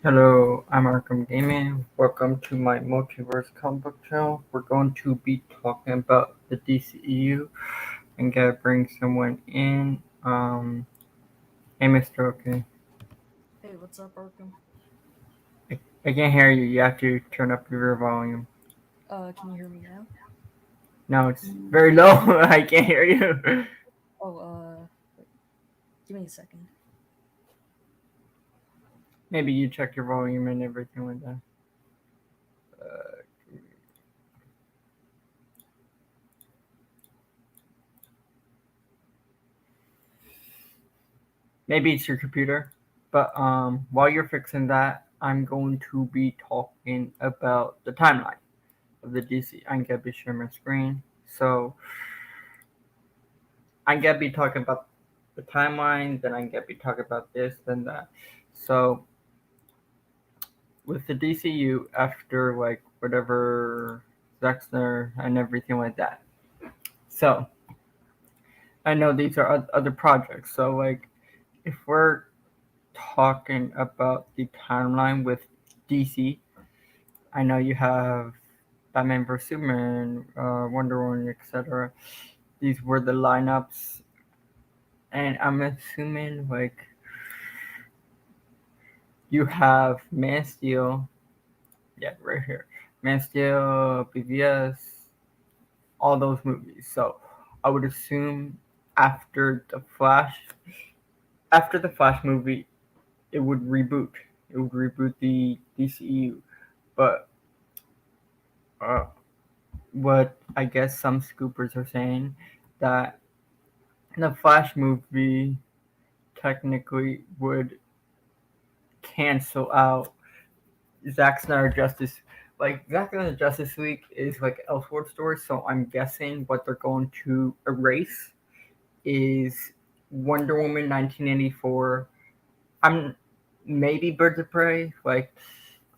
Hello, I'm Arkham Gaming. Welcome to my Multiverse comic book channel. We're going to be talking about the DCEU and gotta bring someone in. Hey, Mr. Okay. Hey, what's up, Arkham? I can't hear you. You have to turn up your volume. Can you hear me now? No, it's very low. I can't hear you. Oh, wait, give me a second. Maybe you check your volume and everything like that. Uh, Maybe it's your computer. But while you're fixing that, I'm going to be talking about the timeline of the DC. I'm gonna be sharing my screen. So I'm gonna be talking about the timeline, then I'm gonna be talking about this, then that. So with the DCU, after like whatever Zack Snyder and everything like that. So I know these are other projects. So like if we're talking about the timeline with DC, I know you have Batman vs Superman, Wonder Woman, etc. These were the lineups, and I'm assuming like you have Man of Steel, yeah, right here, Man of Steel, BVS, all those movies. So I would assume after the Flash, after the Flash movie, it would reboot. It would reboot the DCEU. But uh, what I guess some scoopers are saying that the Flash movie technically would cancel out Zack Snyder Justice. Like Zack Snyder Justice League is like Elseworld story, so I'm guessing what they're going to erase is Wonder Woman 1984. I'm maybe Birds of Prey. Like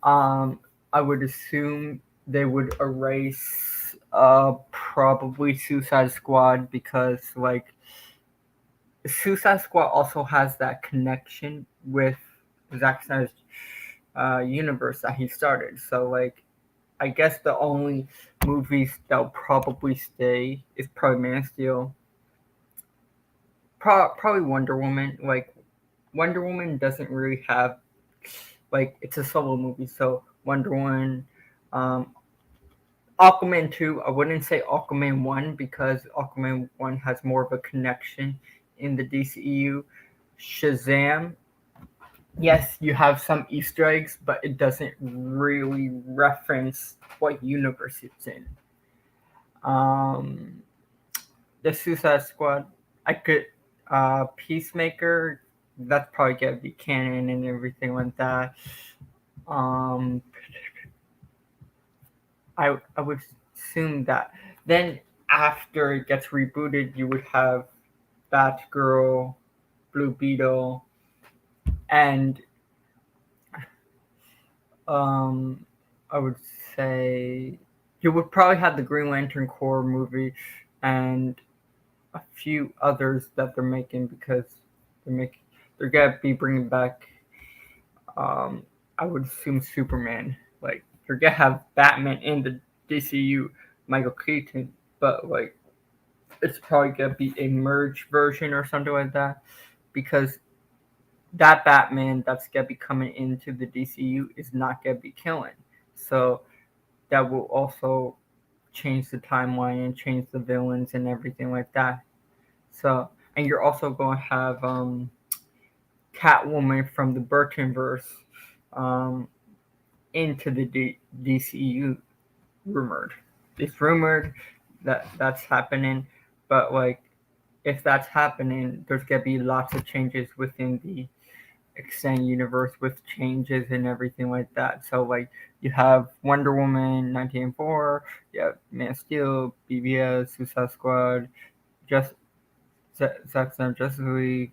I would assume they would erase probably Suicide Squad because like Suicide Squad also has that connection with Zack Snyder's universe that he started. So like I guess the only movies that'll probably stay is probably Man of Steel, probably Wonder Woman. Like Wonder Woman doesn't really have like it's a solo movie, so Wonder Woman, um, Aquaman 2. I wouldn't say Aquaman 1 because Aquaman 1 has more of a connection in the DCEU. Shazam, yes, you have some Easter eggs, but it doesn't really reference what universe it's in. Um, the Suicide Squad, I could Peacemaker. That's probably gonna be canon and everything like that. Um, I would assume that. Then after it gets rebooted, you would have Batgirl, Blue Beetle, and um, I would say you would probably have the Green Lantern Corps movie and a few others that they're making because they're making they're gonna be bringing back. Um, I would assume Superman. Like they're gonna have Batman in the DCU, Michael Keaton, but like it's probably gonna be a merge version or something like that because that Batman that's gonna be coming into the DCU is not gonna be killing. So that will also change the timeline and change the villains and everything like that. So and you're also going to have Catwoman from the Burtonverse um, into the DCU rumored. It's rumored that that's happening, but like if that's happening, there's gonna be lots of changes within the extended universe with changes and everything like that. So like you have Wonder Woman 1984, you have Man of Steel, BBS, Suicide Squad, just Zack Snyder Justice League,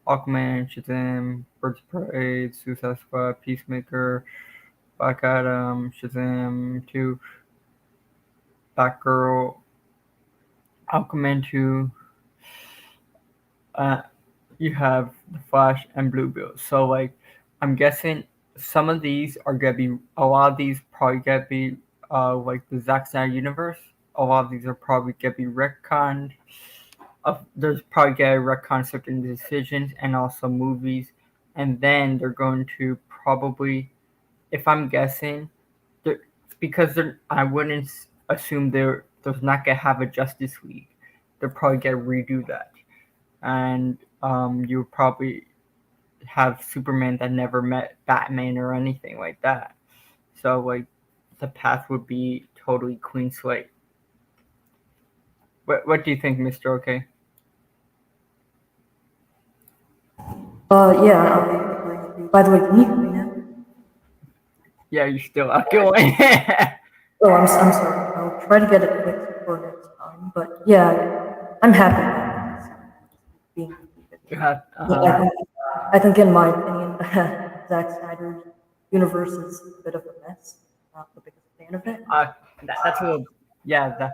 Aquaman, Shazam, Birds of Prey, Suicide Squad, Peacemaker, Black Adam, Shazam 2, Batgirl, Aquaman 2, uh, you have the Flash and Blue Beetle. So like I'm guessing some of these are gonna be a lot of these probably gonna be like the Zack Snyder universe. A lot of these are probably gonna be retconned. There's probably gonna retcon certain decisions and also movies, and then they're going to probably, if I'm guessing, they're, because I wouldn't assume there's not gonna have a Justice League. They're probably gonna redo that, and you would probably have Superman that never met Batman or anything like that. So like the path would be totally clean slate. What do you think, Mr. OK? Yeah, I agree with you. By the way, can you hear me now? Yeah, you're still out going. Oh, I'm sorry. I'll try to get it fixed for next time. But yeah, I'm happy that it's being rebooted. Yeah, But I think, in my opinion, Zack Snyder's universe is a bit of a mess. Not the biggest fan of it. uh, that's a little, yeah,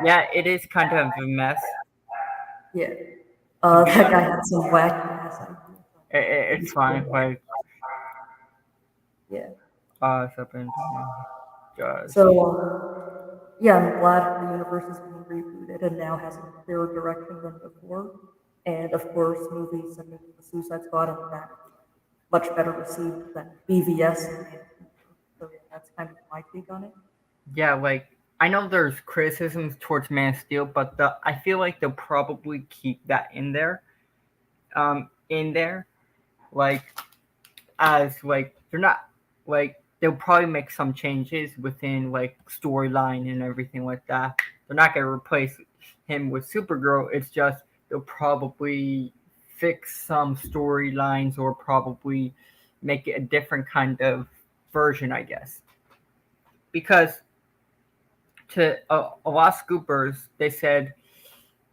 yeah, it is kind of a mess. Yeah. To be That guy had some wacky ass ideas. it's fine. Like Yeah. something just So, yeah, I'm glad the universe is being rebooted and now has a clearer direction than before. And of course, movies such as The Suicide Squad and that much better received than BVS and Man of Steel. So yeah, that's kind of my take on it. yeah, like I know there's criticisms towards Man of Steel, but I feel like they'll probably keep that in there, like as like they're not like they'll probably make some changes within like storyline and everything like that. They're not gonna replace him with Supergirl. It's just they'll probably fix some storylines or probably make it a different kind of version, I guess. Because to a lot of scoopers, they said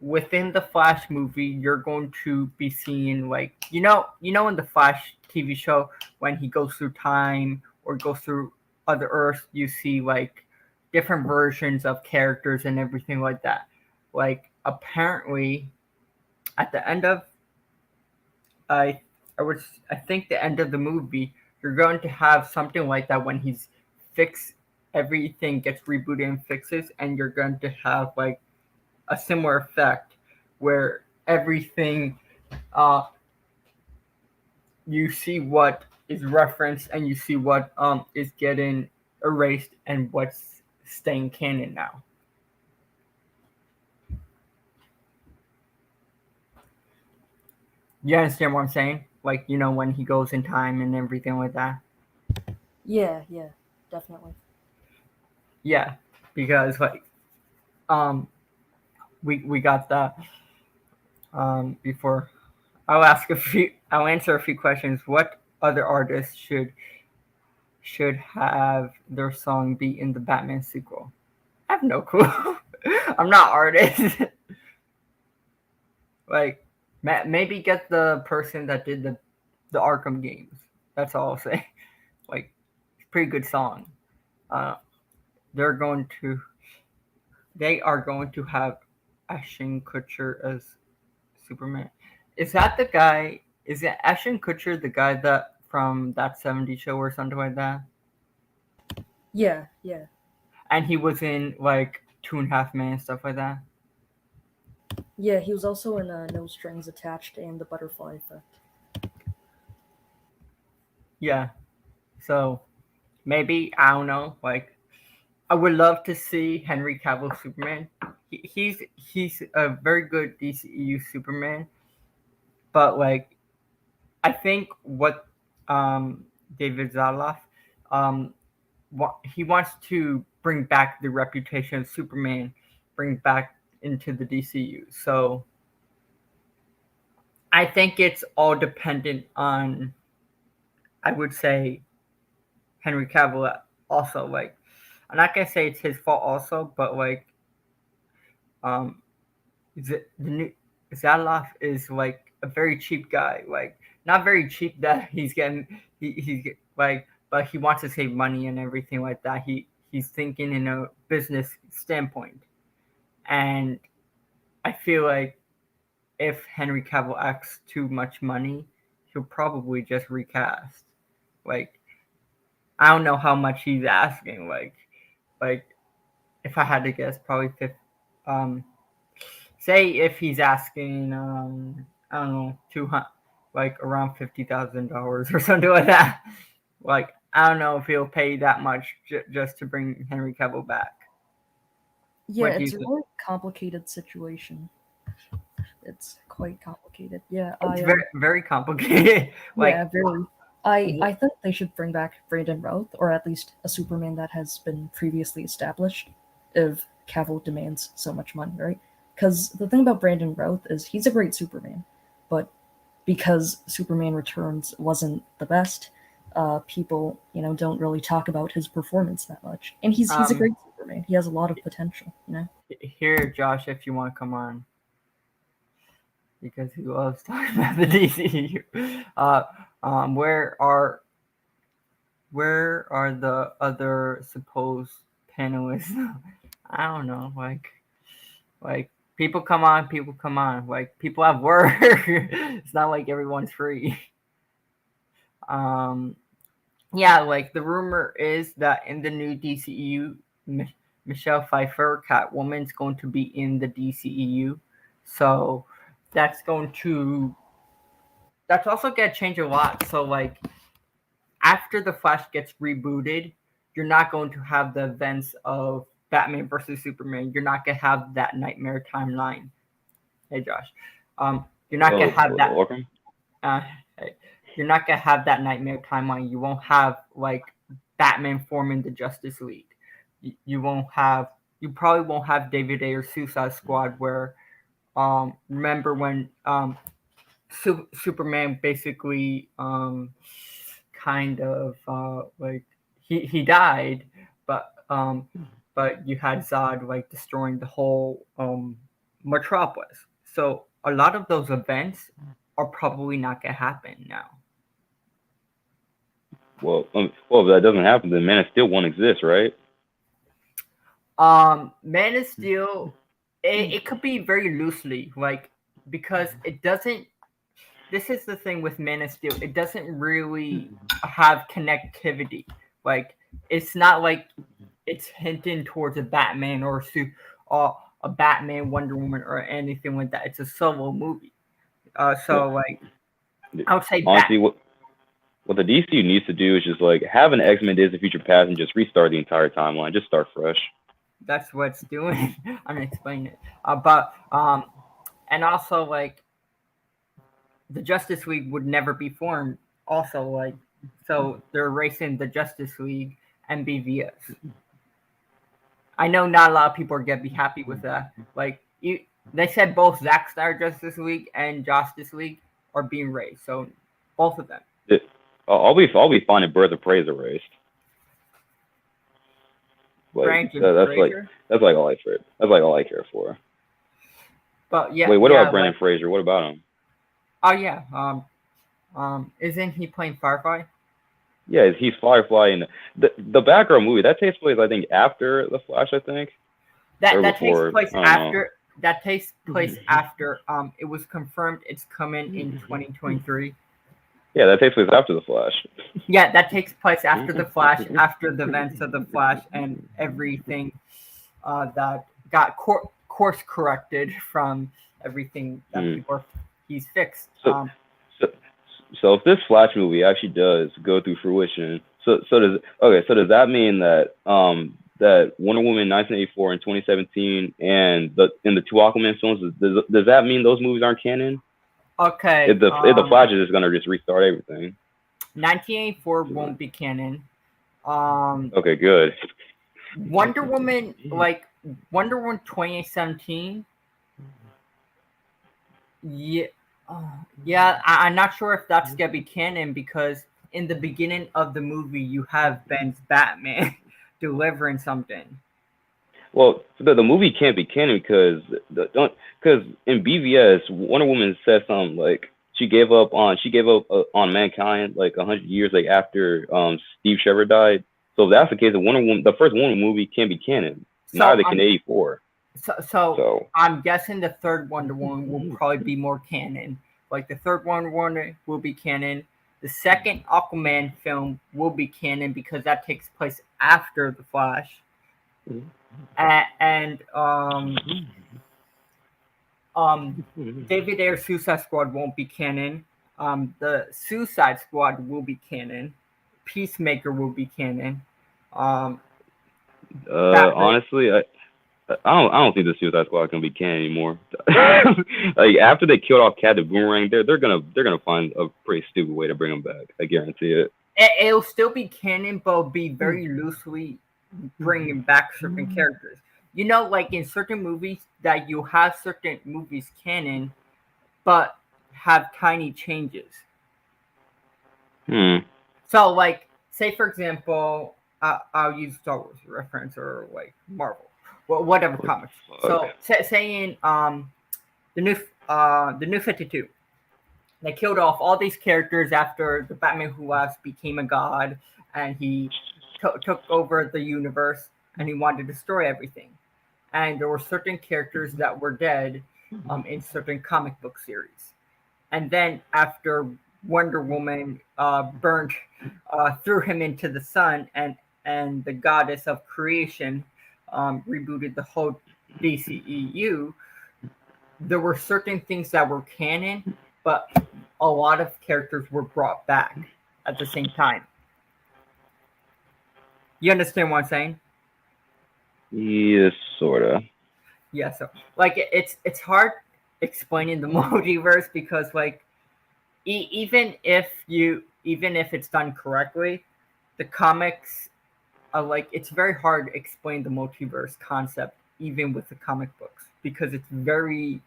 within the Flash movie, you're going to be seeing like in the Flash TV show when he goes through time or goes through other Earths, you see like different versions of characters and everything like that. Like apparently, at the end of I I think the end of the movie, you're going to have something like that when he's fixed everything gets rebooted and fixes, and you're going to have like a similar effect where everything uh, you see what is referenced and you see what is getting erased and what's staying canon now. You understand what I'm saying? Like when he goes in time and everything like that. Yeah, yeah, definitely. Yeah, because like um we got that before. I'll answer a few questions. What other artists should have their song be in the Batman sequel? I have no clue. I'm not artist. Like maybe get the person that did the Arkham games. That's all I'll say. Like pretty good song. Uh, they're going to they are going to have Ashton Kutcher as Superman. Is that the guy? Is it Ashton Kutcher the guy that from that '70s show or something like that? Yeah, yeah. And he was in like Two and a Half Men and stuff like that. Yeah, he was also in No Strings Attached and The Butterfly Effect. Yeah. So maybe I don't know. Like I would love to see Henry Cavill Superman. He's a very good DCEU Superman, but like I think what David Zaloff um he wants to bring back the reputation of Superman, bring back into the DCU. So I think it's all dependent on, I would say, Henry Cavill. Also, like, I'm not gonna say it's his fault, also, but like, um, the new Zaloff is like a very cheap guy. Like, not very cheap that he's like, but he wants to save money and everything like that. He's thinking in a business standpoint. And I feel like if Henry Cavill asks too much money, he'll probably just recast. Like I don't know how much he's asking. Like if I had to guess, probably 50. Say if he's asking, I don't know, 200, like around $50,000 or something like that. Like I don't know if he'll pay that much just to bring Henry Cavill back. Yeah, What do you it's a think? really complicated situation. It's quite complicated. Yeah, It's very complicated. Like, yeah, very. I think they should bring back Brandon Routh, or at least a Superman that has been previously established, if Cavill demands so much money, right? Because the thing about Brandon Routh is he's a great Superman, but because Superman Returns wasn't the best, people don't really talk about his performance that much. And he's a um, great Superman. He has a lot of potential. here, Josh, if you want to come on, because he loves talking about the DCU. Where are the other supposed panelists? I don't know. Like people come on, people come on. Like people have work. It's not like everyone's free. Um, yeah, like the rumor is that in the new DCEU, Michelle Pfeiffer, Catwoman's going to be in the DCEU. So that's going to that's also gonna change a lot. So like after the Flash gets rebooted, you're not going to have the events of Batman versus Superman. You're not gonna have that nightmare timeline. Hey Josh, you're not gonna have that. Welcome. Uh, you're not gonna have that nightmare timeline. You won't have like Batman forming the Justice League. You won't have. You probably won't have David Ayer's Suicide Squad where remember when Superman basically kind of like he died, but you had Zod like destroying the whole metropolis. So a lot of those events are probably not gonna happen now. Well, if that doesn't happen, then Man of Steel won't exist, right? Man of Steel, it could be very loosely like because it doesn't. This is the thing with Man of Steel. It doesn't really have connectivity. Like it's not like it's hinting towards a Batman or a Batman, Wonder Woman, or anything like that. It's a solo movie. Well, So like I would say honestly, what the DCU needs to do is just like have an X-Men Days of Future Past and just restart the entire timeline. Just start fresh. that's what it's doing. I'm gonna explain it. But and also like the Justice League would never be formed. Also like so they're erasing the Justice League and BVS. I know not a lot of people are gonna be happy with that. Like they said both Zack Snyder Justice League and Justice League are being raised, so both of them. It, I'll be fine if Birds of Prey is erased. Like Brandon Fraser, that's like all I care. That's like all I care for. but yeah, Wait, what yeah, about Brendan Fraser? What about him? oh yeah, isn't he playing Firefly? Yeah, he's Firefly in the background movie that takes place, I think, after the Flash, I think, or That takes before. place I don't know. after. That takes place after. It was confirmed it's coming in 2023. Yeah, that takes place after the Flash. Yeah, that takes place after the Flash, after the events of the Flash, and everything that got course corrected from everything that he's fixed. So, so, so if this Flash movie actually does go through fruition, so does that mean that that Wonder Woman 1984 and 2017 and the two Aquaman films, does that mean those movies aren't canon? Okay. If the Flash is just gonna just restart everything. 1984 won't be canon. Okay, good. Wonder Woman 2017. Yeah, yeah. I'm not sure if that's gonna be canon because in the beginning of the movie you have Ben's Batman delivering something. Well, the movie can't be canon because in BVS Wonder Woman said something like she gave up on mankind like 100 years like after Steve Trevor died. So if that's the case, the first Wonder Woman movie can't be canon. Neither can 84. So I'm guessing the third Wonder Woman will probably be more canon. Like the third Wonder Woman will be canon. The second Aquaman film will be canon because that takes place after the Flash, and David Ayer's Suicide Squad won't be canon. The Suicide Squad will be canon. Peacemaker will be canon. Honestly, I don't think the Suicide Squad can be canon anymore. Like after they killed off Captain Boomerang, they're gonna find a pretty stupid way to bring him back. I guarantee it. It'll still be canon, but it'll be very loosely bringing back certain characters. Like in certain movies that you have certain movies canon, but have tiny changes. So, like, say for example, I'll use Star Wars reference or like Marvel, well, whatever comics. So, saying the new 52, they killed off all these characters after the Batman Who Laughs became a god, and he took over the universe, and he wanted to destroy everything. And there were certain characters that were dead in certain comic book series. And then after Wonder Woman threw him into the sun, and the goddess of creation rebooted the whole DCEU, there were certain things that were canon, but a lot of characters were brought back at the same time. You understand what I'm saying? Yes, sorta. Yeah, so like it's hard explaining the multiverse because like even if it's done correctly, the comics are like it's very hard to explain the multiverse concept even with the comic books because it's very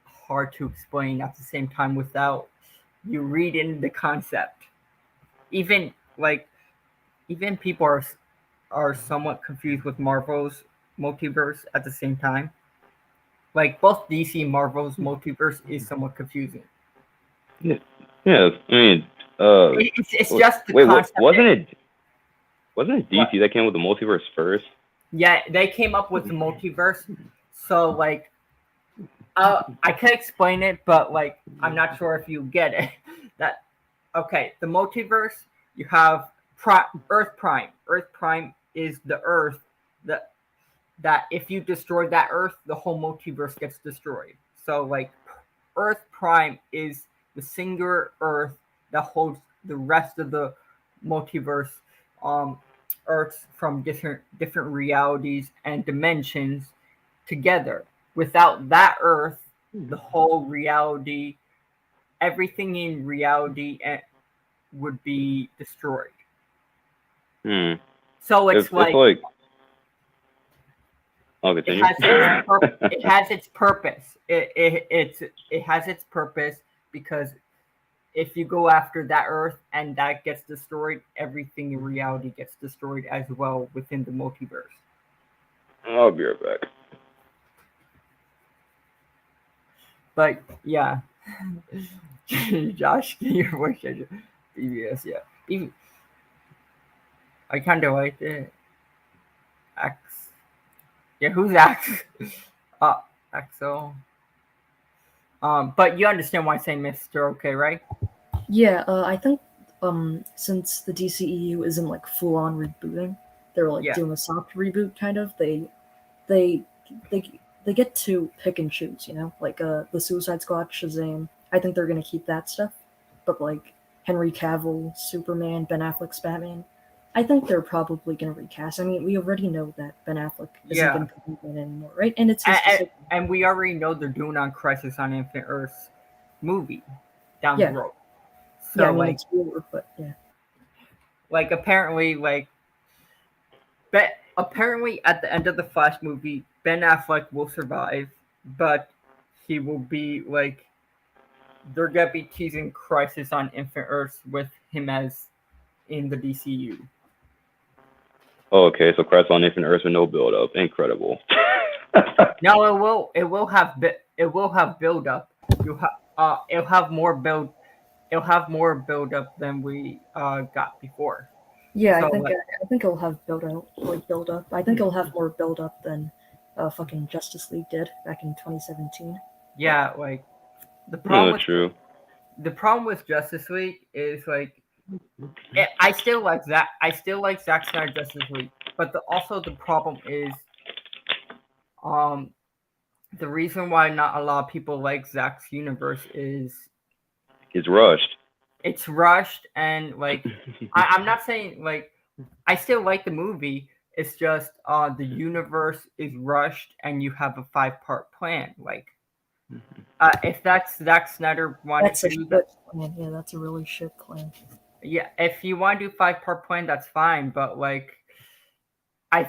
hard to explain at the same time without you reading the concept. Even people are somewhat confused with Marvel's multiverse at the same time. Like both DC and Marvel's multiverse is somewhat confusing. Yeah, I mean, it's just the wait, concept. Wasn't it DC that came with the multiverse first? Yeah, they came up with the multiverse. So like, I can explain it, but like, I'm not sure if you get it. Okay, the multiverse. You have Earth Prime. Earth Prime is the Earth that if you destroy that Earth, the whole multiverse gets destroyed. So like, Earth Prime is the singular Earth that holds the rest of the multiverse, Earths from different realities and dimensions together. Without that Earth, the whole reality, everything in reality, would be destroyed. So it's like I'll continue. It has its purpose. It has its purpose because if you go after that Earth and that gets destroyed, everything in reality gets destroyed as well within the multiverse. I'll be right back. But yeah, Josh, can you voice BBS? Yeah, I kind of liked it. X. Yeah, who's X? Axel. But you understand why I'm saying Mr. Okay, right? Yeah, I think since the DCEU isn't like full on rebooting, they're like doing a soft reboot kind of. They get to pick and choose, like the Suicide Squad, Shazam. I think they're gonna keep that stuff, but like Henry Cavill, Superman, Ben Affleck's Batman, I think they're probably gonna recast. I mean, we already know that Ben Affleck isn't gonna be in anymore, right? And it's and we already know they're doing on Crisis on Infinite Earths movie down the road. So I mean, it's weird, but yeah. Like apparently at the end of the Flash movie, Ben Affleck will survive, but he will be like they're gonna be teasing Crisis on Infinite Earths with him as in the DCU. Oh, okay, so Crisis on Infinite Earths with no build up, incredible. No, it will have build up. It'll have more build. It'll have more build up than we got before. Yeah, so, I think it'll have build up. I think it'll have more build up than fucking Justice League did back in 2017. Yeah, like the problem. True. the problem with Justice League is like I still like Zack. I still like Zack Snyder Justice League, but also the problem is um the reason why not a lot of people like Zack's universe is It's rushed. it's rushed and like I'm not saying like I still like the movie. It's just the universe is rushed and you have a 5-part plan. Like if that's Zack Snyder wanted That's to a do shit that, plan. Yeah, that's a really shit plan. yeah. If you want to do 5-part plan, that's fine. But like I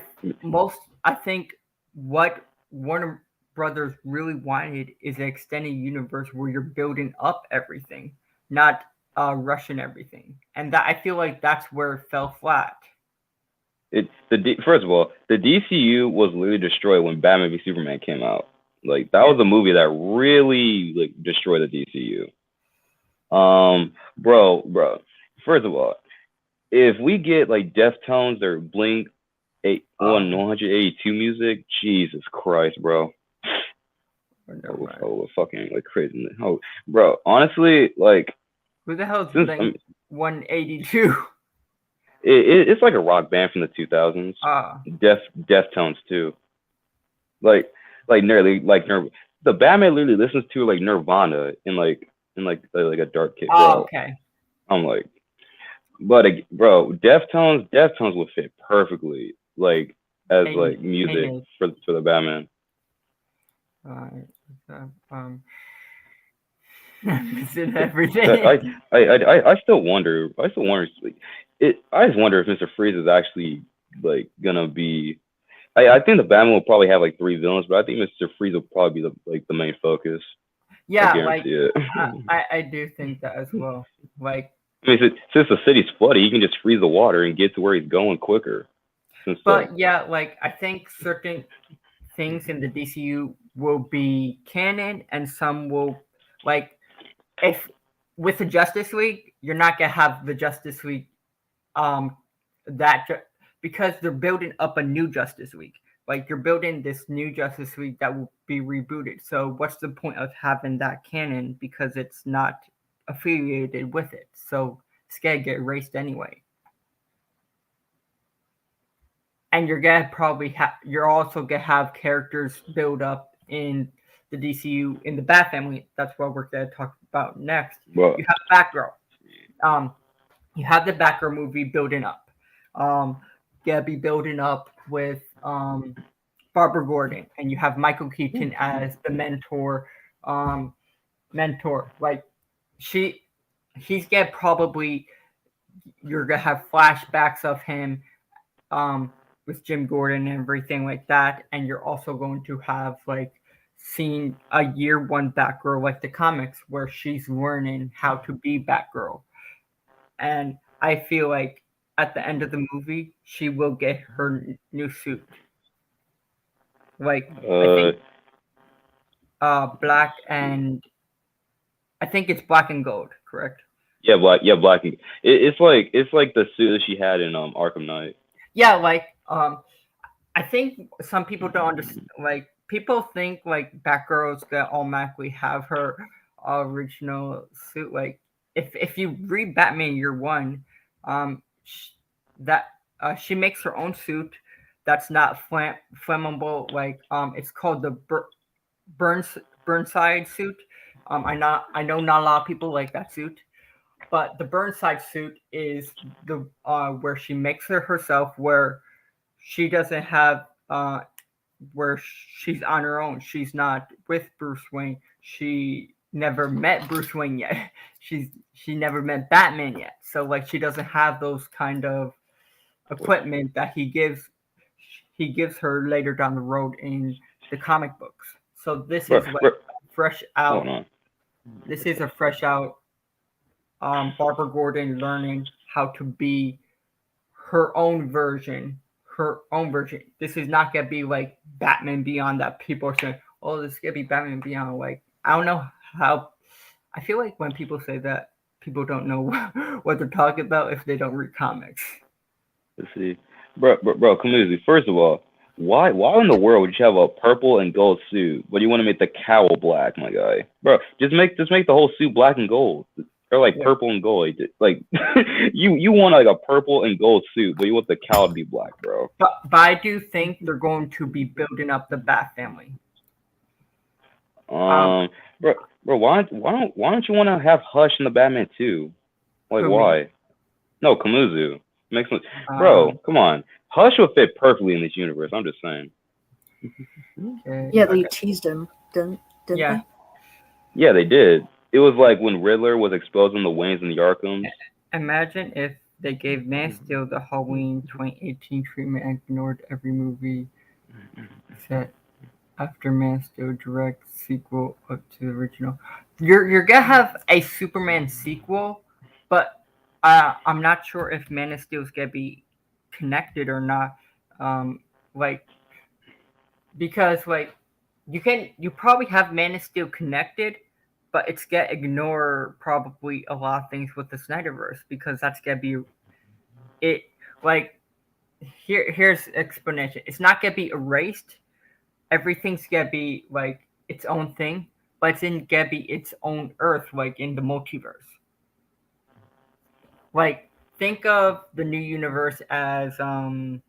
think what Warner Brothers really wanted is an extended universe where you're building up everything, not rushing everything. And that I feel like that's where it fell flat. It's first of all, the DCU was literally destroyed when Batman v Superman came out. Like that was a movie that really like destroyed the DCU. Bro. First of all, if we get like Deftones or Blink 182 music, Jesus Christ, bro. Oh, fucking like crazy. Oh, bro. Honestly, like who the hell is Blink 182? It's like a rock band from the 2000s. Deftones too. Like the Batman literally listens to like Nirvana in a dark kit. Oh, okay. I'm like, but bro, Deftones would fit perfectly like as like music for the Batman. Missing everything. I still wonder. Like, I just wonder if Mr. Freeze is actually like gonna be. I think the Batman will probably have like 3 villains, but I think Mr. Freeze will probably be the main focus. Yeah, I do think that as well. Like, I mean, since the city's flooded, he can just freeze the water and get to where he's going quicker. But yeah, like I think certain things in the DCU will be canon, and some will like if with the Justice League, you're not gonna have the Justice League because they're building up a new Justice League. Like you're building this new Justice League that will be rebooted. So what's the point of having that canon because it's not affiliated with it? So it's gonna get erased anyway. And you're gonna probably you're also gonna have characters build up in the DCU in the Bat family. That's what we're gonna talk about next. Well, you have Batgirl. You have the Batgirl movie building up. Gonna be building up with Barbara Gordon, and you have Michael Keaton as the mentor. Like he's gonna probably you're gonna have flashbacks of him with Jim Gordon and everything like that, and you're also going to have like seen a year 1 Batgirl like the comics where she's learning how to be Batgirl. And I feel like at the end of the movie, she will get her new suit. Like I think black and I think it's black and gold, correct? Yeah, black. It's like the suit that she had in Arkham Knight. Yeah, like I think some people don't understand. Like people think like Batgirl's gonna automatically have her original suit. Like if you read Batman Year One, she makes her own suit that's not flammable. Like it's called the Burnside suit. I know not a lot of people like that suit, but the Burnside suit is the where she makes it herself, where she doesn't have where she's on her own. She's not with Bruce Wayne. She never met Bruce Wayne yet. She never met Batman yet. So like she doesn't have those kind of equipment that he gives her later down the road in the comic books. So this is like fresh out. This is a fresh out Barbara Gordon learning how to be her own version. This is not gonna be like Batman Beyond that people are saying, oh, this is gonna be Batman Beyond. Like, I don't know how. I feel like when people say that, people don't know what they're talking about if they don't read comics. Let's see. Bro, come easy. First of all, Why in the world would you have a purple and gold suit, but you want to make the cowl black, my guy? Bro, just make the whole suit black and gold. Or like Yeah. purple and gold. Like you want like a purple and gold suit, but you want the cowl to be black, bro. But I do think they're going to be building up the Bat family. Um, bro, why don't you want to have Hush in the Batman too? Like Who, me? why? No, Kamuzu. Makes sense. Bro, come on. Hush would fit perfectly in this universe. I'm just saying. Okay, Yeah, they okay. teased him, didn't Yeah. they? Yeah, they did. It was like when Riddler was exposing the Waynes and the Arkhams. Imagine if they gave Man of Steel the Halloween 2018 treatment and ignored every movie set after Man of Steel direct sequel up to the original. You're gonna have a Superman sequel, but I'm not sure if Man of Steel is gonna be connected or not. Like because like you probably have Man of Steel connected, but it's gonna ignore probably a lot of things with the Snyderverse because that's gonna be it. Like here's explanation. It's not gonna be erased. Everything's gonna be like its own thing, but it's in gonna be its own Earth, like in the multiverse. Like think of the new universe as the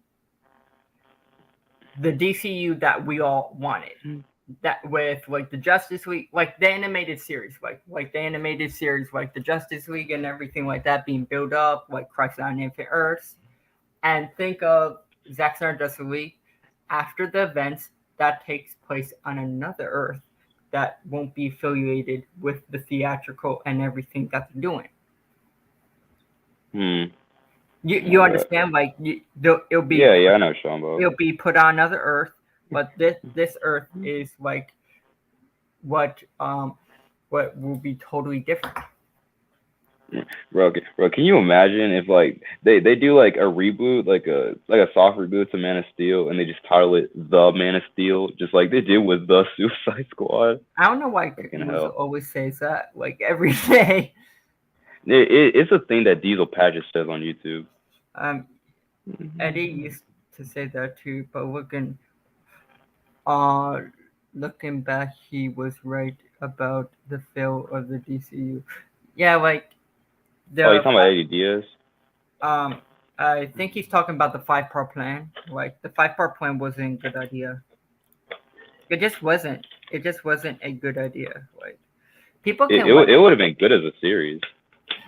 DCU that we all wanted. That with like the Justice League, like the animated series, like the animated series, like the Justice League and everything like that being built up, like Crisis on Infinite Earths, and think of Zack Snyder Justice League after the events that takes place on another Earth that won't be affiliated with the theatrical and everything that they're doing. You understand? Like it'll be Yeah, I know what you're talking about. it'll be put on another Earth, but this Earth is like what will be totally different. Bro, can you imagine if like they do like a reboot, like a soft reboot to Man of Steel, and they just title it The Man of Steel, just like they did with the Suicide Squad? I don't know why people always says that like every day. It's a thing that Diesel Patches says on YouTube. Eddie used to say that too, but looking back, he was right about the fail of the DCU. Yeah, like Oh, you're talking about Eddie Diaz? I think he's talking about the 5-part plan. Like the 5-part plan wasn't a good idea. It just wasn't. It just wasn't a good idea. Like people can. It would have been good as a series.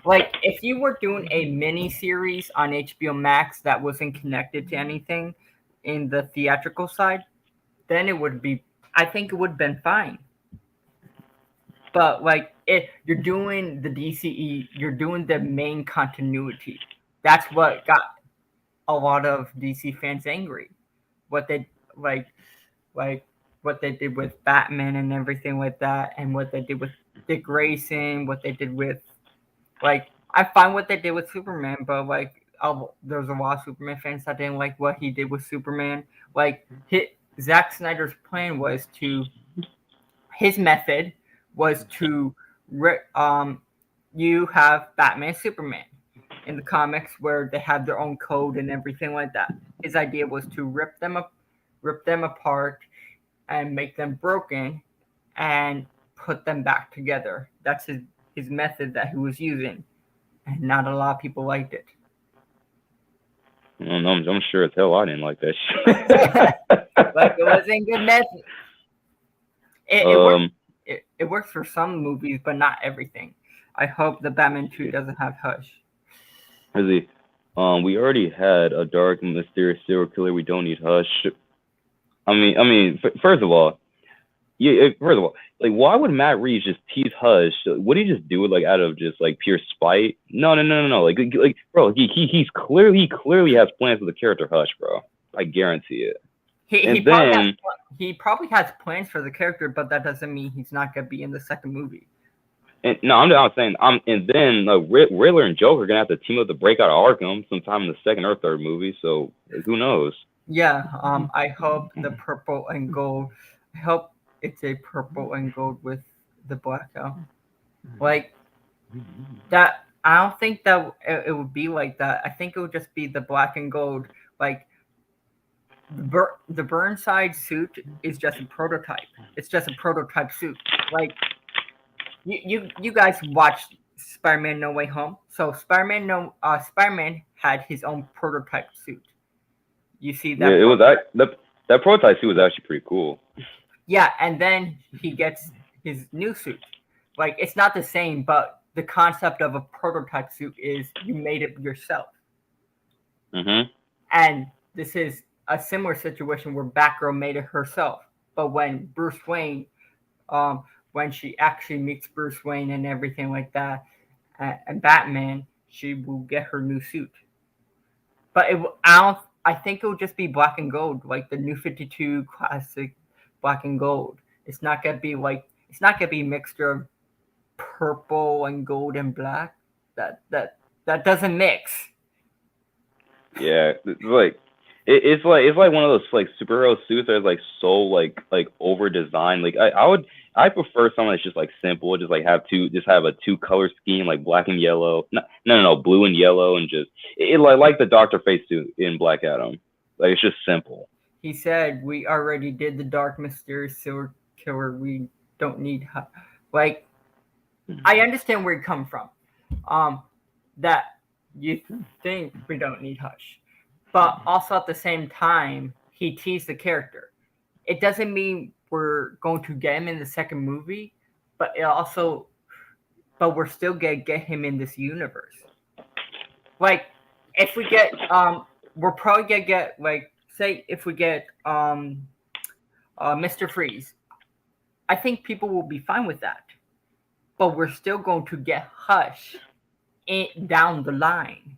Like if you were doing a mini series on HBO Max that wasn't connected to anything in the theatrical side, then it would be. I think it would have been fine. But like if you're doing the DCE, you're doing the main continuity. That's what got a lot of DC fans angry. What they like what they did with Batman and everything like that, and what they did with Dick Grayson, what they did with like I find what they did with Superman, but like there's a lot of Superman fans that didn't like what he did with Superman. Like Zack Snyder's plan was to his method was to you have Batman, Superman in the comics where they have their own code and everything like that. His idea was to rip them apart and make them broken and put them back together. That's his method that he was using, and not a lot of people liked it. I'm sure as hell I didn't like that shit. Like it wasn't a good method. It works for some movies, but not everything. I hope the Batman 2 doesn't have Hush. We already had a dark, mysterious serial killer. We don't need Hush. I mean, first of all, like, why would Matt Reeves just tease Hush? Would he just do it like out of just like pure spite? No. Like, bro, he clearly has plans for the character Hush, bro. I guarantee it. He probably has plans for the character, but that doesn't mean he's not gonna be in the second movie. And no, I'm saying and then Riddler and Joker are gonna have to team up to break out of Arkham sometime in the second or third movie. So who knows? Yeah. I hope the purple and gold. I hope it's a purple and gold with the blackout. Like that. I don't think that it would be like that. I think it would just be the black and gold. Like the Burnside suit is just a prototype. It's just a prototype suit. Like you guys watched Spider-Man No Way Home. So Spider-Man had his own prototype suit. You see Yeah, that it was that prototype suit was actually pretty cool. Yeah, and then he gets his new suit. Like it's not the same, but the concept of a prototype suit is you made it yourself. Mhm. And this is a similar situation where Batgirl made it herself. But um, when she actually meets Bruce Wayne and everything like that, and Batman, she will get her new suit. But I don't. I think it will just be black and gold, like the New 52 classic black and gold. It's not gonna be like it's not gonna be a mixture of purple and gold and black. That doesn't mix. Yeah, it's like it's like one of those like superhero suits that is like so like over designed. Like I prefer something that's just like simple, just like have a two color scheme like black and yellow. No, blue and yellow, and just like the Doctor Face suit in Black Adam. Like it's just simple. He said we already did the dark mysterious serial killer. We don't need like I understand where you come from. Um, that you think we don't need Hush, but also at the same time, he teased the character. It doesn't mean we're going to get him in the second movie, but it also, but we're still gonna get him in this universe. Like, if we get, we're probably gonna get like, say, if we get Mr. Freeze, I think people will be fine with that. But we're still going to get Hush down the line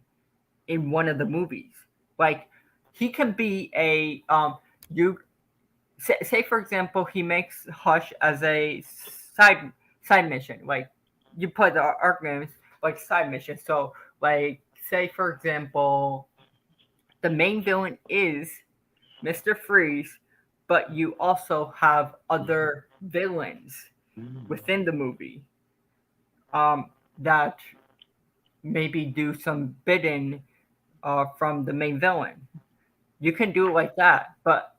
in one of the movies. Like he can be a you say for example he makes Hush as a side mission. Like you put the arguments like side mission. So like say for example the main villain is Mr. Freeze, but you also have other villains within the movie that maybe do some bidding from the main villain. You can do it like that, but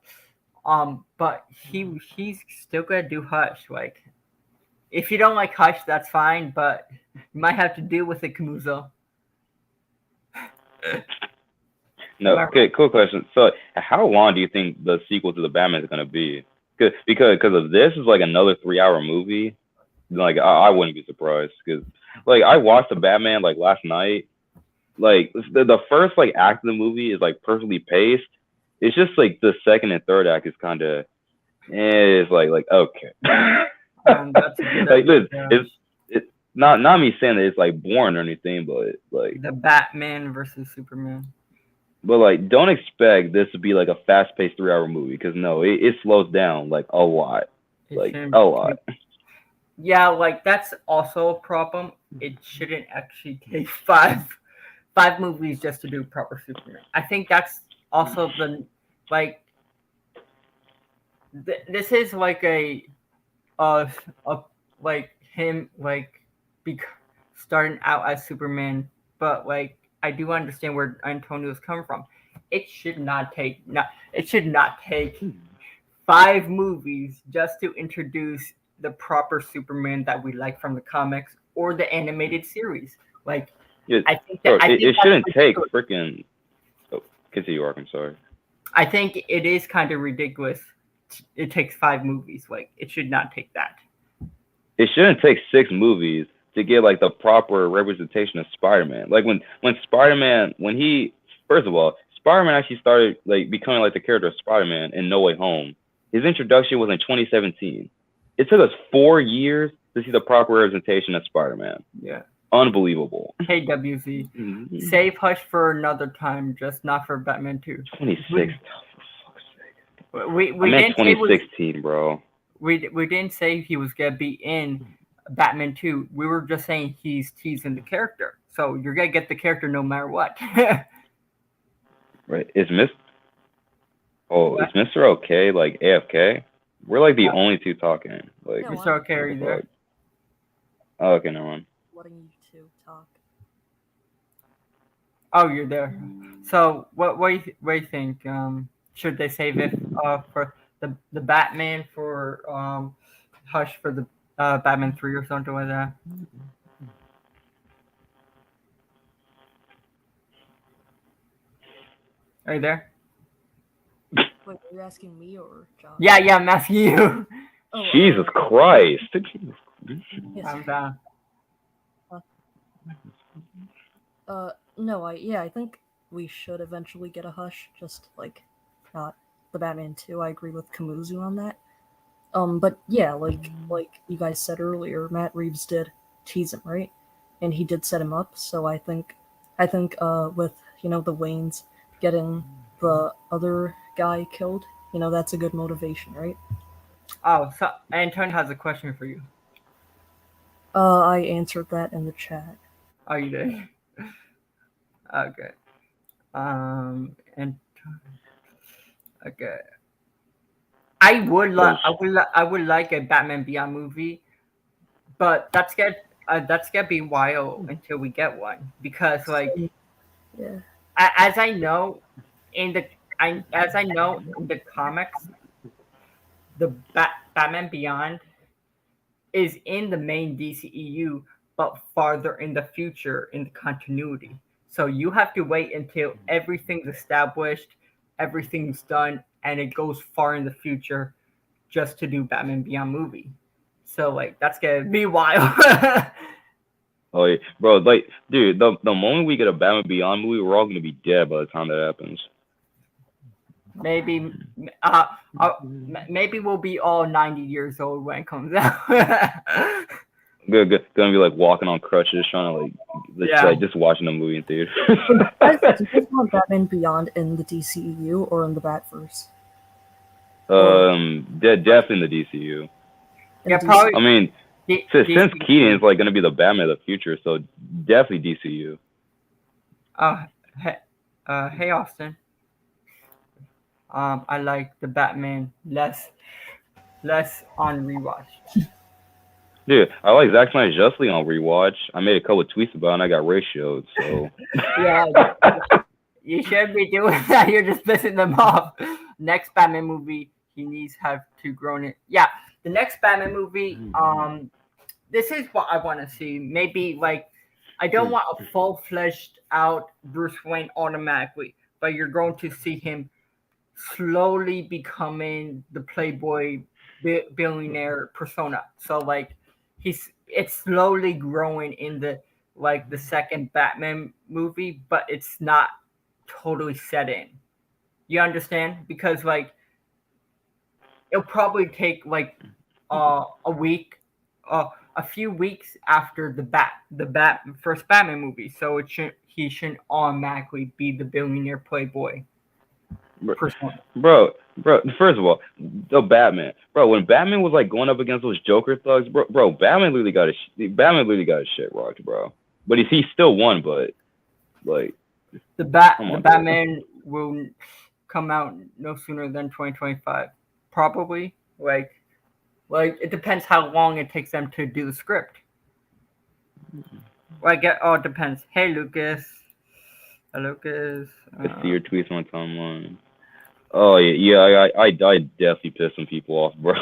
he's still gonna do Hush. Like if you don't like Hush, that's fine, but you might have to deal with it, Kamuzo. No, okay, cool question. So, how long do you think the sequel to the Batman is gonna be? Because if this is like another 3 hour movie, like I wouldn't be surprised. Because like I watched the Batman like last night. Like the first like act of the movie is like perfectly paced. It's just like the second and third act is kind of it's like okay. That's a good Like idea, this Josh. it's not me saying that it's like boring or anything, but like The Batman versus Superman. don't expect this to be like a fast paced 3 hour movie because no, it slows down like a lot. It Like shouldn't. a lot. Yeah, like that's also a problem. It shouldn't actually take five movies just to do proper Superman. I think that's also the like this is like uh, a like him like bec- starting out as Superman, but like I do understand where Antonio's coming from. It should not take five movies just to introduce the proper Superman that we like from the comics or the animated series. Like Yeah, I think it that's shouldn't take ridiculous. freaking. Oh, continue, Ark. I'm sorry. I think it is kind of ridiculous. It takes five movies. Like it should not take that. It shouldn't take 6 movies to get like the proper representation of Spider-Man. Like when Spider-Man when he first of all Spider-Man actually started like becoming like the character of Spider-Man in No Way Home. His introduction was in 2017. It took us 4 years to see the proper representation of Spider-Man. Yeah. Unbelievable. Hey WZ, save Hush for another time, just not for Batman 2. 26. We I meant didn't say 2016, bro. we didn't say he was gonna be in Batman 2. We were just saying he's teasing the character. So you're gonna get the character no matter what. Right? Is What? Mr. OK like AFK? We're like the only two talking. Like, Yeah, Mr. Okay, are what you the there? fuck? Oh, okay, never mind. letting you two talk. Oh, you're there. So what do you think? should they save it for the Batman for Hush for the Batman 3 or something like that? Are you there? Wait, are you asking me or John? Yeah, I'm asking you. Oh, Jesus Christ. yes. I'm down. No, I think we should eventually get a Hush, just like not the Batman 2. I agree with Kamuzu on that. But yeah, like you guys said earlier, Matt Reeves did tease him, right? And he did set him up, so I think with the Waynes getting the other guy killed, that's a good motivation, right? Oh, so Antonio has a question for you. I answered that in the chat. Oh, you did. Okay. And okay. I would like a Batman Beyond movie, but that's gonna be a while until we get one because like Yeah. as I know in the as I know in the comics, the Batman Beyond is in the main DCEU, but farther in the future in the continuity. So you have to wait until everything's established, everything's done, and it goes far in the future just to do Batman Beyond movie. So like that's gonna be wild. Oh yeah, bro. Like, dude, the moment we get a Batman Beyond movie, we're all gonna be dead by the time that happens. maybe, maybe we'll be all 90 years old when it comes out. Gonna be like walking on crutches, trying to like just watching the movie in theater. Do you guys want Batman Beyond in the DCEU or in the Batverse? Definitely in the DCU. Yeah, probably. I mean, since Keaton is like gonna be the Batman of the future, so definitely DCU. Hey Austin. I like the Batman less on rewatch. Dude, I like Zack Snyder's Justice League on rewatch. I made a couple of tweets about it and I got ratioed, so. Yeah, you shouldn't be doing that. You're just pissing them off. Next Batman movie, he needs have to grown it. Yeah, the next Batman movie, this is what I want to see. Maybe like, I don't want a full-fledged out Bruce Wayne automatically, but you're going to see him slowly becoming the playboy billionaire persona. So like, it's slowly growing in the second Batman movie, but it's not totally set in. You understand? Because like it'll probably take like a week, a few weeks after the first Batman movie, so he shouldn't automatically be the billionaire playboy. Bro, first of all, the Batman, bro, when Batman was like going up against those Joker thugs, bro, Batman literally got his shit rocked, bro. But he still won, but like the Batman will come out no sooner than 2025, probably. Like it depends how long it takes them to do the script. Like it all depends. Hey Lucas. I see your tweets on timeline. Oh yeah, I definitely pissed some people off, bro.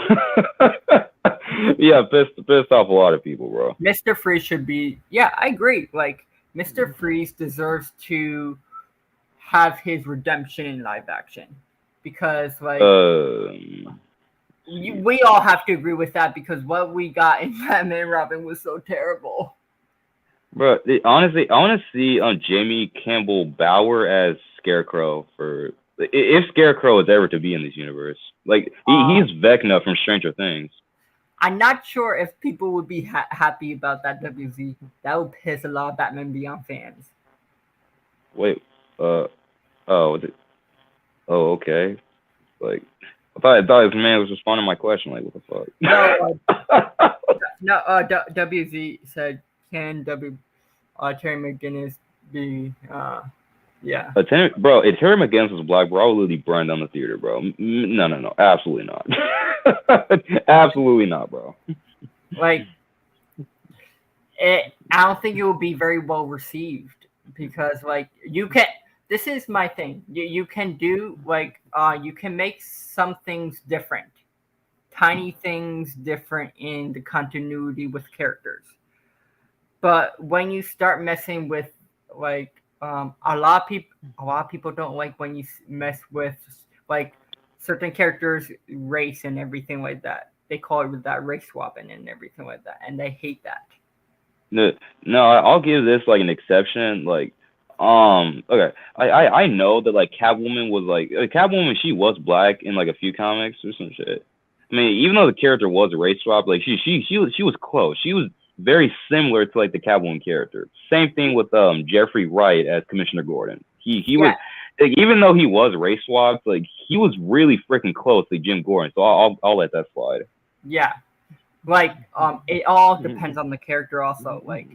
Yeah, pissed off a lot of people, bro. Mr. Freeze should be. Yeah, I agree. Like Mr. Freeze deserves to have his redemption in live action because like we all have to agree with that because what we got in Batman and Robin was so terrible. Bro, honestly, I want to see Jamie Campbell Bower as Scarecrow for. If Scarecrow is ever to be in this universe, like he's Vecna from Stranger Things. I'm not sure if people would be happy about that. WZ, that would piss a lot of Batman Beyond fans. Wait, okay. Like, I thought this man was responding to my question. Like, what the fuck? No, WZ said, "Can Terry McGinnis be?" Yeah. Bro, if Terry McGinnis was black, bro, I would literally burn down the theater, bro. No, absolutely not. Absolutely not, bro. Like, I don't think it will be very well received because, like, you can this is my thing. You can do like you can make some things different, tiny things different in the continuity with characters. But when you start messing with like a lot of people don't like when you mess with like certain characters race and everything like that. They call it with that race swapping and everything like that, and they hate that. No, no, I'll give this like an exception. Like, okay, I know that like Catwoman was like Catwoman. She was black in like a few comics or some shit. I mean, even though the character was a race swap, like she was close. She was very similar to like the Catwoman character. Same thing with Jeffrey Wright as Commissioner Gordon. He was Yeah, like, even though he was race swapped, like he was really freaking close to Jim Gordon. So I'll let that slide. yeah. Like it all depends on the character also. Like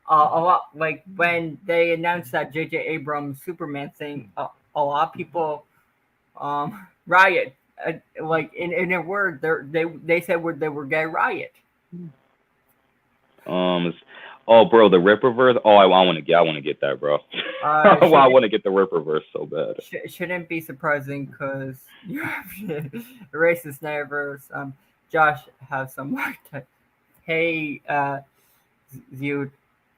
a lot like when they announced that J.J. Abrams Superman thing, a lot of people riot. Like in a word, they said they were gay riot. It's, oh, bro, the Ripperverse. Oh, I want to get that, bro. Well, I Shouldn't want to get the Ripperverse so bad. shouldn't be surprising because you have racist neighbors. Josh has some more. Hey, Zero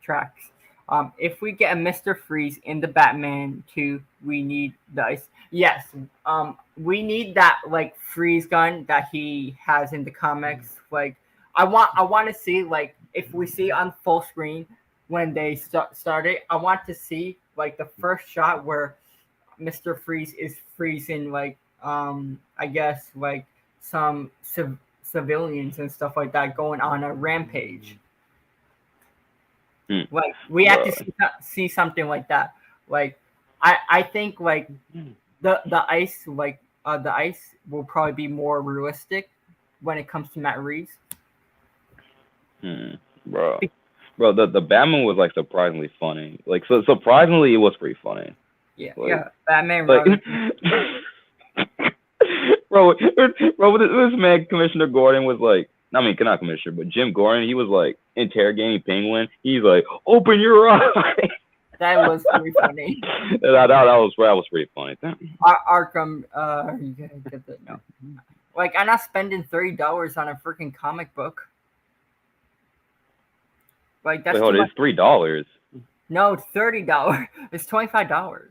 tracks. If we get a Mr. Freeze in the Batman 2, we need dice. Yes. We need that like freeze gun that he has in the comics. Like, I want to see like if we see on full screen when they started. I want to see like the first shot where Mr. Freeze is freezing like I guess like some civilians and stuff like that going on a rampage. Hmm, Like we have to bro. see something like that. Like I think like the ice will probably be more realistic when it comes to Matt Reeves. Hmm, bro. Bro, the Batman was like surprisingly funny. Like so surprisingly, it was pretty funny. Yeah, Like yeah. Batman like. Robin. bro, bro, this man Commissioner Gordon was like. I mean, not Commissioner, but Jim Gordon. He was like interrogating Penguin. He's like, "Open your eyes." That was pretty funny. that was pretty funny. Arkham. You gotta get that. No, like I'm not spending $30 on a freaking comic book. Like that's Wait, too hold it. much. It's $3. No, $30. It's $25.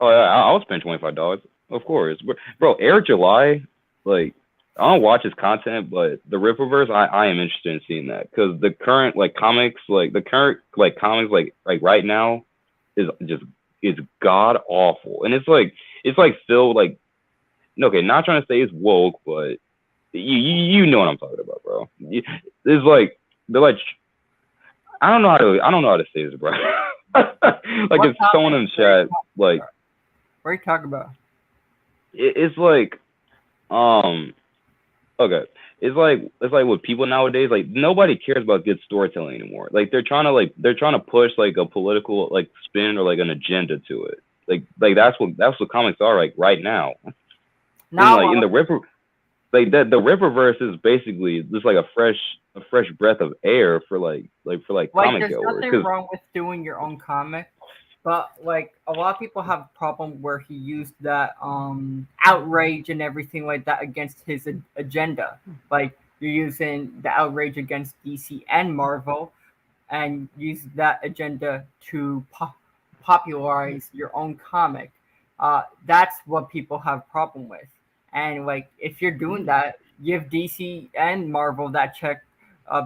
Oh yeah, I'll spend $25, of course. Bro, Eric July, like I don't watch his content, but the Ripperverse, I am interested in seeing that because the current like comics, like the current like comics, like right now, is just is god awful, and it's like filled like okay, not trying to say it's woke, but you know what I'm talking about, bro. It's like they're like I don't know how to say this, bro. Like What if someone in the chat like what are you talking about? it's like um okay it's like with people nowadays like nobody cares about good storytelling anymore. Like they're trying to push like a political like spin or like an agenda to it. Like that's what comics are like right now. And like Now, in the Ripper like the Ripperverse is basically just like a fresh breath of air for like like, comic there's goers. nothing 'Cause wrong with doing your own comic, but like a lot of people have a problem where he used that outrage and everything like that against his agenda. Like you're using the outrage against DC and Marvel, and use that agenda to popularize your own comic. That's what people have a problem with. And like if you're doing that, give DC and Marvel that check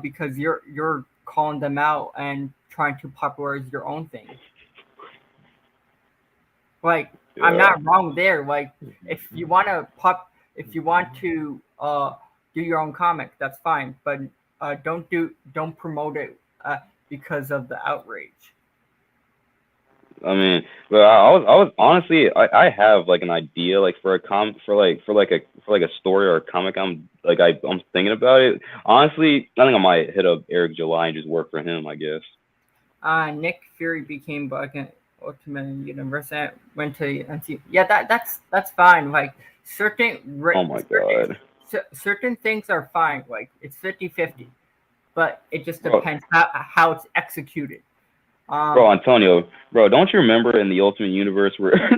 because you're calling them out and trying to popularize your own thing. Like I'm yeah. not wrong there. Like if you want to do your own comic, that's fine. But don't promote it because of the outrage. I mean, but I was honestly, I have like an idea like for a for like a story or a comic. I'm thinking about it. Honestly, I think I might hit up Eric July and just work for him. I guess. Nick Fury became Black and Ultimate Universe and went to NC. Yeah, that's fine. Like Oh my god, certain things are fine. Like it's 50-50, but it just bro. depends how it's executed. Bro, Antonio, bro, don't you remember in the Ultimate Universe where,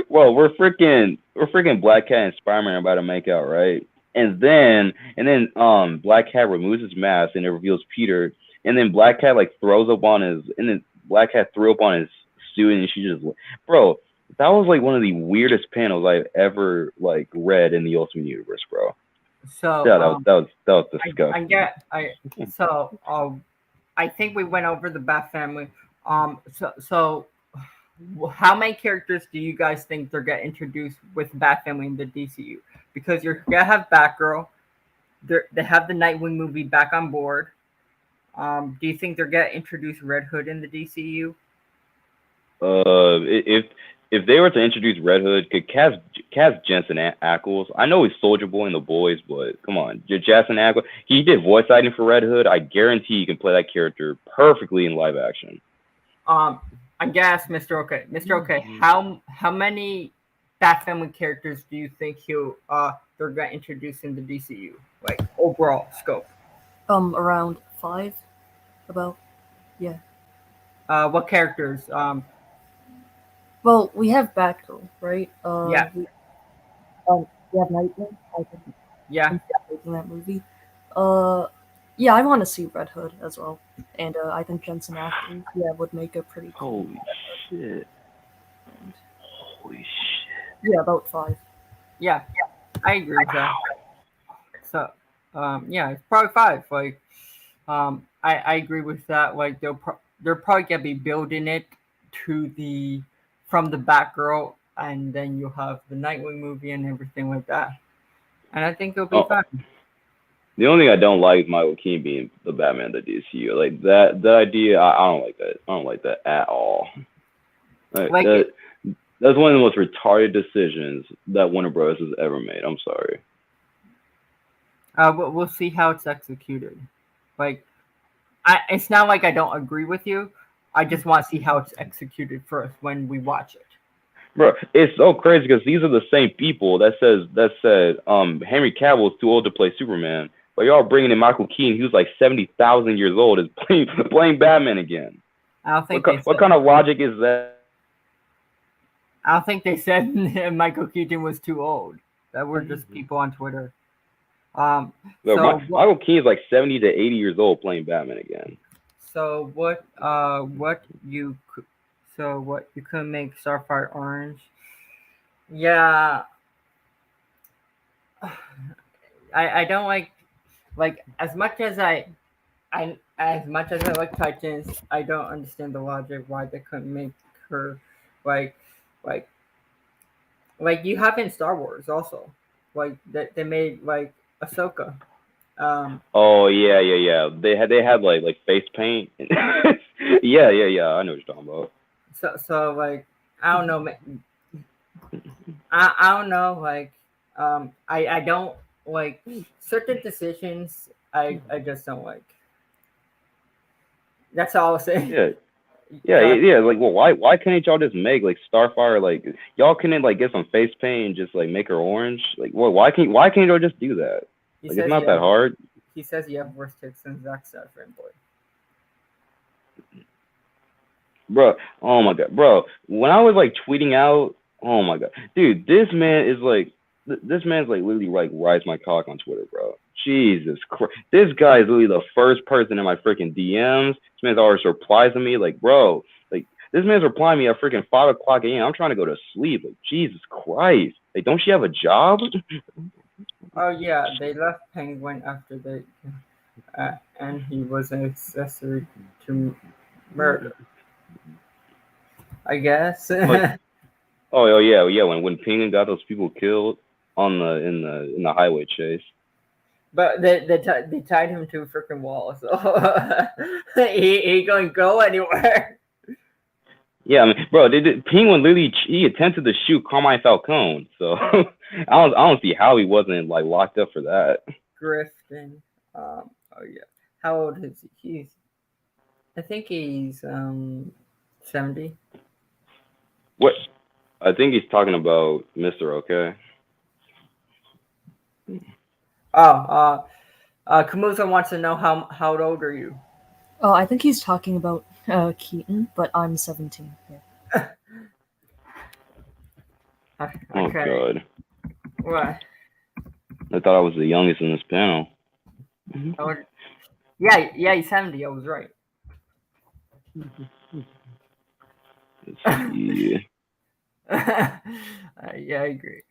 well, we're freaking Black Cat and Spider-Man about to make out, right? And then Black Cat removes his mask and it reveals Peter, and then Black Cat like throws up on his, and then Black Cat threw up on his suit, and she just, bro, that was like one of the weirdest panels I've ever like read in the Ultimate Universe, bro. So Yeah, that was I disgusting. get so I think we went over the Bat family. So how many characters do you guys think they're gonna introduce with Bat family in the DCU? Because you're gonna have Batgirl, they have the Nightwing movie back on board. Do you think they're gonna introduce Red Hood in the DCU? If they were to introduce Red Hood, could cast Jensen Ackles? I know he's Soldier Boy in the Boys, but come on, Jensen Ackles. He did voice acting for Red Hood. I guarantee he can play that character perfectly in live action. I guess Mr. OK, how many Bat family characters do you think they're gonna introduce in the DCU? Like overall scope. Around 5, about, yeah. What characters? Well, we have Batgirl, right? Yeah. We have Nightwing. I think Yeah. he's definitely in that movie. Yeah, I want to see Red Hood as well, and I think Jensen Ackles, would make a pretty cool. Holy shit! Holy shit! Yeah, about 5. Yeah, I agree with that. So, yeah, it's probably 5. Like, I agree with that. Like, they're probably gonna be building it from the Batgirl, and then you'll have the Nightwing movie and everything like that. And I think it'll be fun. The only thing I don't like is Michael Keaton being the Batman of the DCU. Like that idea, I don't like that. I don't like that at all. That's one of the most retarded decisions that Warner Bros. Has ever made. I'm sorry. We'll see how it's executed. Like, it's not like I don't agree with you. I just want to see how it's executed first when we watch it. Bro, it's so crazy because these are the same people that said Henry Cavill is too old to play Superman, but y'all bringing in Michael Keaton, who's like 70,000 years old, is playing Batman again. I don't think what kind of logic is that? I don't think they said Michael Keaton was too old. That were just people on Twitter. Michael Keaton's like 70 to 80 years old playing Batman again. So what you could make Starfire orange? Yeah, I don't like as much as I like Titans. I don't understand the logic why they couldn't make her like you have in Star Wars also, like they made like Ahsoka. Oh yeah. They had like face paint. yeah. I know what you're talking about. So like I don't know. I don't know. Like I don't like certain decisions. I just don't like. That's all I'll say. Yeah. Like, well, why can't y'all just make like Starfire? Like, y'all couldn't like get some face paint and just like make her orange? Like, well, why can't y'all just do that? Like, it's not that hard. He says you have worse takes than Zack Snyder, boy. Bro, oh my god, bro. When I was like tweeting out, oh my god, dude, this man's like literally like rise my cock on Twitter, bro. Jesus Christ, this guy is literally the first person in my freaking DMs. This man's always replies to me, like, bro, like this man's replying me at freaking 5:00 a.m. I'm trying to go to sleep. Like, Jesus Christ, like, don't you have a job? Oh yeah, they left Penguin after they, and he was an accessory to murder. I guess. Oh yeah. When Penguin got those people killed in the highway chase. But they tied him to a freaking wall, so he couldn't go anywhere. Yeah, I mean, bro, Penguin literally he attempted to shoot Carmine Falcone, so I don't see how he wasn't like locked up for that. Griffin, oh yeah, how old is he? I think he's 70. What? I think he's talking about Mr. OK. Oh, Kamusa wants to know how old are you? Oh, I think he's talking about Keaton, but I'm 17. Yeah. Oh Okay. God, What? I thought I was the youngest in this panel. Yeah, he's 70. I was right. Let's see. Yeah, I agree.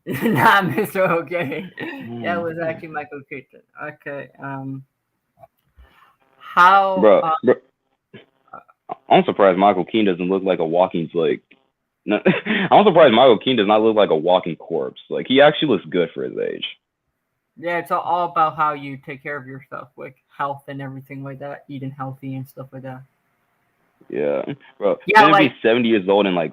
Not Mr. Okay. Yeah, it was actually Michael Keaton. Okay. How? Bro, I'm surprised Michael Keaton doesn't look like a walking like. No, I'm surprised Michael Keaton does not look like a walking corpse. Like he actually looks good for his age. Yeah, it's all about how you take care of yourself, like health and everything like that, eating healthy and stuff like that. Yeah, bro. Yeah, He's like be 70 years old and like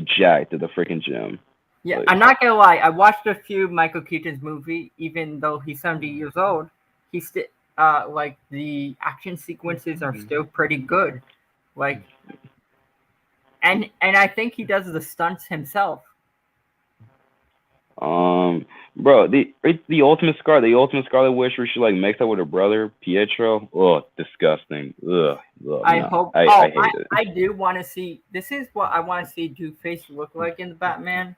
jacked at the freaking gym. yeah, Like, I'm not gonna lie. I watched a few Michael Keaton's movie, even though he's 70 years old. He's still like the action sequences are still pretty good. Like, and I think he does the stunts himself. bro, the ultimate Scarlet Witch where she like makes up with her brother Pietro. Oh, disgusting. Ugh, I no, hope. I hate it. I do want to see. This is what I want to see Two-Face look like in the Batman.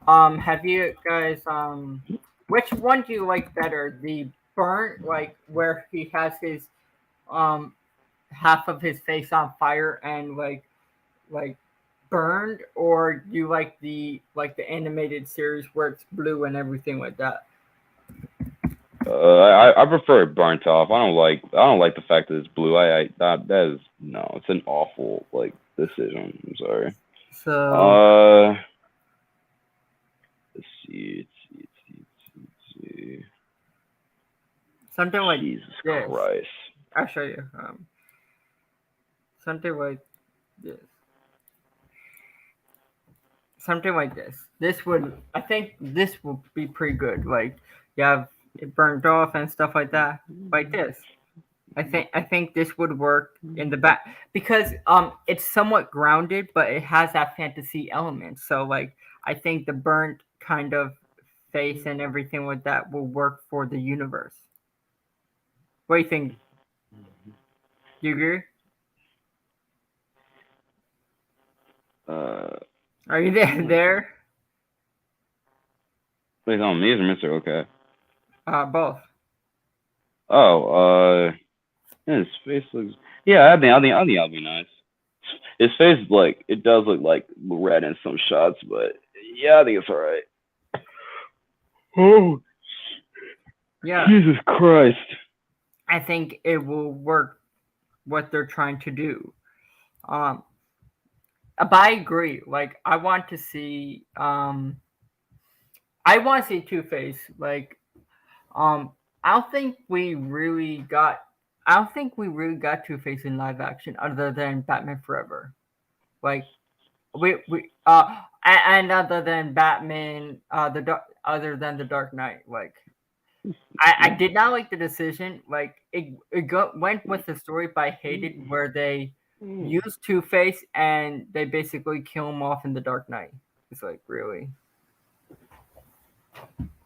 Have you guys which one do you like better? The burnt, like where he has his um half of his face on fire and like burned, or you like the animated series where it's blue and everything like that? I prefer it burnt off. I don't like the fact that it's blue. That is no, it's an awful like decision. I'm sorry. So Let's see. something like Jesus this. Christ. I'll show you. Something like this. Something like this. I think this will be pretty good. Like you have it burned off and stuff like that. Like this. I think this would work in the back because it's somewhat grounded, but it has that fantasy element. So like I think the burnt kind of face and everything like that will work for the universe. What do you think? Do you agree? Are you there? Wait, on me or Mr. Okay. Both. Oh, his face looks. Yeah, I think that'll be nice. His face like it does look like red in some shots, but yeah, I think it's alright. Oh, Yeah. Jesus Christ. I think it will work what they're trying to do. But I agree. Like I want to see Two-Face. Like I don't think we really got Two-Face in live action other than Batman Forever. Like we and other than Batman other than the Dark Knight. Like I did not like the decision. Like went with the story, but I hated where they used Two-Face and they basically kill him off in the Dark Knight. It's like really.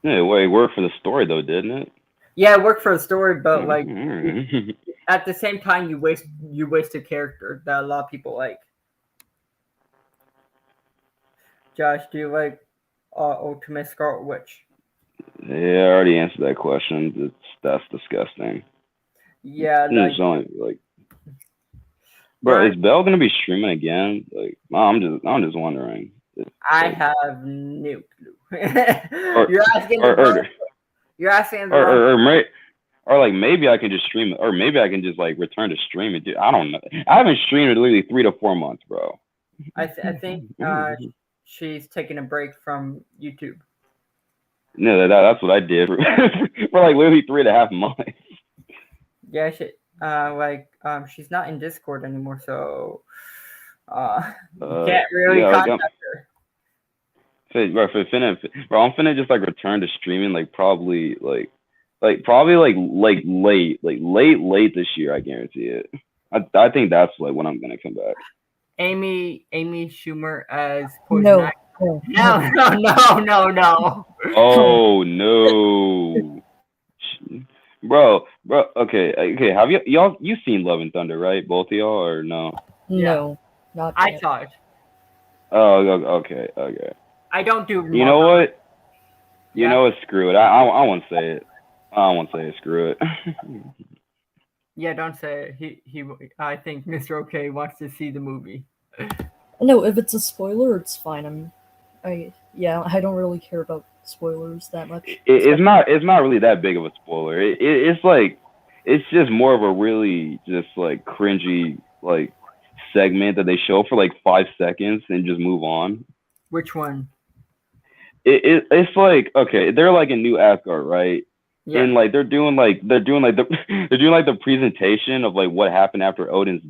Yeah, well, it worked for the story though, didn't it? Yeah, it worked for the story, but like at the same time, you waste a character that a lot of people like. Josh, do you like Ultimate Scarlet Witch? Yeah, I already answered that question. That's disgusting. Yeah, It's only like, bro, is Bell gonna be streaming again? Like, I'm just wondering. I have no clue. You're asking or like maybe I can just stream it, or maybe I can just like return to streaming. Dude, I don't know. I haven't streamed in literally 3 to 4 months, bro. I think she's taking a break from YouTube. No, that's what I did for like literally 3.5 months. Yeah, she's not in Discord anymore, so you can't really contact her. Bro, I'm finna just like return to streaming like probably late this year. I guarantee it. I think that's like when I'm gonna come back. Amy Schumer as No. Poison No. Oh no, bro. Bro, okay. Have you seen Love and Thunder, right? Both of y'all, or no? Yeah. No, not I yet. saw it. Oh, okay. I don't do You know Marvel. what? You Yeah. know what? Screw it. I won't say it. I won't say it. Screw it. Yeah, don't say it. I think Mr. OK wants to see the movie. No, if it's a spoiler, it's fine. I don't really care about spoilers that much. It's not really that big of a spoiler. It's like it's just more of a really just like cringy like segment that they show for like 5 seconds and just move on. Which one? It's like okay, they're like in New Asgard, right? Yeah. And like they're doing like the they're doing like the presentation of like what happened after Odin's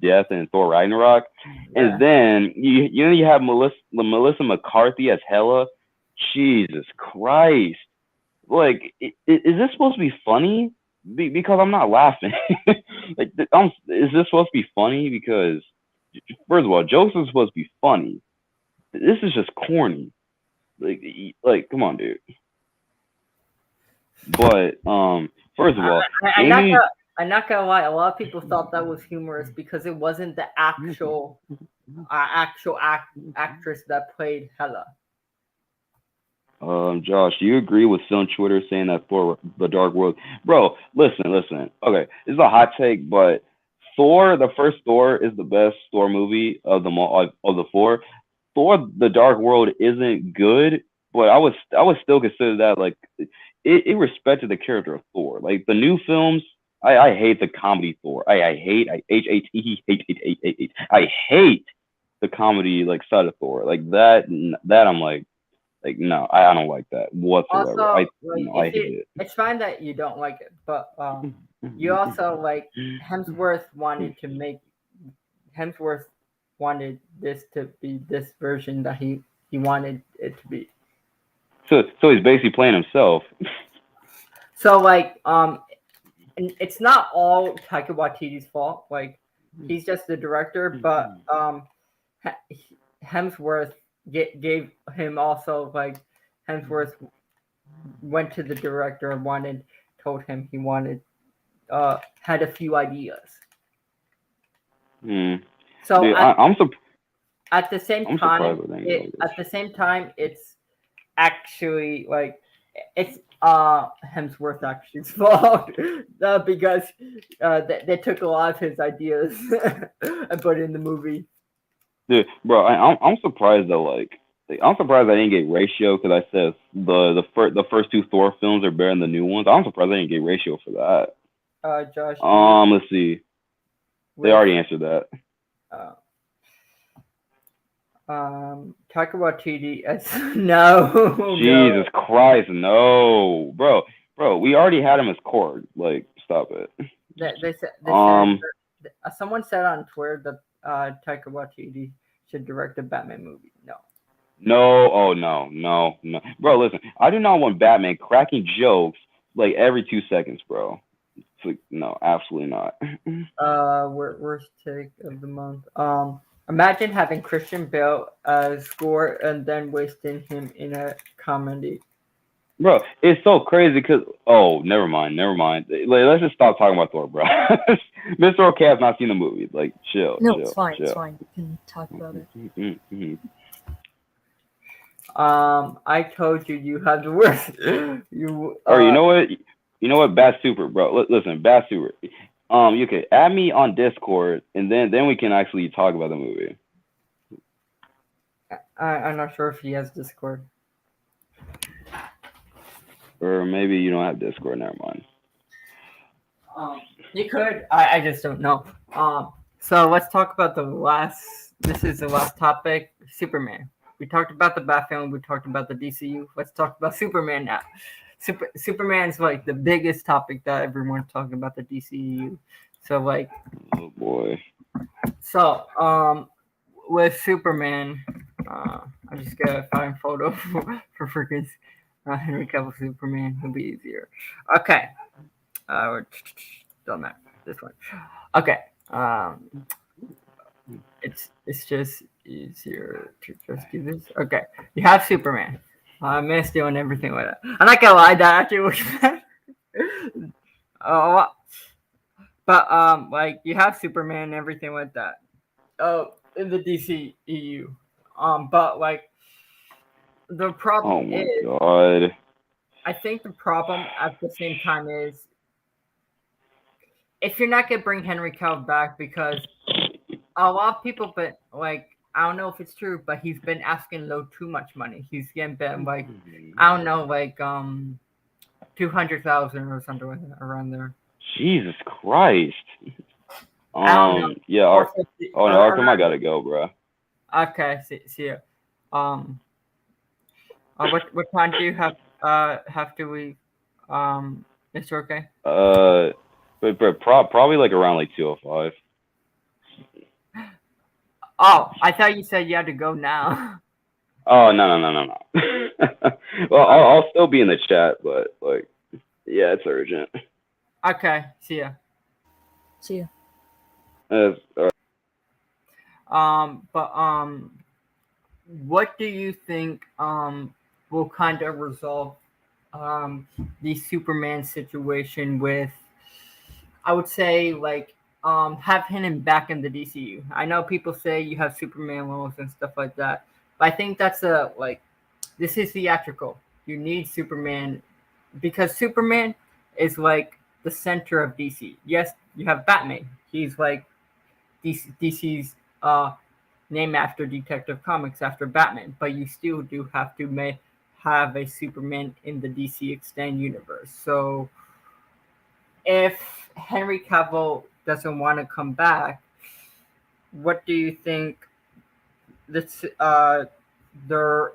death in Thor Ragnarok, Yeah. and then you have Melissa McCarthy as Hela. Jesus Christ! Like, is this supposed to be funny? Because I'm not laughing. Like, is this supposed to be funny? Because first of all, jokes are supposed to be funny. This is just corny. Like, come on, dude. But first of all, I'm not Amy. gonna, I'm not gonna lie. A lot of people thought that was humorous because it wasn't the actual actress that played Hela. Josh, do you agree with some Twitter saying that for the Dark World? Bro, listen. Okay, this is a hot take, but Thor, the first Thor, is the best Thor movie of the four. Thor: The Dark World isn't good, but I would still consider that like it respected the character of Thor. Like the new films, I hate the comedy Thor. I hate I hate the comedy like side of Thor. Like that I'm like no, I don't like that whatsoever. Also, I hate it. it's fine that you don't like it, but you also like Hemsworth wanted this to be this version that he wanted it to be. So he's basically playing himself. So like and it's not all Taika Waititi's fault. Like he's just the director, but Hemsworth gave him also like Hemsworth went to the director and told him he wanted had a few ideas. So Dude, at the same I'm time, surprised at the same time, it's actually like it's Hemsworth actually's fault because they took a lot of his ideas and put it in the movie. Dude, bro, I'm surprised that I'm surprised I didn't get ratio because I said the first two Thor films are better than the new ones. I'm surprised I didn't get ratio for that. Josh. Let's see. They already answered that. Taika Waititi as no. Jesus Christ, no, bro. We already had him as Korg. Like, stop it. They said someone said on Twitter that Taika Waititi should direct a Batman movie. No. No, oh no. Bro, listen, I do not want Batman cracking jokes like every 2 seconds, bro. It's like, no, absolutely not. Worst take of the month. Imagine having Christian Bale as Gore and then wasting him in a comedy. Bro, it's so crazy because never mind. Like, let's just stop talking about Thor, bro. Mr. OK has not seen the movie. Like, chill. No, chill, it's fine. chill. It's fine. We can talk about it. Mm-hmm. I told you have the worst. You. Or you know what? You know what? Bat Super, bro. Listen, Bat Super. You can add me on Discord, and then we can actually talk about the movie. I'm not sure if he has Discord. Or maybe you don't have Discord. Never mind. You could. I just don't know. So let's talk about the last. This is the last topic. Superman. We talked about the Bat film. We talked about the DCU. Let's talk about Superman now. Superman's like the biggest topic that everyone's talking about the DCEU. So like. Oh boy. So with Superman, I'm just gonna find a photo for freaking Henry Cavill Superman. It'll be easier. Okay. Don't matter. This one. Okay. It's just easier to just do this. Okay. You have Superman. Man of Steel and everything like that. I'm not gonna lie, that actually looks bad. Oh, but like you have Superman and everything like that. Oh, in the DCEU. But like the problem Oh my is, god. I think the problem at the same time is if you're not gonna bring Henry Cavill back because a lot of people, but like I don't know if it's true, but he's been asking low too much money. He's getting been like I don't know, like 200,000 or something like that, around there. Jesus Christ. I don't know, Yeah. or 50, Oh or no, Arkham, I around. gotta go, bro. Okay, see ya. Um, what time do you have to leave? Mr. Okay. Uh, probably like around like 2:05. Oh, I thought you said you had to go now. Oh no. Well, Okay, I'll still be in the chat, but like, yeah, it's urgent. okay, see ya. See ya. But what do you think will kind of resolve the Superman situation with, I would say, like have him back in the DCU. I know people say you have Superman roles and stuff like that, but I think that's a like this is theatrical. You need Superman because Superman is like the center of DC. Yes, you have Batman. He's like DC's named after Detective Comics after Batman, but you still do have to have a Superman in the DC extended universe. So if Henry Cavill doesn't want to come back, what do you think this their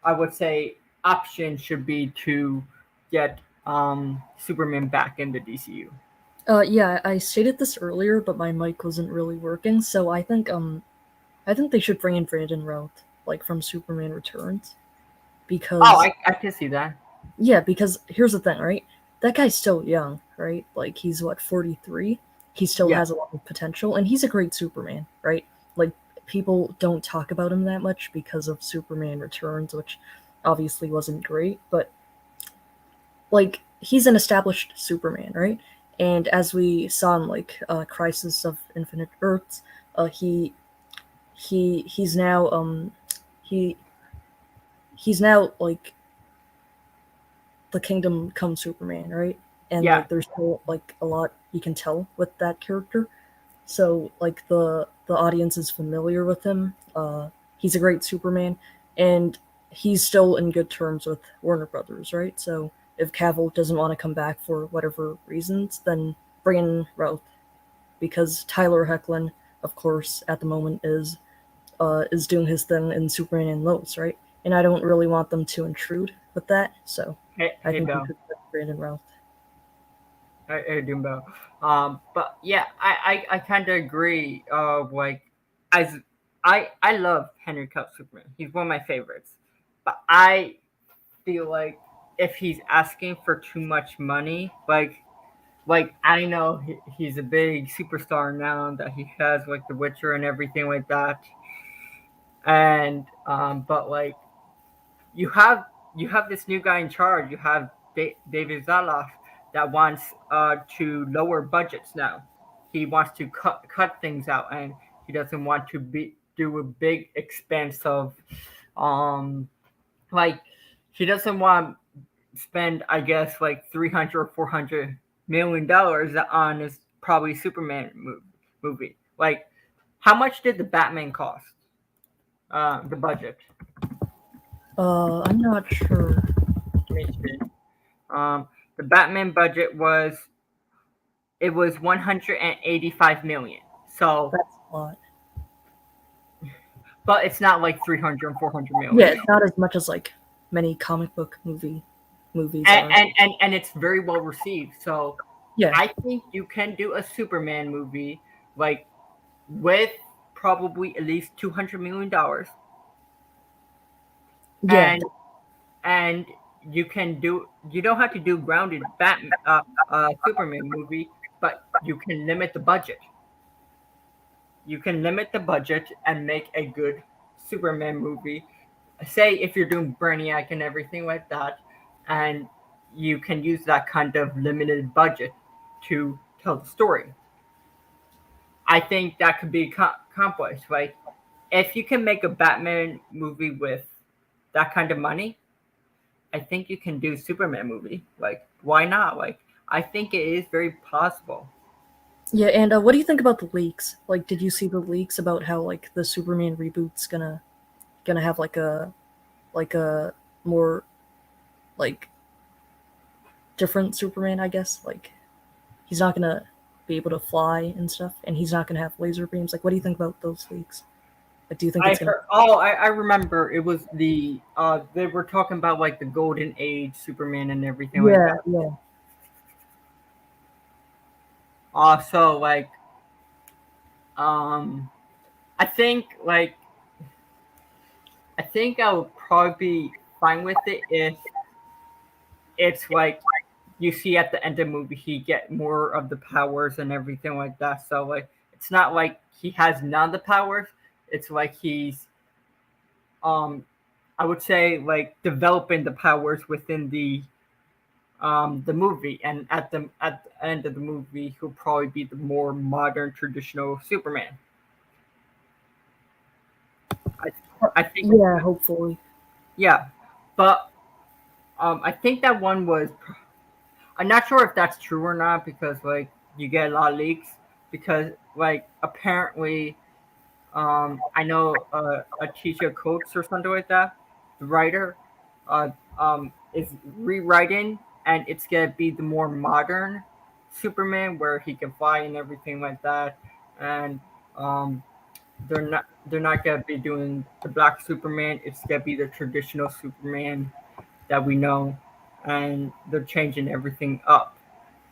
I would say option should be to get Superman back in the DCU? Yeah, I stated this earlier, but my mic wasn't really working, so I think they should bring in Brandon Routh, like from Superman Returns, Oh, because I can see that. yeah, because here's the thing, right? That guy's still young, right? Like he's what, 43? He still Yeah, has a lot of potential and he's a great Superman, right? Like people don't talk about him that much because of Superman Returns, which obviously wasn't great, but like he's an established Superman, right? And as we saw in like Crisis of Infinite Earths, he's now he he's now like the Kingdom Come Superman, right? And yeah. like there's still like a lot you can tell with that character. So like the audience is familiar with him. He's a great Superman, and he's still in good terms with Warner Brothers, right? So if Cavill doesn't want to come back for whatever reasons, then bring in Routh because Tyler Hoechlin, of course, at the moment is doing his thing in Superman and Lois, right? And I don't really want them to intrude with that, so I Hey think we Bill. should put Brandon Routh. Hey Dumbo. But yeah, I kind of agree. Like, as I love Henry Cavill Superman. He's one of my favorites. But I feel like if he's asking for too much money, like I know he's a big superstar now that he has like The Witcher and everything like that. And but like you have this new guy in charge. You have David Zaloff that wants to lower budgets now. He wants to cut things out, and he doesn't want to be do a big expense of um like he doesn't want to spend I guess like 300 or 400 million dollars on this probably Superman movie. Like, how much did the Batman cost? The budget. I'm not sure. Let me see. The Batman budget was it was 185 million. So, That's a lot. but it's not like 300 and 400 Yeah, million. it's not as much as like many comic book movies And are. and it's very well received. So, Yeah, I think you can do a Superman movie like with probably at least 200 million dollars, yeah, and and you don't have to do grounded Batman Superman movie, but you can limit the budget. You can limit the budget and make a good Superman movie. Say if you're doing Brainiac and everything like that, and you can use that kind of limited budget to tell the story. I think that could be accomplished. Like, if you can make a Batman movie with that kind of money, I think you can do Superman movie. Like, why not? Like, I think it is very possible. Yeah, and what do you think about the leaks? Like, did you see the leaks about how like the Superman reboot's gonna have like a more like different Superman, I guess. Like he's not gonna be able to fly and stuff, and he's not gonna have laser beams. Like, what do you think about those leaks? Like, do you think I it's gonna? heard. Oh, I remember. It was the they were talking about like the Golden Age Superman and everything like Yeah, that. yeah, So like um, I think like I think I would probably be fine with it if it's like you see at the end of the movie he get more of the powers and everything like that. So like it's not like he has none of the powers. It's like he's um I would say like developing the powers within the movie, and at the end of the movie he'll probably be the more modern traditional Superman. I I think yeah. Hopefully, yeah, but I think that one was. I'm not sure if that's true or not because like you get a lot of leaks because like apparently I know a teacher Coates or something like that, the writer, is rewriting, and it's gonna be the more modern Superman where he can fly and everything like that, and um, they're not gonna be doing the black Superman. It's gonna be the traditional Superman that we know, and they're changing everything up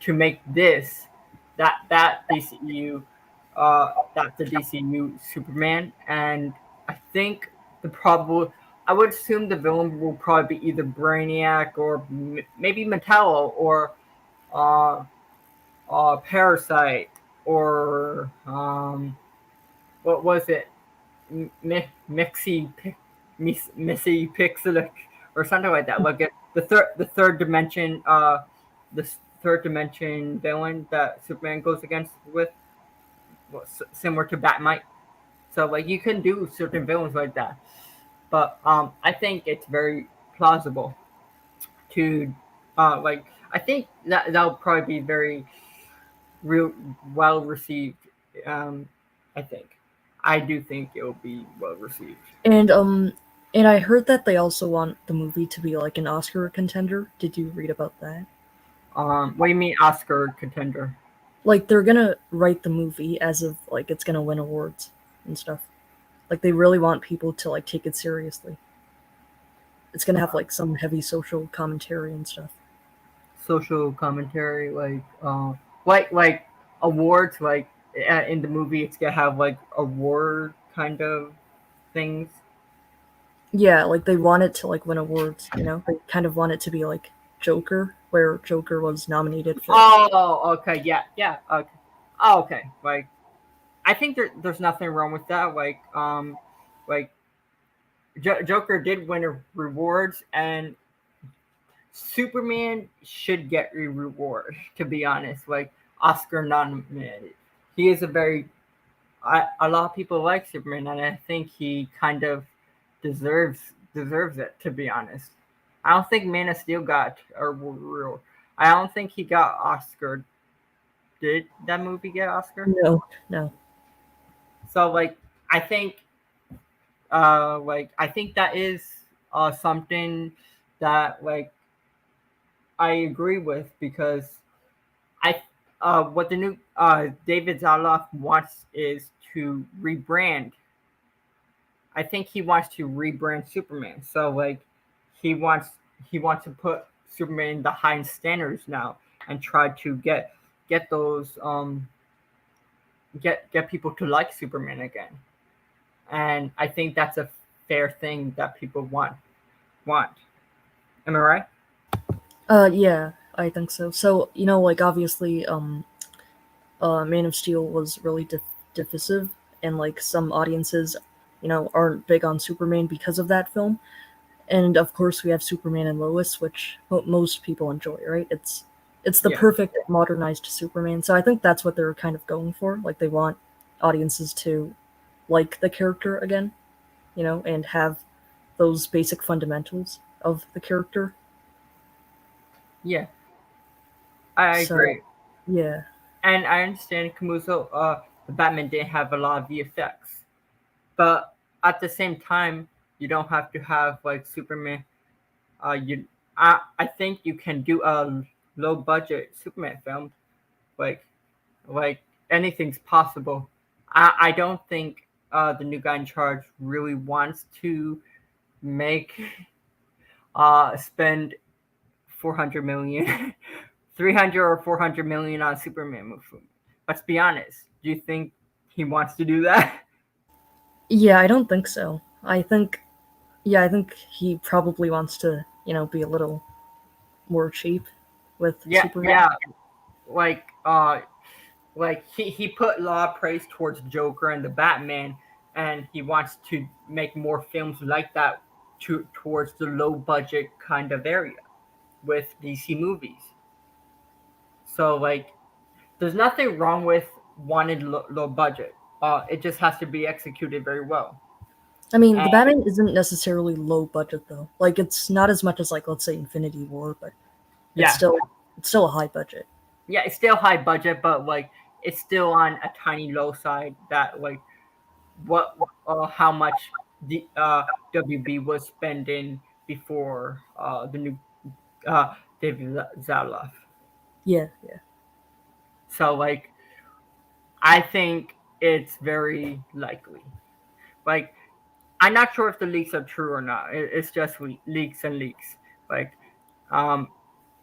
to make this that DCEU that's the DCU Superman, and I think the probable I would assume the villain will probably be either Brainiac or maybe Metallo or uh, Parasite or what was it Mixie Missy Pixelic or something like that. Like the third dimension the third dimension villain that Superman goes against with similar to Batmite. So like you can do certain villains like that, but I think it's very plausible to like I think that'll probably be very real well received. Um, I think I do think it will be well received. and and I heard that they also want the movie to be like an Oscar contender. Did you read about that? What do you mean Oscar contender? Like they're gonna write the movie as if like it's gonna win awards and stuff. Like they really want people to like take it seriously. It's gonna have like some heavy social commentary and stuff. Social commentary, like awards, like in the movie, it's gonna have like award kind of things. Yeah, like they want it to like win awards, you know? They kind of want it to be like Joker, where Joker was nominated for. Oh, okay, yeah, yeah, okay, oh, okay. Like, I think there's nothing wrong with that. Like Joker did win rewards, and Superman should get a reward. To be honest, like Oscar nominated, he is a very a lot of people like Superman, and I think he kind of deserves it. To be honest, I don't think Man of Steel got a real. I don't think he got Oscar. Did that movie get Oscar? No, no. So I think that is something that like I agree with because I what the new David Zaloff wants is to rebrand. I think he wants to rebrand Superman. So like he wants he wants to put Superman in the high standards now and try to get those get people to like Superman again. And I think that's a fair thing that people want. Am I right? Yeah, I think so. So, you know, like obviously, Man of Steel was really divisive, and like some audiences, you know, aren't big on Superman because of that film. And of course, we have Superman and Lois, which most people enjoy, right? It's It's the Yeah, perfect modernized Superman. So I think that's what they're kind of going for. Like they want audiences to like the character again, and have those basic fundamentals of the character. yeah, I So agree, yeah. and I understand Kamuso. The Batman didn't have a lot of VFX, but at the same time, you don't have to have like Superman. You, I think you can do a low budget Superman film, like like anything's possible. I don't think the new guy in charge really wants to make spend 400 million, 300 or 400 million on Superman movie. Let's be honest. Do you think he wants to do that? Yeah, I don't think so. I think he probably wants to, be a little more cheap with Yeah, Superman. yeah. Like he put a lot of praise towards Joker and the Batman, and he wants to make more films like that towards the low budget kind of area with DC movies. So like, there's nothing wrong with wanting low budget. It just has to be executed very well. I mean, And the Batman isn't necessarily low budget though. Like it's not as much as like let's say Infinity War, but it's yeah, still it's still a high budget. yeah, it's still high budget, but like it's still on a tiny low side. That like what how much the WB was spending before the new David Zaloff. Yeah, yeah. So like I think it's very likely. Like I'm not sure if the leaks are true or not. It's just leaks and leaks. Like um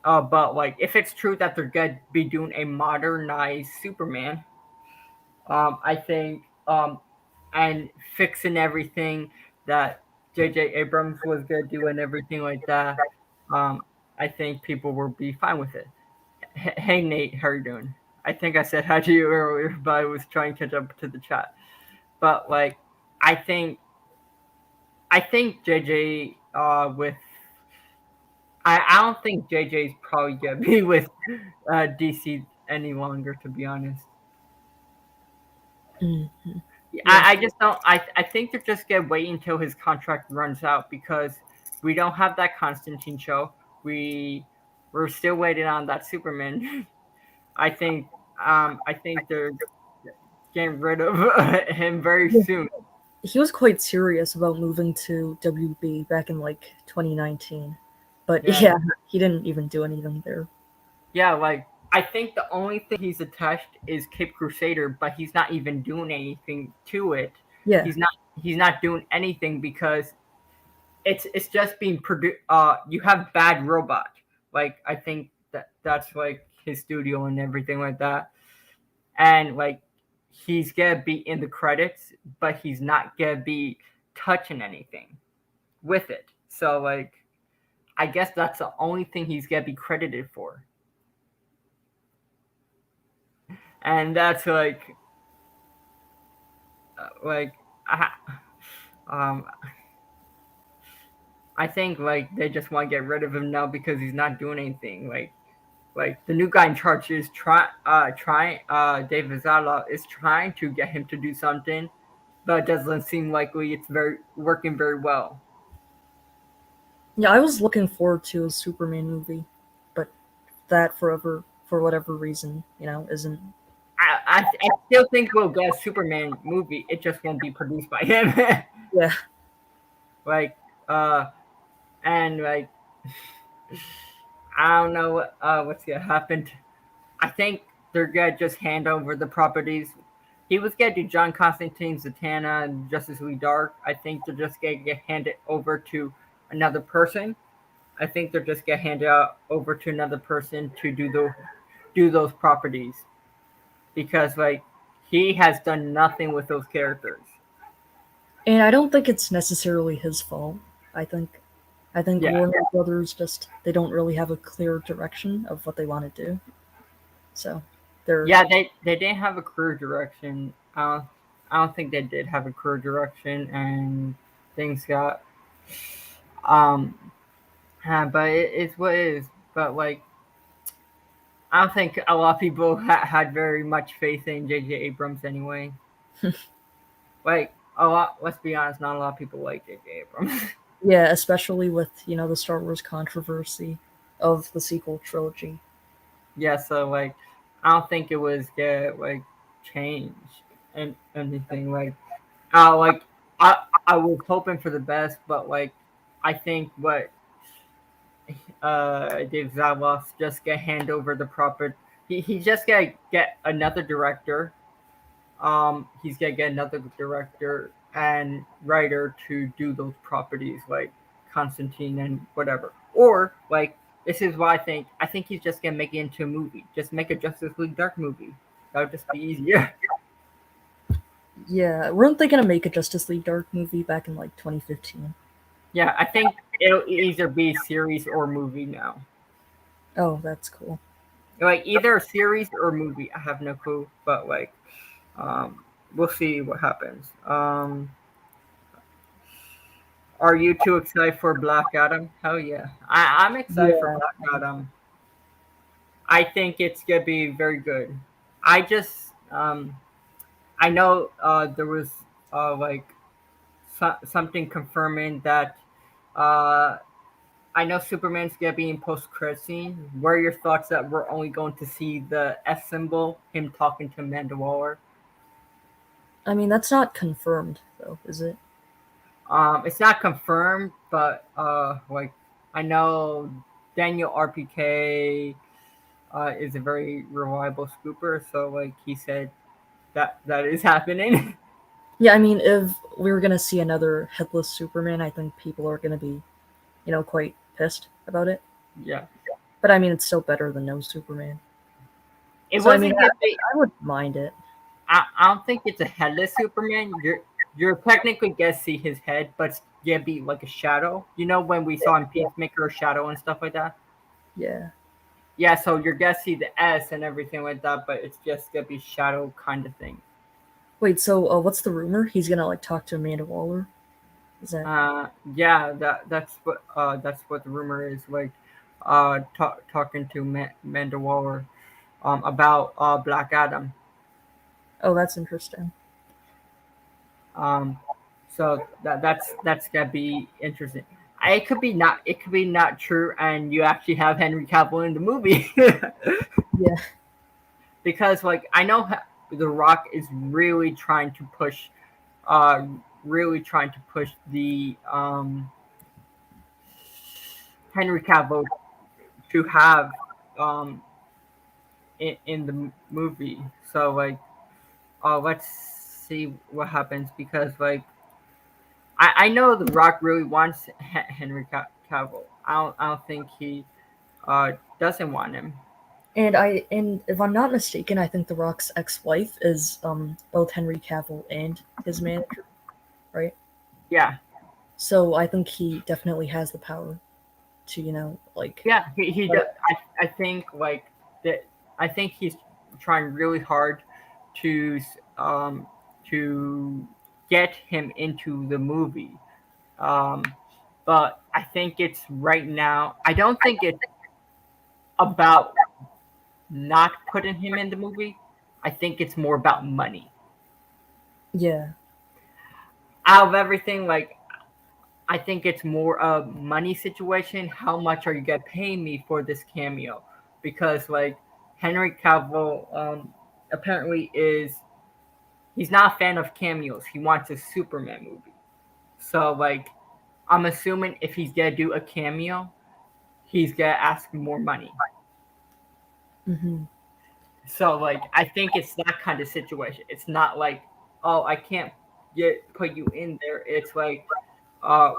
but like if it's true that they're gonna be doing a modernized Superman, I think and fixing everything that J.J. Abrams was gonna do and everything like that. Um, I think people will be fine with it. Hey Nate, how are you doing? I think I said hi to you earlier, but I was trying to catch up to the chat. But like, I think JJ with I don't think JJ's probably gonna be with DC any longer, to be honest. Hmm. Yeah. I just don't. I think they're just gonna wait until his contract runs out because we don't have that Constantine show. We're still waiting on that Superman. I think they're getting rid of him very Yeah. soon. He was quite serious about moving to WB back in like 2019. But Yeah, yeah, he didn't even do anything there. yeah. Like I think the only thing he's attached is Cape Crusader, but he's not even doing anything to it. Yeah. He's not. He's not doing anything because it's just being produced. You have Bad Robot. Like I think that's like his studio and everything like that, and like he's gonna be in the credits, but he's not gonna be touching anything with it. So like I guess that's the only thing he's gonna be credited for, and that's like I, um I think like they just want to get rid of him now because he's not doing anything. Like the new guy in charge is trying David Zala is trying to get him to do something, but it doesn't seem likely it's very working very well. Yeah, I was looking forward to a Superman movie, but that for whatever reason, isn't. I still think we'll get a Superman movie. It just won't be produced by him. Yeah. like uh and like I don't know what's gonna happen. I think they're gonna just hand over the properties. He was gonna do John Constantine, Zatanna, and Justice League Dark. I think they're just gonna get handed over to another person. I think they're just gonna hand it over to another person to do those properties because like he has done nothing with those characters. And I don't think it's necessarily his fault. I think I think Yeah, Warner Brothers just they don't really have a clear direction of what they want to do. So they're yeah, they didn't have a career direction. I don't think they did have a career direction, and things got um but it's what it is. But like I don't think a lot of people had very much faith in J.J. Abrams anyway. Like a lot. Let's be honest, not a lot of people like J.J. Abrams. Yeah, especially with, the Star Wars controversy of the sequel trilogy. Yeah, so like I don't think it was get like change and anything like I was hoping for the best, but like I think what Dave Zaslav just get hand over the proper. He just gotta get another director. He's gonna get another director and writer to do those properties like Constantine and whatever. Or like this is what I think. I think he's just gonna make it into a movie. Just make a Justice League Dark movie. That would just be easier. Yeah, weren't they gonna make a Justice League Dark movie back in like 2015? Yeah, I think it'll either be series or movie now. Oh, that's cool. Like either a series or movie. I have no clue, but like um, we'll see what happens. Are you too excited for Black Adam? Hell yeah, I'm excited for Yeah, Black Adam. I think it's gonna be very good. I just I know there was like something confirming that uh I know Superman's gonna be in post credit scene. What are your thoughts that we're only going to see the S symbol, him talking to Amanda Waller? I mean that's not confirmed though, is it? It's not confirmed, but like I know Daniel RPK is a very reliable scooper, so like he said that is happening. Yeah, I mean if we were gonna see another headless Superman, I think people are gonna be, quite pissed about it. Yeah, But I mean it's still better than no Superman. it So I mean wasn't gonna be. I would mind it. I don't think it's a headless Superman. You're technically gonna see his head, but it's gonna be like a shadow. You know when we saw in Peacemaker a shadow and stuff like that. Yeah. Yeah, so you're gonna see the S and everything like that, but it's just gonna be shadow kind of thing. Wait, so what's the rumor? He's gonna like talk to Amanda Waller? Is that Yeah, that's what the rumor is like. Talking to Amanda Waller about Black Adam. oh that's interesting. Um, so that's gonna be interesting. It could be not true, and you actually have Henry Cavill in the movie Yeah. because like I know The Rock is uh, really trying to push the Henry Cavill to have um in the movie. So like let's see what happens because like I know The Rock really wants Henry Cavill. I don't think he doesn't want him. And if I'm not mistaken, I think The Rock's ex-wife is both Henry Cavill and his manager, right? Yeah, So I think he definitely has the power to, like yeah. He let does. it, I think like that. I think he's trying really hard to to get him into the movie. Um, but I think it's right now. I don't think it's about not putting him in the movie. I think it's more about money. yeah. Out of everything, like I think it's more a money situation. How much are you gonna pay me for this cameo? Because like Henry Cavill apparently is he's not a fan of cameos. He wants a Superman movie. So like I'm assuming if he's gonna do a cameo, he's gonna ask more money. Hmm. So like I think it's that kind of situation. It's not like oh I can't get put you in there. It's like uh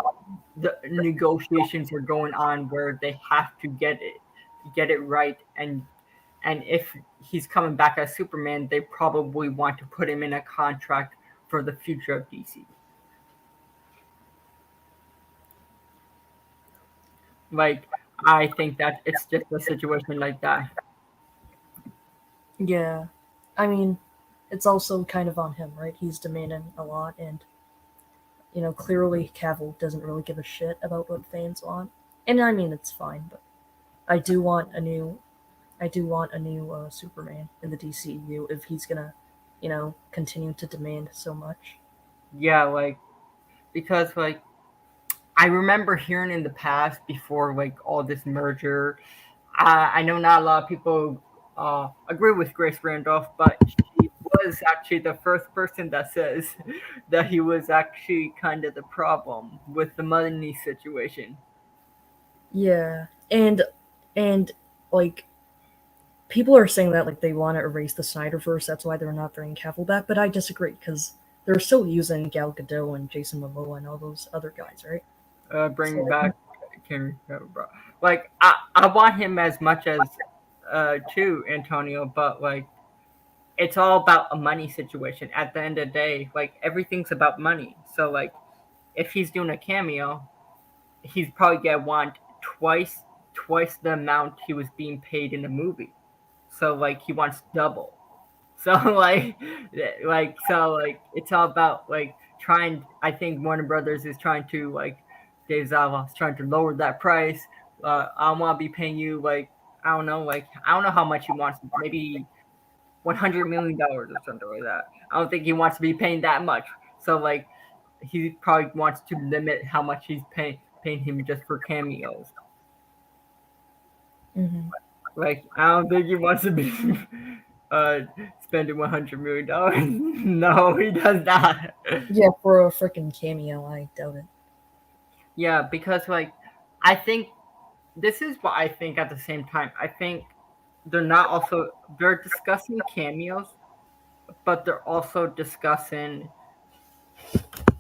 the negotiations are going on where they have to get it right and if he's coming back as Superman, they probably want to put him in a contract for the future of DC. Like I think that it's just a situation like that. Yeah. I mean, it's also kind of on him, right? He's demanding a lot, and clearly Cavill doesn't really give a shit about what fans want. And I mean, it's fine, but I do want a new I do want a new Superman in the DCEU if he's gonna, continue to demand so much. Yeah, like because like I remember hearing in the past before like all this merger. I know not a lot of people agree with Grace Randolph, but she was actually the first person that says that he was actually kind of the problem with the money situation. Yeah, and like people are saying that like they want to erase the Snyderverse. That's why they're not bringing Cavill back. But I disagree because they're still using Gal Gadot and Jason Momoa and all those other guys, right? So Bringing I back think Henry Cavill, bro. Like I want him as much as too Antonio, but like it's all about a money situation. At the end of the day, like everything's about money. So like if he's doing a cameo, he's probably gonna want twice the amount he was being paid in the movie. So like he wants double. So like it's all about like trying. I think Warner Brothers is trying to like Dave Zava is trying to lower that price. I don't want to be paying you like I don't know how much he wants. Maybe $100 million or something like that. I don't think he wants to be paying that much. So like he probably wants to limit how much he's paying him just for cameos. hmm Like I don't think he wants to be uh spending $100 million. No, he does not. yeah, for a freaking cameo, I doubt it. Yeah, because like I think this is what I think at the same time. I think they're discussing cameos, but they're also discussing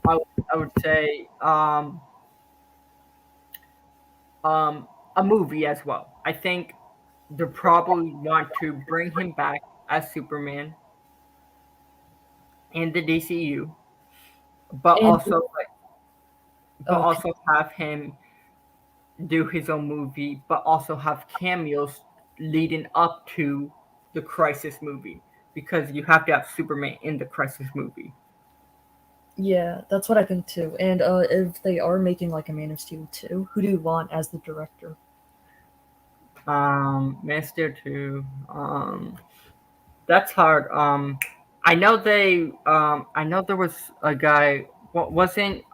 I, I would say um a movie as well. I think they probably want to bring him back as Superman in the DCU, but And also okay, have him do his own movie, but also have cameos leading up to the Crisis movie because you have to have Superman in the Crisis movie. yeah, that's what I think too. And if they are making like a Man of Steel 2, who do you want as the director? Master Two. That's hard. I know there was a guy. What wasn't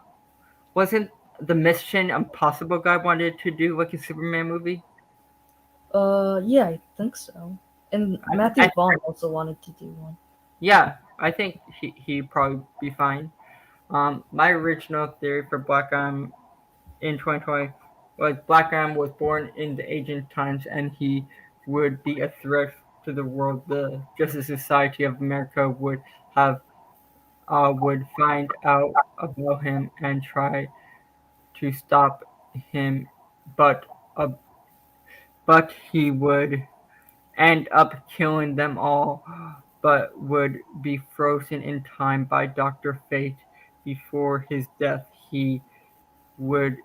the Mission Impossible guy wanted to do like a Superman movie? Yeah, I think so. And I Matthew Vaughn also wanted to do one. Yeah, I think he'd probably be fine. My original theory for Black Adam in 2020 was Black Adam was born in the ancient times and he would be a threat to the world. The Justice Society of America would find out about him and try to stop him, but uh, but he would end up killing them all, but would be frozen in time by Doctor Fate before his death. He would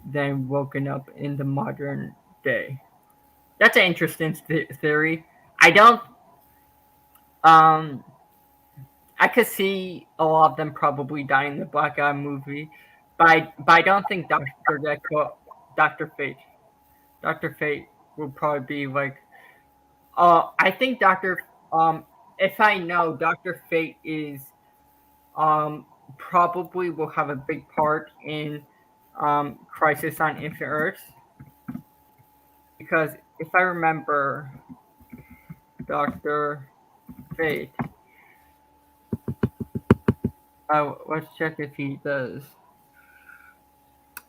then woken up in the modern day. That's an interesting theory. I don't. Um, I could see a lot of them probably dying in the Black Eye movie, but I don't think Doctor Fate. Doctor Fate will probably be like. I think Doctor. If I know, Doctor Fate is probably will have a big part in Crisis on Infinite Earths because if I remember, Doctor Fate. Let's check if he does.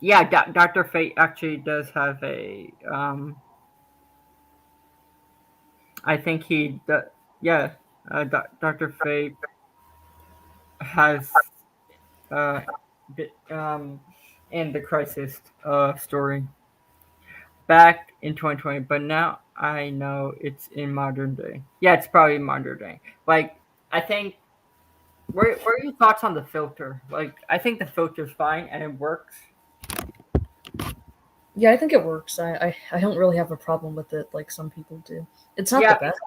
Yeah, Doctor Fate actually does have a. I think he. Yeah, Doctor Fate has uh, in the Crisis story back in 2020, but now I know it's in modern day. Yeah, it's probably modern day. Like I think. What are your thoughts on the filter? Like, I think the filter's fine and it works. Yeah, I think it works. I don't really have a problem with it like some people do. It's not the Yeah, best,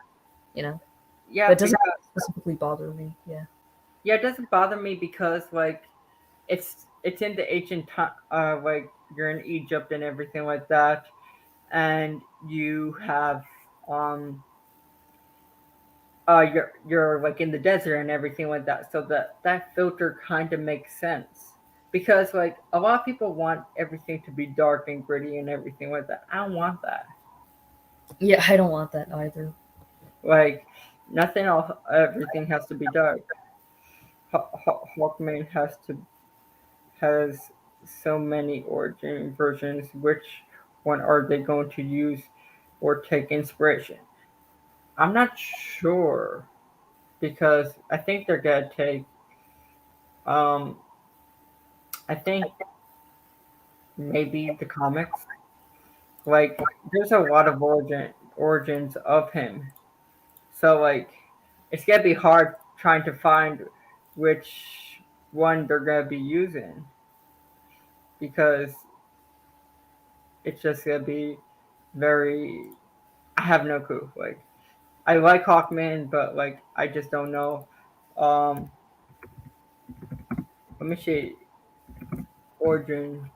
you know, but yeah, it doesn't because specifically bother me. Yeah. yeah, it doesn't bother me because like it's in the ancient time, like you're in Egypt and everything like that, and you have um you're like in the desert and everything like that. So that filter kind of makes sense because like a lot of people want everything to be dark and gritty and everything like that. I don't want that. Yeah, I don't want that either. Like nothing else. Everything has to be dark. Hawkman has so many origin versions. Which one are they going to use or take inspiration? I'm not sure because I think they're gonna take. Um, I think maybe the comics. Like, there's a lot of origins of him. So like, it's gonna be hard trying to find which one they're gonna be using because it's just gonna be very. I have no clue. Like, I like Hawkman, but like, I just don't know. Um, Let me see origin.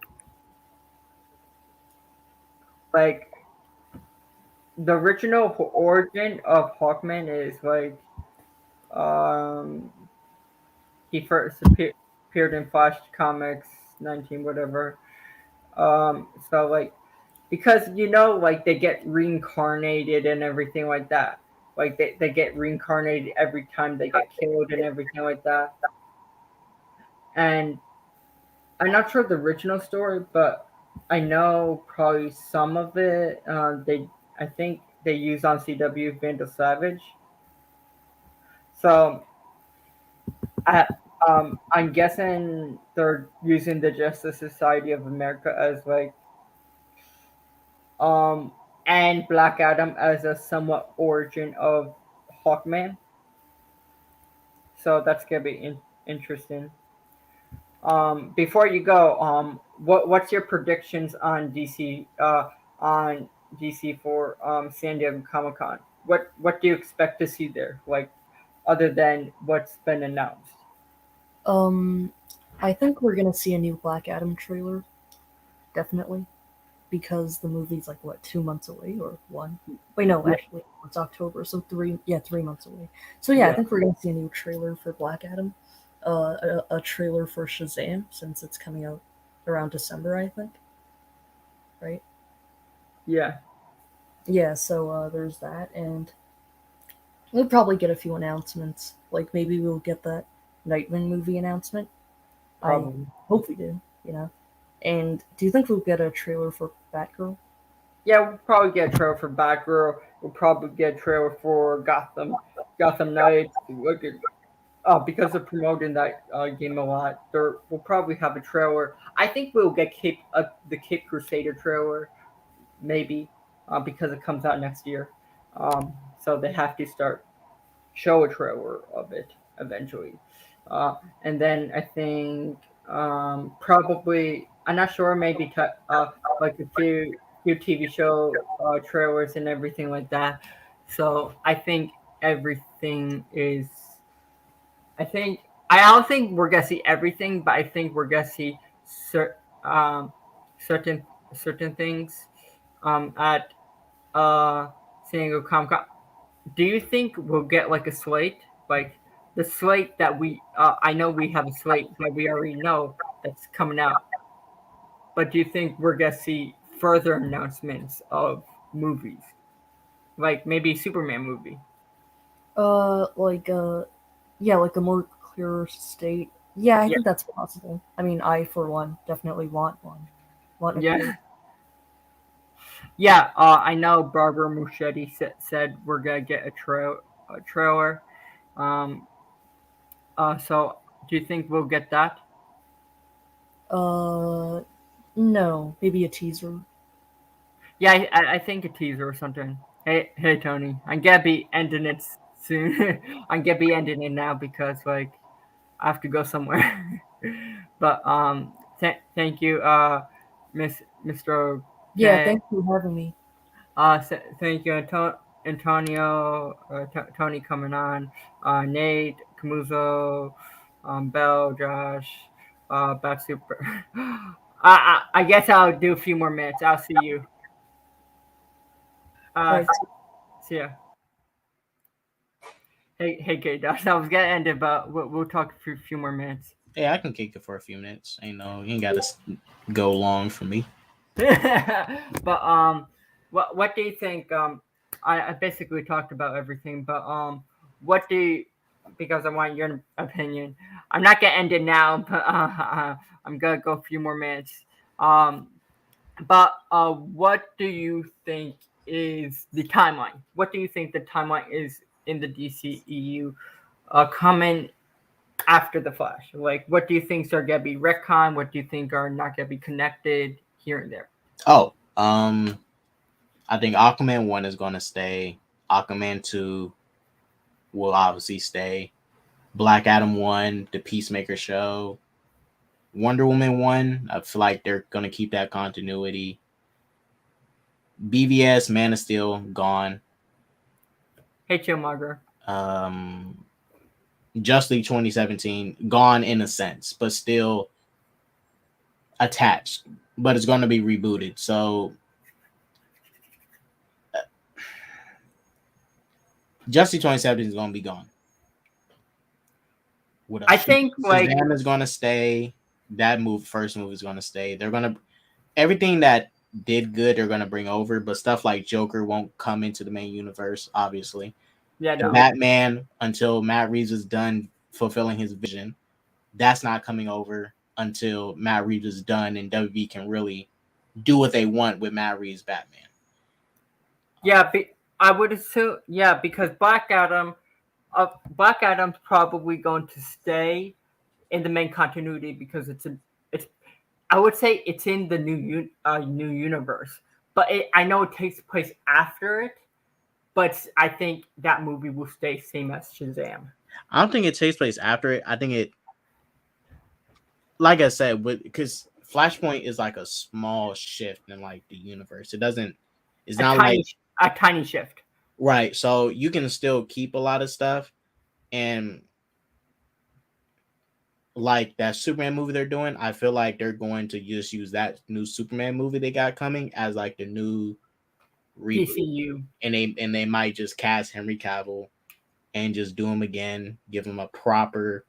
Like the original origin of Hawkman is like um he first appeared in Flash Comics 19 whatever. So like because like they get reincarnated and everything like that. Like they get reincarnated every time they get killed and everything like that. And I'm not sure the original story, but I know probably some of it. I think they use on CW Vandal Savage. So I I'm guessing they're using the Justice Society of America as like um and Black Adam as a somewhat origin of Hawkman. So that's gonna be interesting. Before you go, what's your predictions on DC for San Diego Comic Con? What do you expect to see there? Like other than what's been announced? Um, I think we're gonna see a new Black Adam trailer, definitely, because the movie's like what 2 months away or one. Wait, no, Yeah, actually, it's October, so 3 months away. So yeah, I yeah, think we're gonna see a new trailer for Black Adam, a trailer for Shazam since it's coming out around December, I think, right? yeah, Yeah, so there's that, and we'll probably get a few announcements. Like maybe we'll get that Nightwing movie announcement. I probably. hope we do, And do you think we'll get a trailer for Batgirl? Yeah, we'll probably get a trailer for Batgirl. We'll probably get a trailer for Gotham Knights. Look at because they're promoting that game a lot. We'll probably have a trailer. I think we'll get the Cape Crusader trailer, maybe, because it comes out next year. So they have to start show a trailer of it eventually. And then I think probably I'm not sure maybe like a few TV show trailers and everything like that. So I think everything is I don't think we're gonna see everything, but I think we're gonna see certain certain things at San Diego Comic Con. Do you think we'll get like a slate, like the slate that we? I know we have a slate that we already know that's coming out, but do you think we're gonna see further announcements of movies, like maybe a Superman movie? Like yeah, like a more clearer state. Yeah, I Yeah, think that's possible. I mean, I for one definitely want a yeah. clear. Yeah, I know Barbara Muschetti said we're gonna get a trailer. Um, so do you think we'll get that? Uh, no, maybe a teaser. Yeah, I think a teaser or something. Hey, Tony, I'm gonna be ending it soon. I'm gonna be ending it now because like I have to go somewhere. But thank you, Mr. Yeah, K. thanks for having me. Thank you, Antonio, Tony coming on, Nate, Camuso, Bell, Josh, Bat Super. I guess I'll do a few more minutes. I'll see you. All Uh, right. See ya. Hey, Kate. I was gonna end it, but we'll talk for a few more minutes. Yeah, I can kick it for a few minutes. Ain't no, you ain't gotta go long for me. But what do you think? I basically talked about everything, but what do you, because I want your opinion. I'm not gonna end it now, but I'm gonna go a few more minutes. Um, but what do you think is the timeline? What do you think the timeline is in the DCEU coming after the Flash? Like, what do you think are gonna be retcon? What do you think are not gonna be connected here and there? Oh, I think Aquaman 1 is gonna stay. Aquaman 2 will obviously stay. Black Adam 1, the Peacemaker show. Wonder Woman 1, I feel like they're gonna keep that continuity. BVS, Man of Steel, gone. Hey, Chillmonger. Just League 2017, gone in a sense, but still attached. But it's going to be rebooted. So Just League 2017 is going to be gone. What else? I think like Shazam is going to stay. That first move is going to stay. They're going to everything that did good. They're going to bring over, but stuff like Joker won't come into the main universe. Obviously, yeah, no. Batman until Matt Reeves is done fulfilling his vision. That's not coming over until Matt Reeves is done and WB can really do what they want with Matt Reeves' Batman. Yeah, I would assume. Yeah, because Black Adam's probably going to stay in the main continuity because it's. I would say it's in the new universe, but I know it takes place after it. But I think that movie will stay same as Shazam. I don't think it takes place after it. I think it, like I said, because Flashpoint is like a small shift in like the universe. It doesn't. It's not like a tiny shift. Right. So you can still keep a lot of stuff, and like that Superman movie they're doing, I feel like they're going to just use that new Superman movie they got coming as like the new reboot. DCU. And they might just cast Henry Cavill and just do him again, give him a proper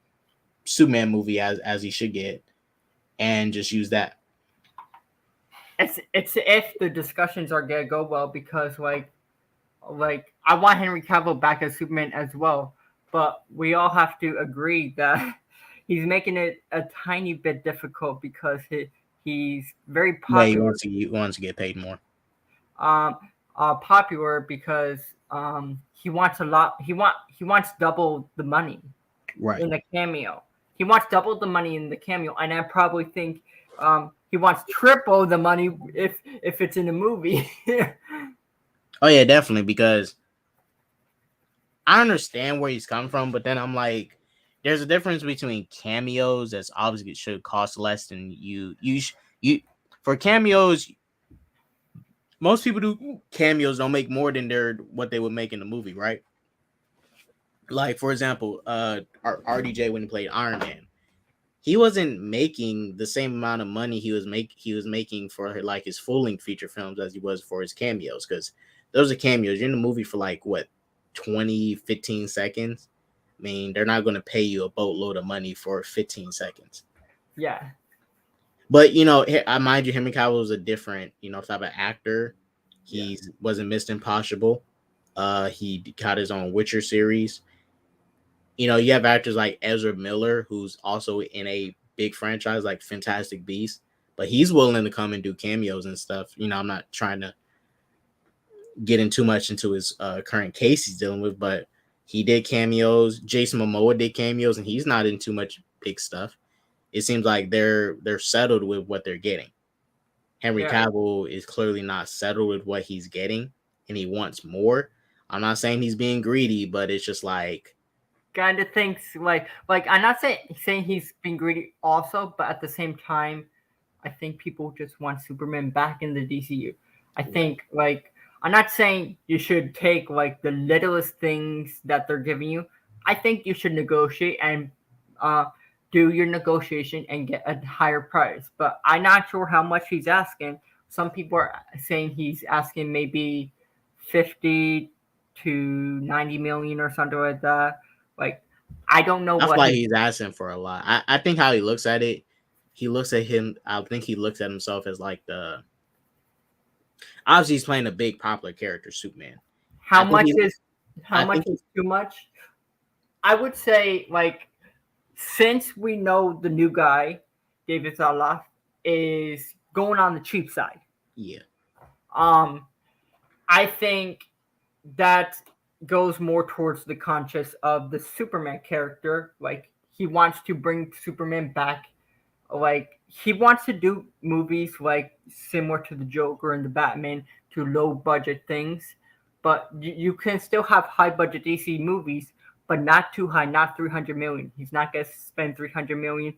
Superman movie as he should get, and just use that. It's if the discussions are gonna go well, because like I want Henry Cavill back as Superman as well, but we all have to agree that he's making it a tiny bit difficult because he's very popular. Yeah, he wants to get paid more. Popular because he wants a lot. He wants double the money, right, in the cameo. He wants double the money in the cameo, and I probably think he wants triple the money if it's in a movie. Oh yeah, definitely, because I understand where he's coming from, but then I'm like, there's a difference between cameos that's obviously should cost less than you for cameos. Most people do cameos don't make more than what they would make in the movie, right? Like for example, RDJ when he played Iron Man, he wasn't making the same amount of money he was making for like his full-length feature films as he was for his cameos, because those are cameos. You're in the movie for like what 20, 15 seconds. I mean, they're not going to pay you a boatload of money for 15 seconds. Yeah. But, I mind you, Henry Cavill was a different, type of actor. He wasn't Mr. Impossible. He got his own Witcher series. You have actors like Ezra Miller, who's also in a big franchise like Fantastic Beasts, but he's willing to come and do cameos and stuff. I'm not trying to get in too much into his current case he's dealing with, but he did cameos. Jason Momoa did cameos, and he's not in too much big stuff. It seems like they're settled with what they're getting. Henry Cavill is clearly not settled with what he's getting, and he wants more. I'm not saying he's being greedy, but it's just like kind of thinks like I'm not saying he's being greedy also, but at the same time, I think people just want Superman back in the DCU. I think like I'm not saying you should take like the littlest things that they're giving you. I think you should negotiate and do your negotiation and get a higher price. But I'm not sure how much he's asking. Some people are saying he's asking maybe 50 to 90 million or something like that. Like, I don't know I feel what like he's asking for a lot. I think how he looks at it, he looks at him. I think he looks at himself as like the. Obviously, he's playing a big popular character, Superman. how I think much he. is I think too much. I would say, like, since we know the new guy, David Zaloff, is going on the cheap side. yeah. I think that goes more towards the conscious of the Superman character. Like, he wants to bring Superman back. Like, he wants to do movies like similar to the Joker and the Batman, to low budget things, but you can still have high budget DC movies, but not too high, not 300 million. He's not gonna spend 300 million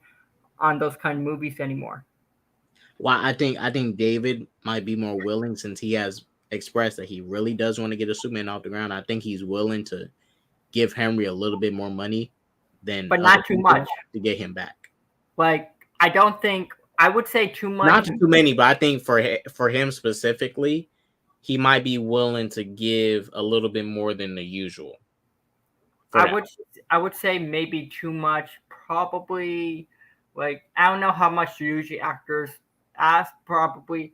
on those kind of movies anymore. Well, I think David might be more willing since he has expressed that he really does want to get a Superman off the ground. I think he's willing to give Henry a little bit more money than But other not too people much. to get him back. Like, I don't think I would say too Not much. too many, but I think for him specifically, he might be willing to give a little bit more than the usual. I would say maybe too much. Probably, like, I don't know how much usually actors ask. Probably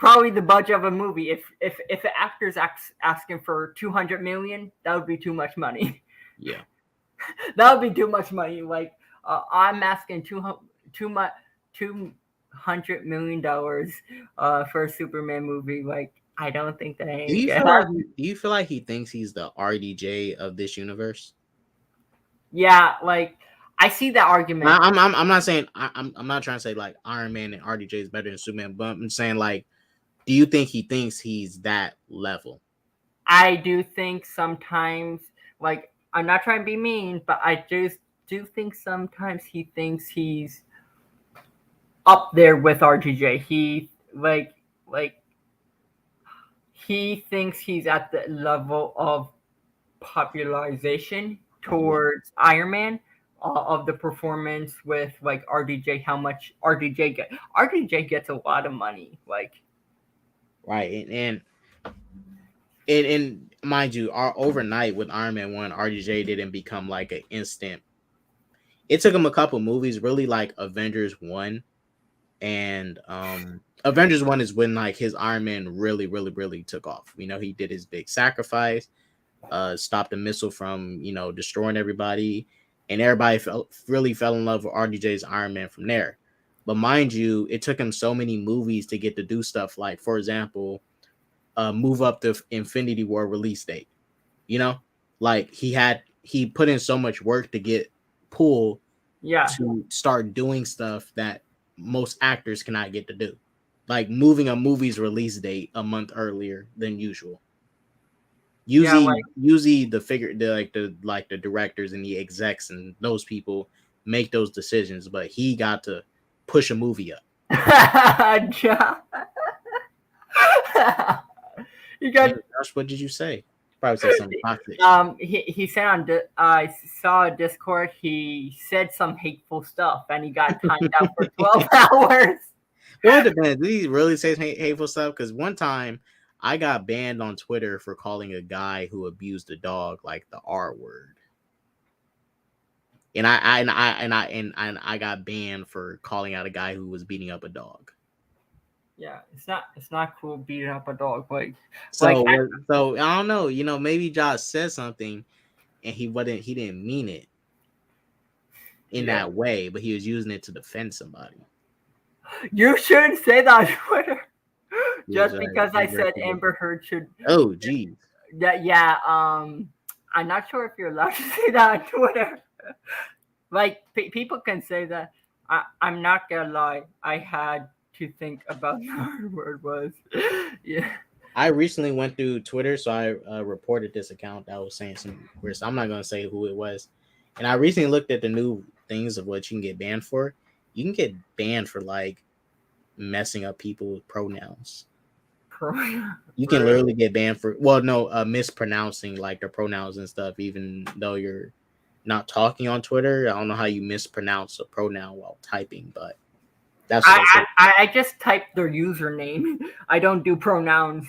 the budget of a movie. If an actor's asking for 200 million, that would be too much money. Yeah. That would be too much money. Like, I'm asking $200 million for a Superman movie. Like, I don't think that Do you feel like he thinks he's the RDJ of this universe? Yeah, like, I see that argument. I'm not saying I'm not trying to say like Iron Man and RDJ is better than Superman, but I'm saying, like, do you think he thinks he's that level? I do think sometimes, like, I'm not trying to be mean, but I just do think sometimes he thinks he's up there with RTJ. He thinks he's at the level of popularization towards Iron Man, of the performance with, like, RDJ. How much RDJ get? RDJ gets a lot of money. Like, right, and mind you, our overnight with Iron Man 1, RDJ didn't become like an instant. It took him a couple movies, really, like Avengers 1. And Avengers 1 is when, like, his Iron Man really, really, really took off. You know, he did his big sacrifice, stopped a missile from, destroying everybody, and everybody really fell in love with RDJ's Iron Man from there. But mind you, it took him so many movies to get to do stuff like, for example, move up the Infinity War release date. Like, he put in so much work to get pulled to start doing stuff that most actors cannot get to do, like moving a movie's release date a month earlier than usual. Usually the directors and the execs and those people make those decisions, but he got to push a movie up. You got. Josh, what did you say? Probably said something toxic. He said I saw a Discord. He said some hateful stuff, and he got timed out for 12 hours. Well, it depends. Did he really say hateful stuff? Because one time I got banned on Twitter for calling a guy who abused a dog like the R word, and I got banned for calling out a guy who was beating up a dog. Yeah, it's not cool beating up a dog. So I don't know. Maybe Josh said something, and he didn't mean it in that way, but he was using it to defend somebody. You shouldn't say that on Twitter. Just because I said Amber Heard should. Oh, geez. Yeah. I'm not sure if you're allowed to say that on Twitter. Like, people can say that. I'm not gonna lie. I had to think about what word was. Yeah. I recently went through Twitter, so I reported this account that was saying some weird stuff. I'm not gonna say who it was. And I recently looked at the new things of what you can get banned for. You can get banned for, like, messing up people with pronouns. You can literally get banned for mispronouncing, like, their pronouns and stuff, even though you're not talking on Twitter. I don't know how you mispronounce a pronoun while typing, but that's what I just type their username. I don't do pronouns.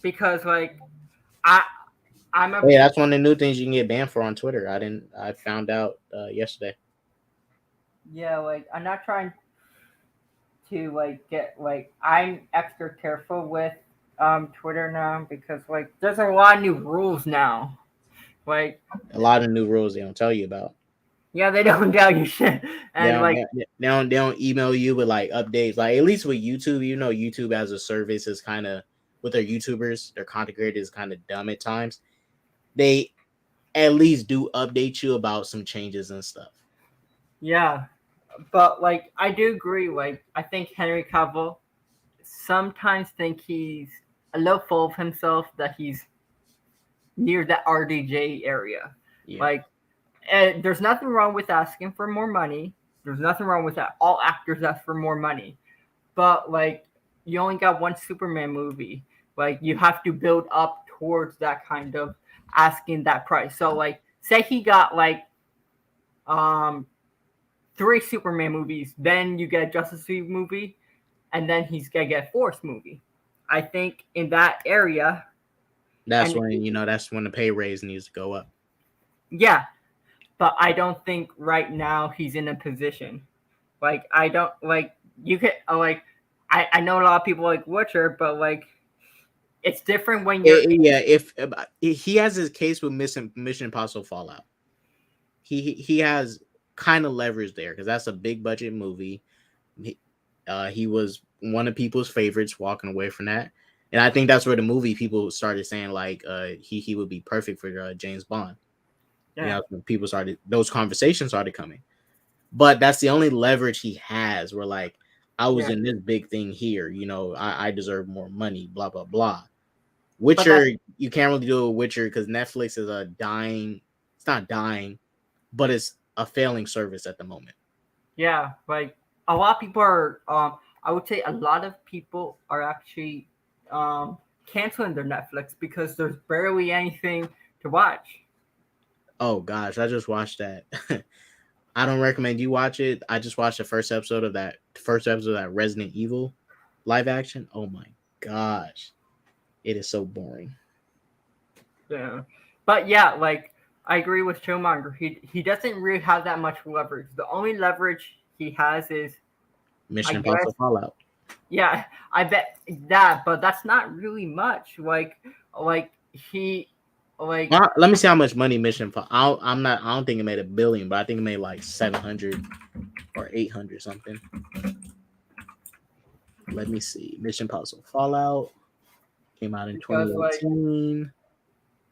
because like I I'm a Hey, that's one of the new things you can get banned for on Twitter. I found out yesterday. yeah, like I'm not trying to like get like I'm extra careful with Twitter now because like there's a lot of new rules now. Like A lot of new rules they don't tell you about. yeah, they don't tell you shit. They And don't, like they don't email you with like updates. Like at least with YouTube, YouTube as a service is kind of with their YouTubers, their content creators kind of dumb at times. They at least do update you about some changes and stuff. yeah, but like I do agree. Like I think Henry Cavill sometimes think he's a little full of himself that he's near the RDJ area. Yeah. Like there's nothing wrong with asking for more money. There's nothing wrong with that. All actors ask for more money. But like you only got one Superman movie. Like you have to build up towards that kind of asking that price. So like say he got like um three Superman movies, then you get a Justice League movie, and then he's gonna get a Force movie. I think in that area, That's and when that's when the pay raise needs to go up. yeah, but I don't think right now he's in a position. Like I don't like you could like I know a lot of people like Witcher, but like it's different when you're Yeah, if he has his case with Mission Impossible Fallout, he has kind of leverage there because that's a big budget movie. He was one of people's favorites walking away from that, and I think that's where the movie people started saying like he would be perfect for James Bond. yeah, When people started those conversations started coming, but that's the only leverage he has. Where like I was yeah. in this big thing here, I deserve more money, blah blah blah. But that's Witcher, you can't really do a Witcher because Netflix is a dying. It's not dying, but it's a failing service at the moment. yeah, like a lot of people are I would say a lot of people are actually canceling their Netflix because there's barely anything to watch. Oh gosh, I just watched that. I don't recommend you watch it. I just watched the first episode of that Resident Evil live action. Oh my gosh, it is so boring. Yeah. But yeah, like I agree with Showmonger. He doesn't really have that much leverage. The only leverage he has is I Mission guess Impossible Fallout. yeah, I bet that, but that's not really much. Like he like Well, let me see how much money I don't think it made $1 billion, but I think it made like 700 or 800 something. Let me see. Mission Impossible Fallout came out in because like 2018.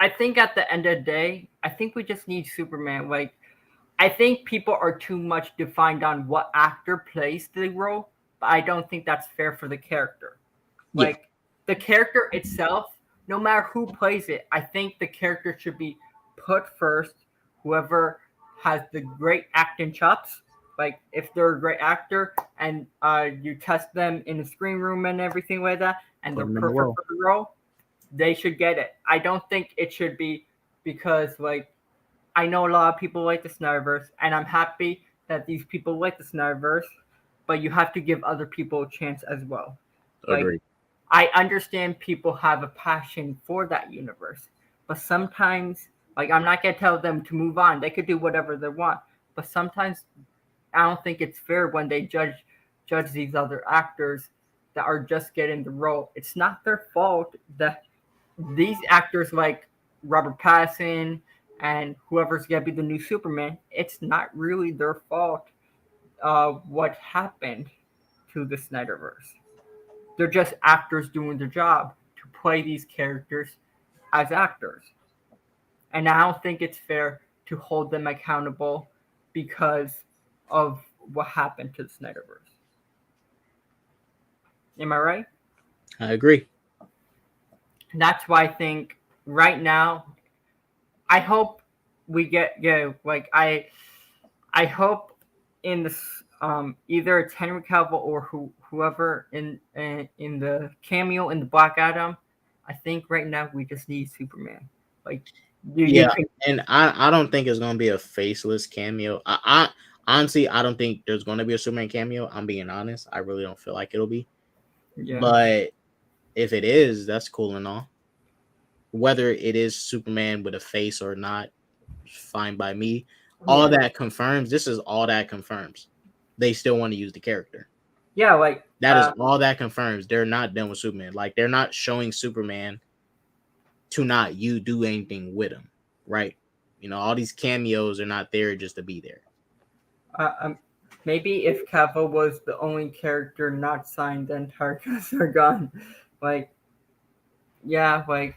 I think at the end of the day, I think we just need Superman. Like I think people are too much defined on what actor plays the role, but I don't think that's fair for the character. Yeah, Like the character itself, no matter who plays it, I think the character should be put first. Whoever has the great acting chops, like if they're a great actor and you test them in the screen room and everything like that, and put they're them in the perfect role. for the role, they should get it. I don't think it should be because like I know a lot of people like the Snyderverse, and I'm happy that these people like the Snyderverse, but you have to give other people a chance as well. Like Agreed. I understand people have a passion for that universe, but sometimes, like, I'm not gonna tell them to move on. They could do whatever they want, but sometimes I don't think it's fair when they judge these other actors that are just getting the role. It's not their fault that these actors like Robert Pattinson and whoever's gonna be the new Superman. It's not really their fault. What happened to the Snyderverse? They're just actors doing their job to play these characters as actors. And I don't think it's fair to hold them accountable because of what happened to the Snyderverse. Am I right? I agree. And that's why I think right now, I hope we get like I hope in this either it's Henry Cavill or whoever in the cameo in the Black Adam. I think right now we just need Superman. Like you Yeah, can and I don't think it's gonna be a faceless cameo. Honestly, I don't think there's gonna be a Superman cameo. I'm being honest. I really don't feel like it'll be. yeah But if it is, that's cool and all. whether it is Superman with a face or not, fine by me. All that confirms. This is all that confirms. They still want to use the character. Yeah, like that is all that confirms. They're not done with Superman. Like they're not showing Superman to not you do anything with him, right? You know, all these cameos are not there just to be there. Maybe if Cavill was the only character not signed, the entire cast are gone. Like, yeah, like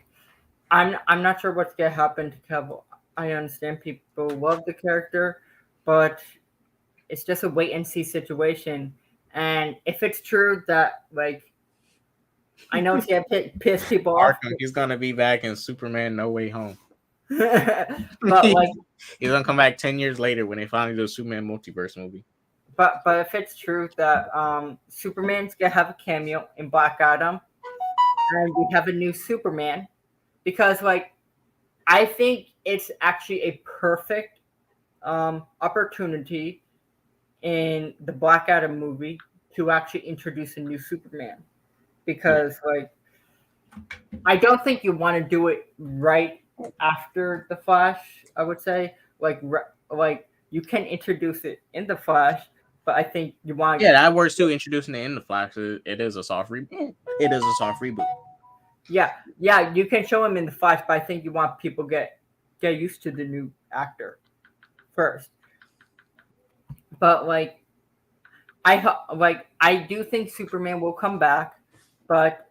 I'm not sure what's gonna happen to Cavill. I understand people love the character, but it's just a wait and see situation. And if it's true that like I know it's gonna piss people off. He's gonna be back in Superman No Way Home. But like he's gonna come back 10 years later when they finally do a Superman Multiverse movie. But if it's true that Superman's gonna have a cameo in Black Adam, and we have a new Superman, because like I think it's actually a perfect opportunity in the Black Adam movie to actually introduce a new Superman, because like I don't think you want to do it right after the Flash. I would say like you can introduce it in the Flash. But I think you want to... Yeah, that works too, introducing it in the Flash. It is a soft reboot. It is a soft reboot. Yeah, you can show him in the Flash, but I think you want people get used to the new actor first. But like I do think Superman will come back, but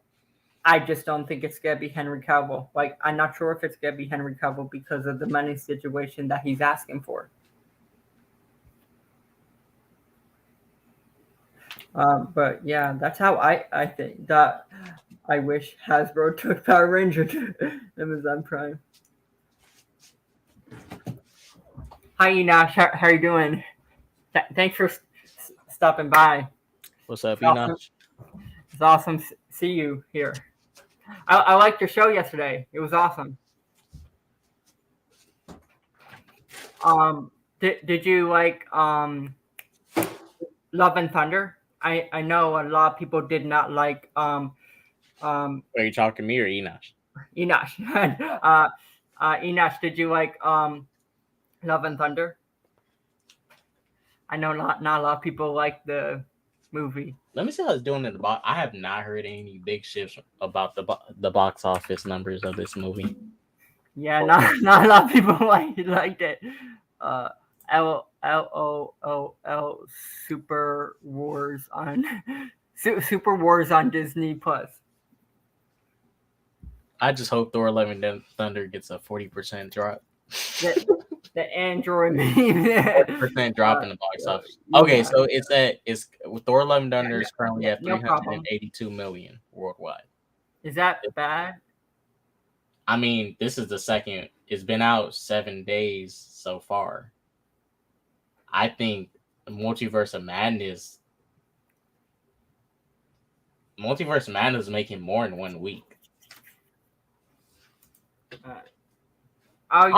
I just don't think it's gonna be Henry Cavill. Like I'm not sure if it's gonna be Henry Cavill because of the money situation that he's asking for. But yeah, that's how I think that. I wish Hasbro took Power Ranger to Amazon Prime. Hi, Enoch. How are you doing? Thanks for stopping by. What's up, Enoch? It's awesome to see you here. I liked your show yesterday. It was awesome. Did you like Love and Thunder? I know a lot of people did not like are you talking to me or Enosh? Enosh. Enosh, did you like Love and Thunder? I know not a lot of people like the movie. Let me see how it's doing in the box. I have not heard any big shifts about the box office numbers of this movie. Yeah, not a lot of people liked it. LOL Super Wars on Super Wars on Disney Plus. I just hope Thor: Love and Thunder gets a 40% drop. The Android meme. 40% drop in the box office. Okay, yeah. So it's Thor: Love and Thunder is currently at 382 million worldwide. Is that bad? I mean, this is the second. It's been out 7 days so far. I think Multiverse of Madness is making more in 1 week. I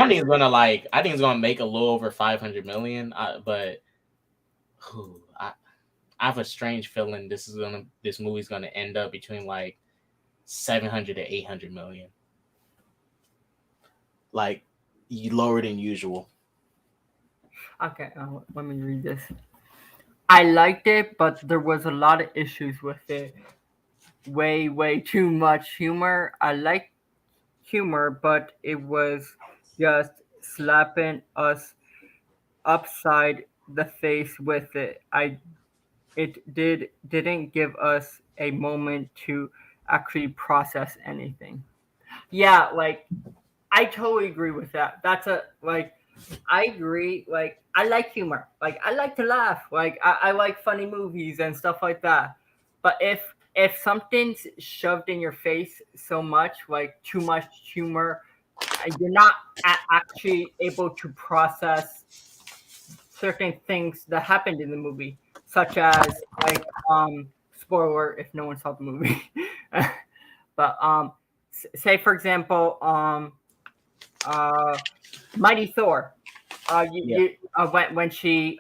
think it's gonna I think it's gonna make a little over 500 million. But I have a strange feeling this movie's gonna end up between like 700 to 800 million. Like lower than usual. Okay, let me read this. I liked it, but there was a lot of issues with it. Way too much humor. I like humor, but it was just slapping us upside the face with it. It didn't give us a moment to actually process anything. Yeah, like I totally agree with that. That's I agree. Like I like humor. Like I like to laugh. Like I like funny movies and stuff like that. But if something's shoved in your face so much, like too much humor, you're not actually able to process certain things that happened in the movie, such as spoiler if no one saw the movie. But say for example Mighty Thor, when she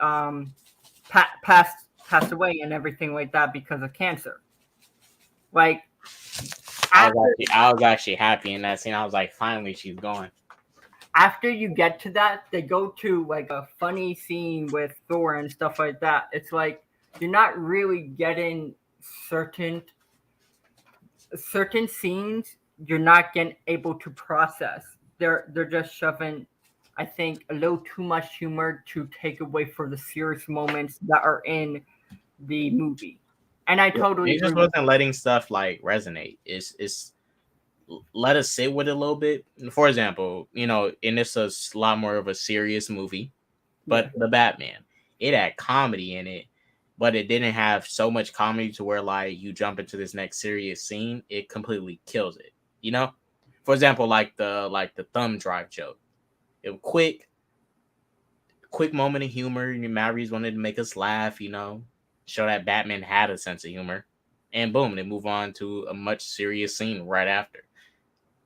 passed away and everything like that because of cancer. Like I was actually happy in that scene. I was like, finally, she's gone. After you get to that, they go to like a funny scene with Thor and stuff like that. It's like you're not really getting certain scenes. You're not getting able to process. They're just shoving, I think, a little too much humor to take away for the serious moments that are in the movie. And I totally He agree just with wasn't letting stuff like resonate. It's let us sit with it a little bit. For example, and it's a lot more of a serious movie, but the Batman, it had comedy in it, but it didn't have so much comedy to where like you jump into this next serious scene, it completely kills it. For example, like the thumb drive joke, it was quick moment of humor. Matt Reeves wanted to make us laugh, show that Batman had a sense of humor, and boom, they move on to a much serious scene right after.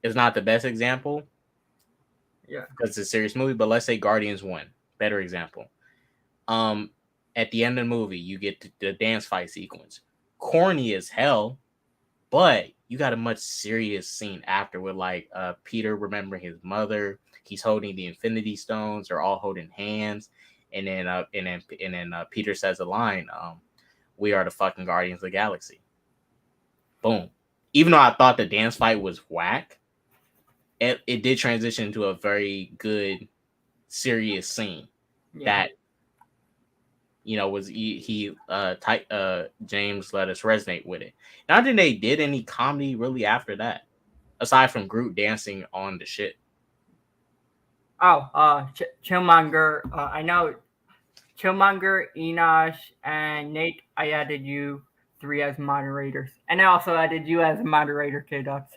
It's not the best example, because it's a serious movie, but let's say Guardians 1, better example. At the end of the movie, you get the dance fight sequence, corny as hell, but you got a much serious scene after with like Peter remembering his mother. He's holding the Infinity Stones. They're all holding hands, and then Peter says a line, "We are the fucking Guardians of the Galaxy." Boom. Even though I thought the dance fight was whack, it did transition into a very good, serious scene that was James let us resonate with it. Not that they did any comedy really after that, aside from Groot dancing on the shit. Chillmonger. I know Chillmonger, Enosh, and Nate. I added you 3 as moderators, and I also added you as a moderator, K-Ducks.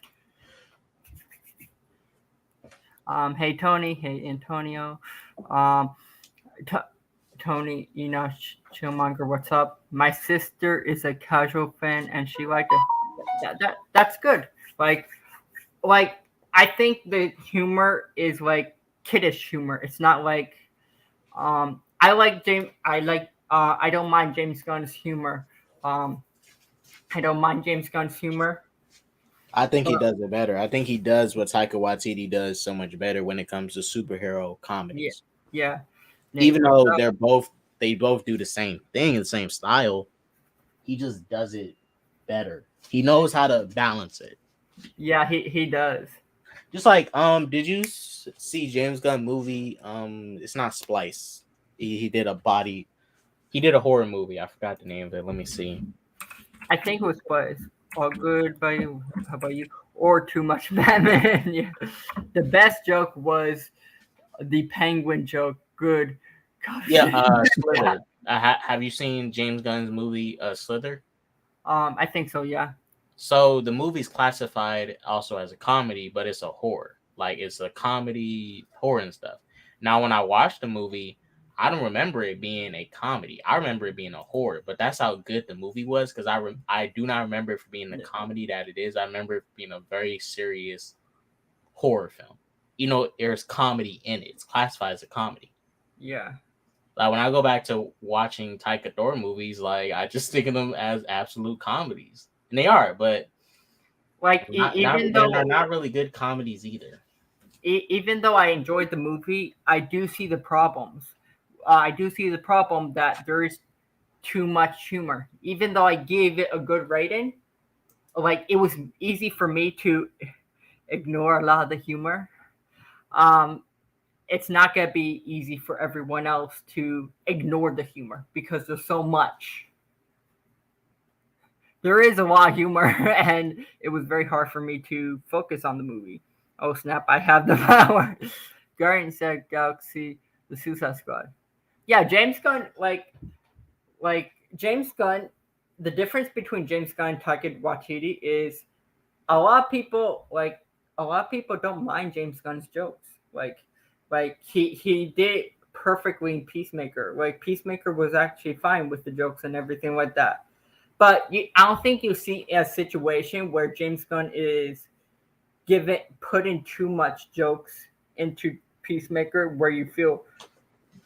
Hey Tony, hey Antonio, Tony, Enosh, Chillmonger, what's up? My sister is a casual fan, and she liked it. That's good. Like I think the humor is like kiddish humor. It's not like I like James. I don't mind James Gunn's humor. I don't mind James Gunn's humor. I think he does it better. I think he does what Taika Waititi does so much better when it comes to superhero comedies. Yeah. Even though they both do the same thing in the same style, he just does it better. He knows how to balance it. Yeah, he does. Just like did you see James Gunn movie? It's not Splice. He did a horror movie. I forgot the name of it. Let me see. I think it was Splice. All good by you. How about you? Or too much Batman. Yeah. The best joke was the penguin joke. Good. Gosh. Yeah, Slither. Have you seen James Gunn's movie Slither? I think so, yeah. So the movie's classified also as a comedy, but it's a horror. Like it's a comedy, horror and stuff. Now, when I watched the movie, I don't remember it being a comedy. I remember it being a horror, but that's how good the movie was, because I do not remember it for being the comedy that it is. I remember it being a very serious horror film. There's comedy in it. It's classified as a comedy. Yeah. Like when I go back to watching Taika Thor movies, like I just think of them as absolute comedies, and they are. But like they're not really good comedies either. Even though I enjoyed the movie, I do see the problems. I do see the problem that there is too much humor. Even though I gave it a good rating, like it was easy for me to ignore a lot of the humor. It's not going to be easy for everyone else to ignore the humor because there's so much. There is a lot of humor, and it was very hard for me to focus on the movie. Oh snap! I have the power. Guardians of the Galaxy, the Suicide Squad. Yeah, James Gunn, like James Gunn. The difference between James Gunn and Taika Waititi is a lot of people don't mind James Gunn's jokes. Like he did perfectly in Peacemaker. Like Peacemaker was actually fine with the jokes and everything like that. But I don't think you see a situation where James Gunn is putting too much jokes into Peacemaker where you feel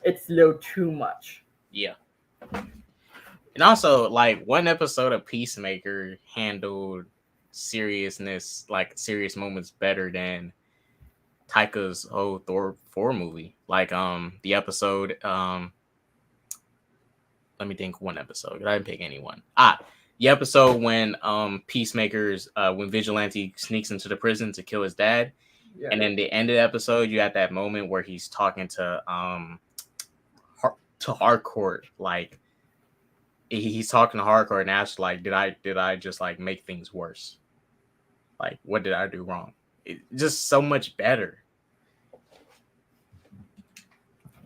it's a little too much. Yeah. And also, like, one episode of Peacemaker handled seriousness, like serious moments, better than Taika's whole Thor 4 movie. Like the episode, let me think one episode. I didn't pick anyone. The episode when Peacemaker's when Vigilante sneaks into the prison to kill his dad. Yeah. And then the end of the episode, you had that moment where he's talking to Hardcore, like he's talking to Hardcore and asks, like, did I just like make things worse? Like, what did I do wrong? Just so much better.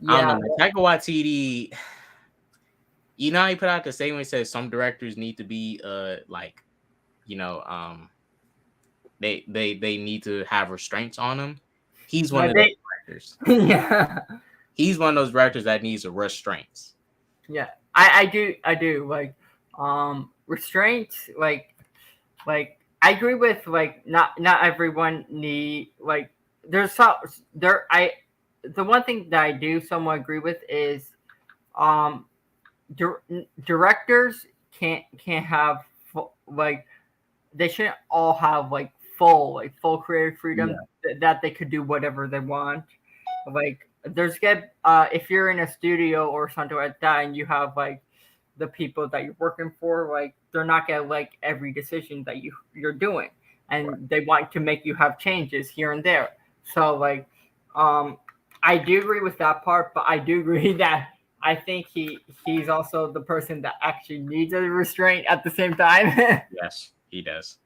I don't know. Taika Waititi, you know, he put out the statement. He says some directors need to be like, you know, they need to have restraints on them. He's one of those directors. Yeah. He's one of those directors that needs restraints. Yeah. I do like restraints, like I agree with, like, not everyone need, like, there's some there I the one thing that I do somewhat agree with is directors can't have like, they shouldn't all have like full creative freedom, that they could do whatever they want. Like, there's if you're in a studio or something like that and you have like the people that you're working for, like, they're not gonna like every decision that you're doing, and they want to make you have changes here and there. So like, I do agree with that part, but I do agree that I think he's also the person that actually needs a restraint at the same time. Yes, he does.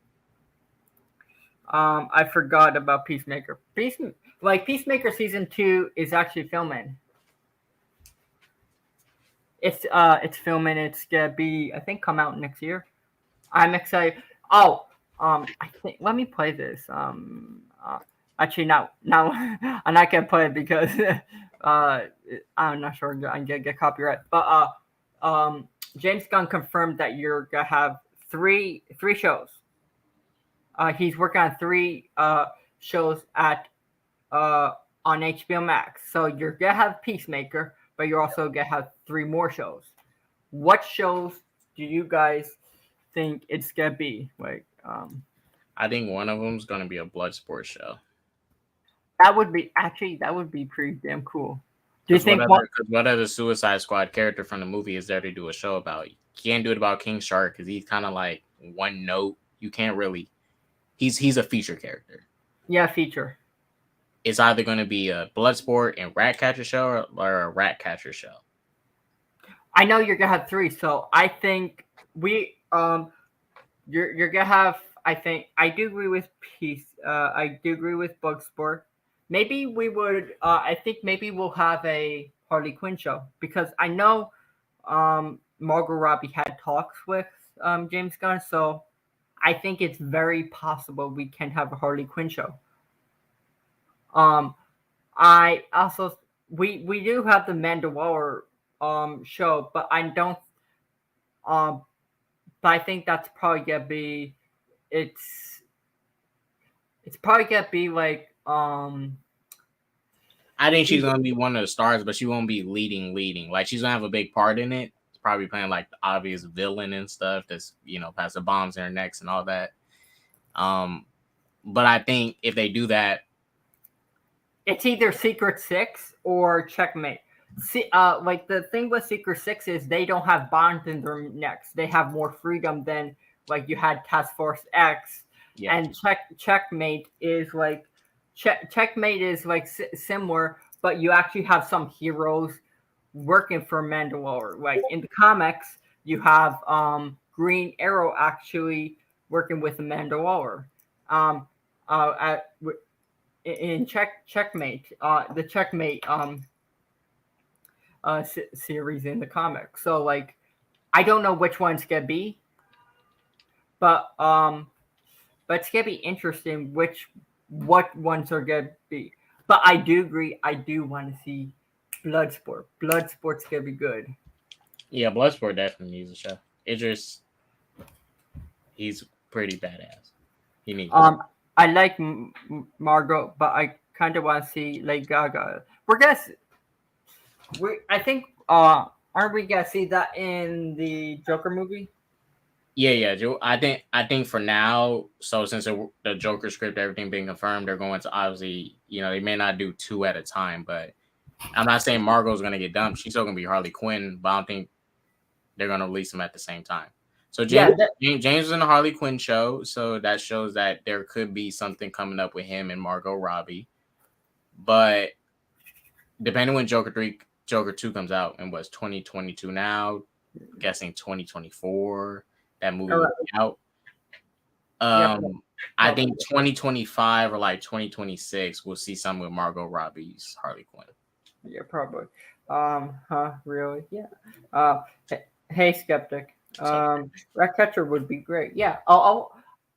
I forgot about Peacemaker. Peacemaker season 2 is actually filming. It's filming. It's gonna be, I think, come out next year. I'm excited. Oh, I think, let me play this. Actually, now I'm not gonna play it because I'm not sure I'm gonna get copyright. But James Gunn confirmed that you're gonna have three shows. He's working on 3 shows on HBO Max. So you're gonna have Peacemaker, but you're also gonna have 3 more shows. What shows do you guys think it's gonna be? Like, I think one of them is gonna be a Bloodsport show. that would be pretty damn cool. Do you think what other Suicide Squad character from the movie is there to do a show about? You can't do it about King Shark because he's kind of like one note. You can't really. He's a feature character. Yeah, feature. It's either going to be a Bloodsport and Ratcatcher show or a Ratcatcher show. I know you're gonna have 3, so I think you're gonna have. I think I do agree with I do agree with Bloodsport. Maybe we would. I think maybe we'll have a Harley Quinn show, because I know Margot Robbie had talks with James Gunn, so I think it's very possible we can have a Harley Quinn show. I also we do have the Mandalorian show, but I don't. But I think that's probably gonna be. It's probably gonna be like. I think she's gonna be one of the stars, but she won't be leading. Like, she's gonna have a big part in it. Probably playing like the obvious villain and stuff. That's, you know, pass the bombs in her necks and all that. But I think if they do that, it's either Secret 6 or Checkmate. See, like, the thing with Secret 6 is they don't have bonds in their necks. They have more freedom than, like, you had Task Force X. Yeah. And Checkmate is like Checkmate is like similar, but you actually have some heroes working for Mandalore. Like, in the comics, you have Green Arrow actually working with the Mandalore. In Checkmate, the Checkmate series in the comics. So, like, I don't know which one's gonna be, but it's gonna be interesting what ones are gonna be. But I do agree. I do want to see Bloodsport. Bloodsport's gonna be good. Yeah, Bloodsport definitely needs a show. Idris, he's pretty badass. He needs. I like Margot, but I kind of want to see Lady Gaga. I think aren't we gonna see that in the Joker movie? Yeah. I think for now, so since the Joker script, everything being confirmed, they're going to obviously, they may not do 2 at a time, but I'm not saying Margot's gonna get dumped. She's still gonna be Harley Quinn, but I don't think they're gonna release them at the same time. So Yeah, James is in a Harley Quinn show, so that shows that there could be something coming up with him and Margot Robbie. But depending when Joker 2 comes out, and what's 2022 now, guessing 2024, that movie will be out. I think 2025 or like 2026, we'll see something with Margot Robbie's Harley Quinn. Yeah, probably. Really? Yeah. Hey, skeptic. Ratcatcher would be great. Yeah.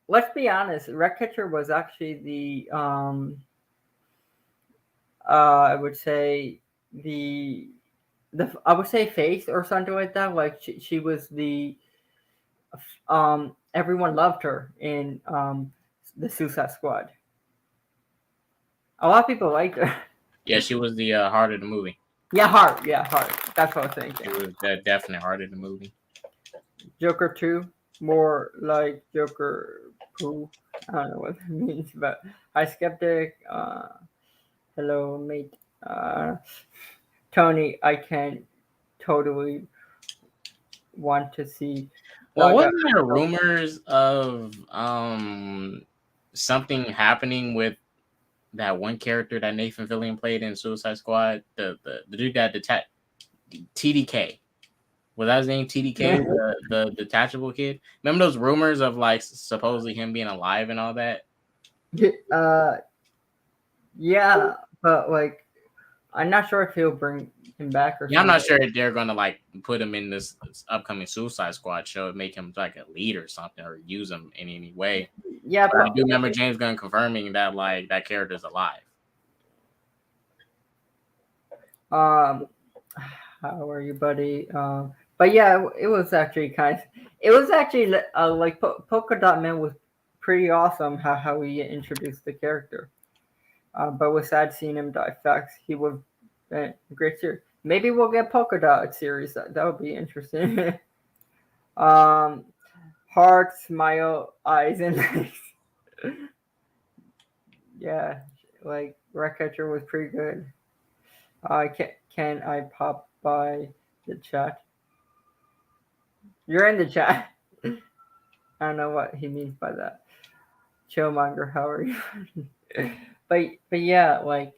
Let's be honest. Ratcatcher was actually the I would say the I would say face or something like that. Like she was the everyone loved her in the Suicide Squad. A lot of people liked her. Yeah, she was the heart of the movie. Yeah, heart. That's what I was thinking. She was the definite heart of the movie. Joker 2, more like Joker Poo. I don't know what that means, but hi, skeptic. Hello, mate. Tony, I can totally want to see. Well, wasn't there rumors of something happening with that one character that Nathan Fillion played in Suicide Squad? The dude that TDK. Was that his name? TDK, the detachable kid. Remember those rumors of like supposedly him being alive and all that? Yeah, but like, I'm not sure if he'll bring him back or. Yeah, I'm not sure if they're gonna like put him in this upcoming Suicide Squad show and make him like a lead or something, or use him in any way. Yeah, but I do remember James Gunn confirming that like that character's alive. How are you, buddy? But yeah, it was actually like Polka Dot Man was pretty awesome how he introduced the character. But was sad seeing him die fast. He was a great series. Maybe we'll get Polka Dot series. That would be interesting. Heart, smile, eyes, and legs. Yeah, like Ratcatcher was pretty good. Can I pop by the chat? You're in the chat. I don't know what he means by that. Chillmonger, how are you? but yeah, like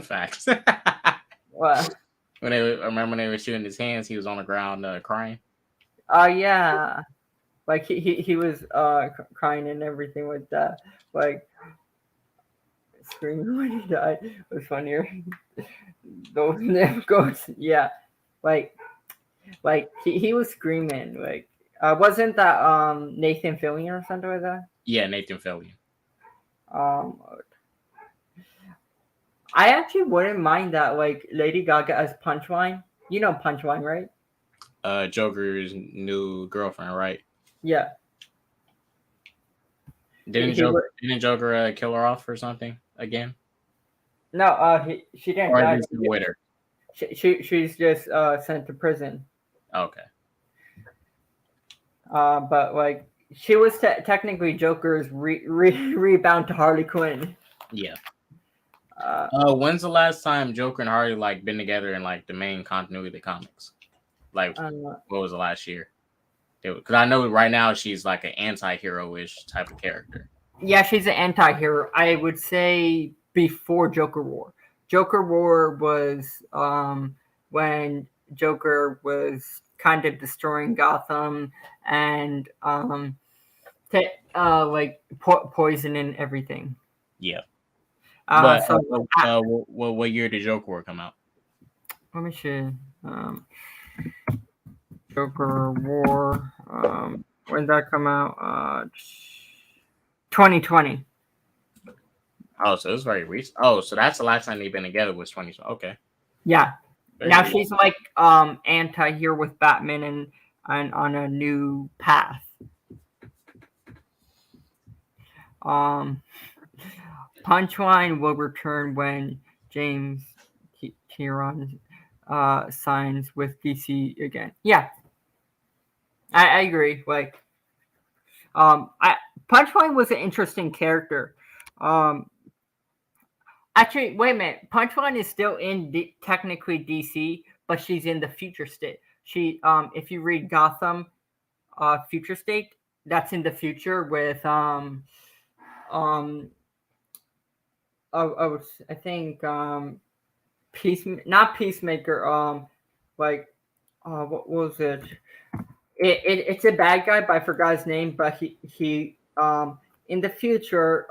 facts. What? I remember when they were shooting his hands, he was on the ground crying. Yeah, like he was crying and everything with that, like screaming when he died. It was funnier. Those ghosts, yeah, like he was screaming. Like wasn't that Nathan Fillion or something like that? Yeah, Nathan Fillion. I actually wouldn't mind that, like Lady Gaga as Punchline. You know Punchline, right? Joker's new girlfriend, right? Yeah. Didn't Joker kill her off or something again? No, she didn't die. With her. She's just sent to prison. Okay. But like she was technically Joker's rebound to Harley Quinn. Yeah. When's the last time Joker and Harley like been together in like the main continuity of the comics? Like, what was the last year? Because I know right now she's like an anti-hero-ish type of character. Yeah, she's an anti-hero. I would say before Joker War. Joker War was when Joker was kind of destroying Gotham and like poisoning everything. Yeah. What year did Joker War come out? Let me see. Joker War. When did that come out? 2020. Oh, so it's very recent. Oh, so that's the last time they've been together was 2020. Okay. Yeah. Very now she's like anti-hero with Batman and on a new path. Punchline will return when James Kieran signs with DC again. Yeah, I agree. Like, I Punchline was an interesting character. Um, Actually, wait a minute. Punchline is still in technically DC, but she's in the future state. If you read Gotham, future state, that's in the future with um, I think not Peacemaker, like, what was it? It's a bad guy, but I forgot his name. But he in the future,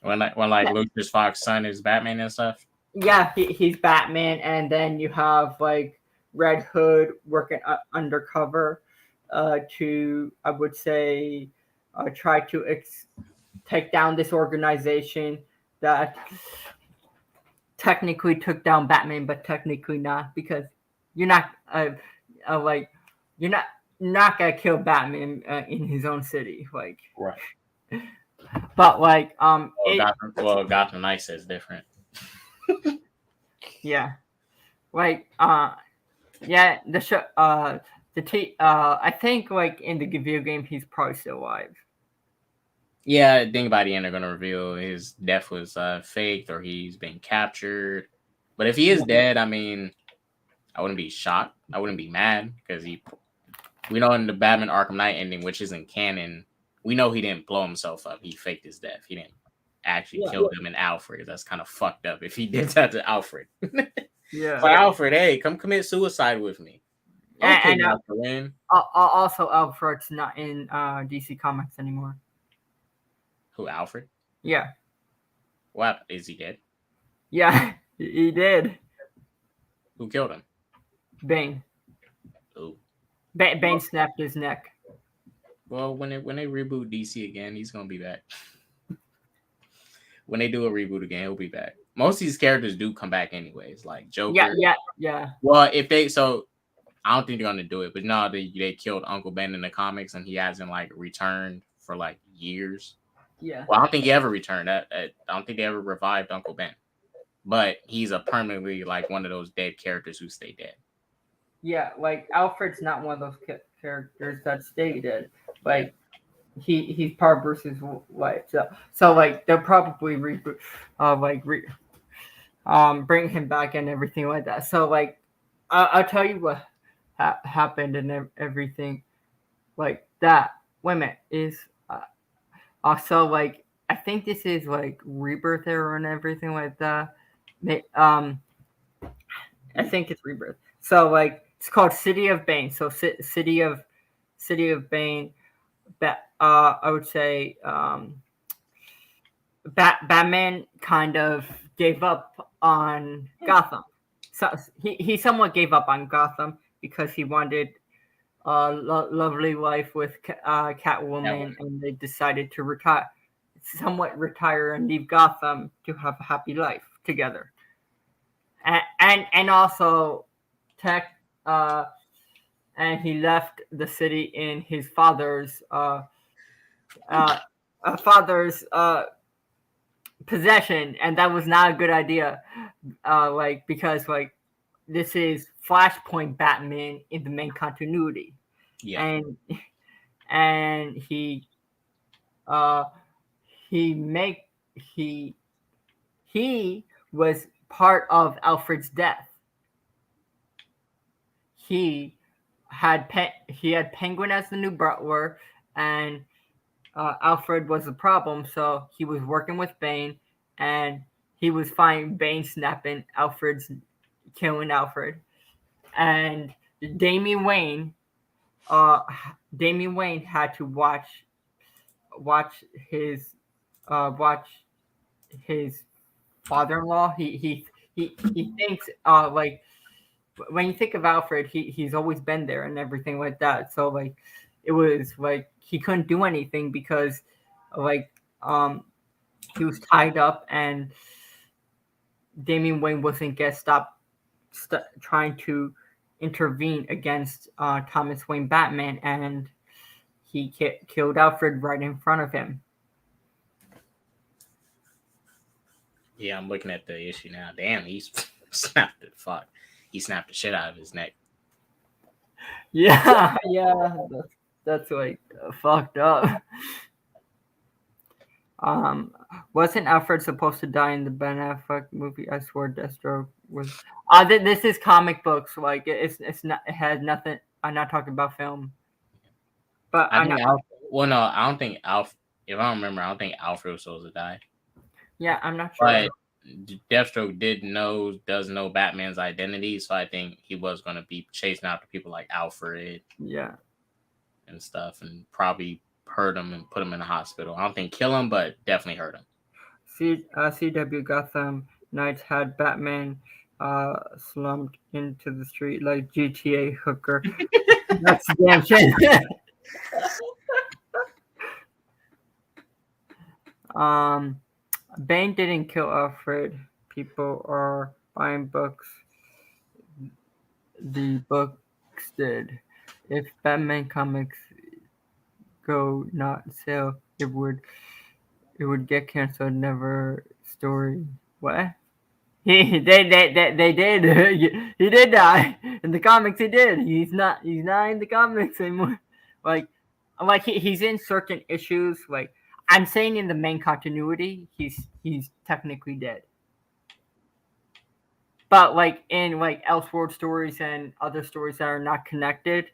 When like Lucius Fox's son is Batman and stuff. yeah, he's Batman, and then you have like Red Hood working undercover, to, I would say, try to take down this organization that technically took down Batman, but technically not, because you're not like, you're not gonna kill Batman in his own city, like. Right. But like, Gotham Knights is different. yeah, like, yeah, the show, I think like in the video game he's probably still alive. Yeah, I think by the end they're gonna reveal his death was faked or he's been captured. But if he is dead, I mean, I wouldn't be shocked. I wouldn't be mad because we know in the Batman Arkham Knight ending, which isn't canon, we know he didn't blow himself up. He faked his death. He didn't actually kill him in Alfred. That's kind of fucked up if he did that to Alfred. Yeah. Like, Alfred, hey, come commit suicide with me. Okay, Dr. Wayne. Also, Alfred's not in DC Comics anymore. Who, Alfred? Yeah. What? Is he dead? Yeah, he did. Who killed him? Bane. Ooh. Bane snapped his neck. Well, when they reboot DC again, he's gonna be back. When they do a reboot again, he'll be back. Most of these characters do come back anyways, like Joker. Yeah. Well, I don't think they're gonna do it, but no, they killed Uncle Ben in the comics, and he hasn't like returned for like years. Yeah. Well, I don't think he ever returned. I don't think they ever revived Uncle Ben, but he's a permanently like one of those dead characters who stay dead. Yeah, like Alfred's not one of those characters that stay dead. Like, he's part of Bruce's life. So like they'll probably reboot, bring him back and everything like that. So like, I'll tell you what happened and everything like that. Wait a minute, is also like, I think this is like Rebirth era and everything like that. I think it's Rebirth. So like, it's called City of Bane. So City of Bane. I would say Batman kind of gave up on Gotham. So he somewhat gave up on Gotham because he wanted a lovely life with Catwoman, and they decided to retire and leave Gotham to have a happy life together. And also and he left the city in his father's possession, and that was not a good idea. Because like, this is Flashpoint Batman in the main continuity, and he was part of Alfred's death. He had Penguin as the new butler, and Alfred was the problem. So he was working with Bane, and he was finding Bane snapping killing Alfred, and Damian Wayne had to watch his father-in-law. He thinks like, when you think of Alfred, he's always been there and everything like that. So like, it was like he couldn't do anything because like he was tied up, and Damian Wayne wasn't gonna stop trying to intervene against Thomas Wayne Batman, and he killed Alfred right in front of him. Yeah, I'm looking at the issue now. Damn, he's snapped the fuck. He snapped the shit out of his neck. Yeah. That's like fucked up. Wasn't Alfred supposed to die in the Ben Affleck movie? I swear Deathstroke was. This is comic books. Like it's not. It has nothing. I'm not talking about film. But I I'm think not. well, no, I don't think Alf. If I remember, I don't think Alfred was supposed to die. Yeah, I'm not sure. But Deathstroke does know Batman's identity, so I think he was going to be chasing after people like Alfred. Yeah. And stuff, and probably hurt him and put him in the hospital. I don't think kill him, but definitely hurt him. CW Gotham Knights had Batman slumped into the street like GTA hooker. That's damn shit. Bane didn't kill Alfred. People are buying books. The books did. If Batman comics go not sell, it would get canceled. Never story. What? They did. He did die in the comics. He did. He's not in the comics anymore. Like he's in certain issues. Like I'm saying in the main continuity, he's technically dead. But like in like Elseworld stories and other stories that are not connected,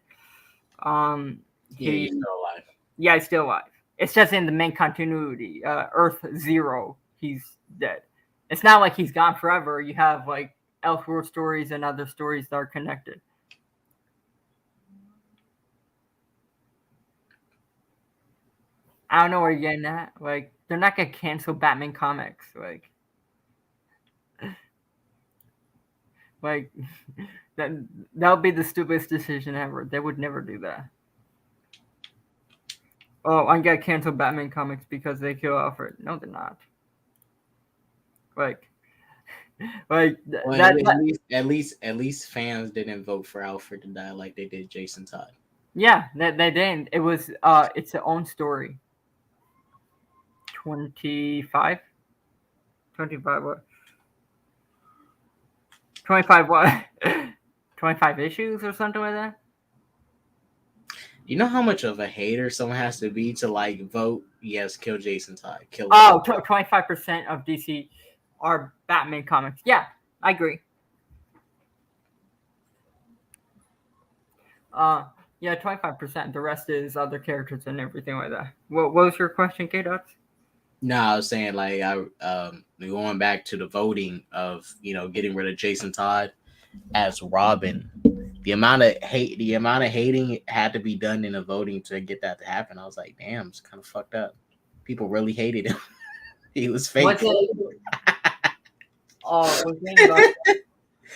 he's still alive. Yeah, he's still alive. It's just in the main continuity, Earth Zero, he's dead. It's not like he's gone forever. You have like Elseworld stories and other stories that are connected. I don't know where you're getting at. Like, they're not gonna cancel Batman comics. Like that would be the stupidest decision ever. They would never do that. Oh, I'm gonna cancel Batman comics because they kill Alfred. No, they're not. Like at least fans didn't vote for Alfred to die like they did Jason Todd. Yeah, they didn't. It was it's their own story. 25 what? 25 what? 25 issues or something like that? You know how much of a hater someone has to be to like vote, yes, kill Jason Todd. 25% of DC are Batman comics. Yeah, I agree. Yeah, 25%. The rest is other characters and everything like that. What was your question, K-Dots? No, I was saying like going back to the voting of getting rid of Jason Todd as Robin. The amount of hating had to be done in the voting to get that to happen. I was like, damn, it's kind of fucked up. People really hated him. He was fake. Wasn't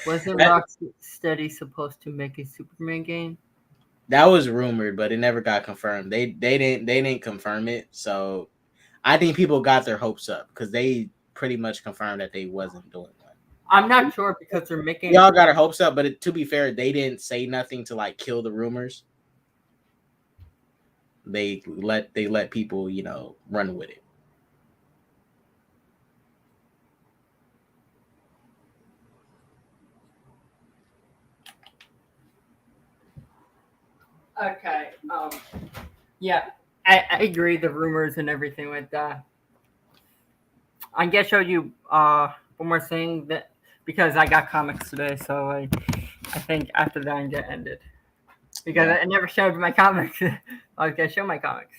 Rocksteady supposed to make a Superman game? That was rumored, but it never got confirmed. They didn't confirm it, so I think people got their hopes up because they pretty much confirmed that they wasn't doing one. I'm not sure because they're making. We all got our hopes up, but to be fair, they didn't say nothing to like kill the rumors. They let people run with it. Okay. Yeah, I agree. The rumors and everything like that. I guess show you one more thing that because I got comics today, so I think after that I'm gonna end it because I never showed my comics. I was gonna show my comics.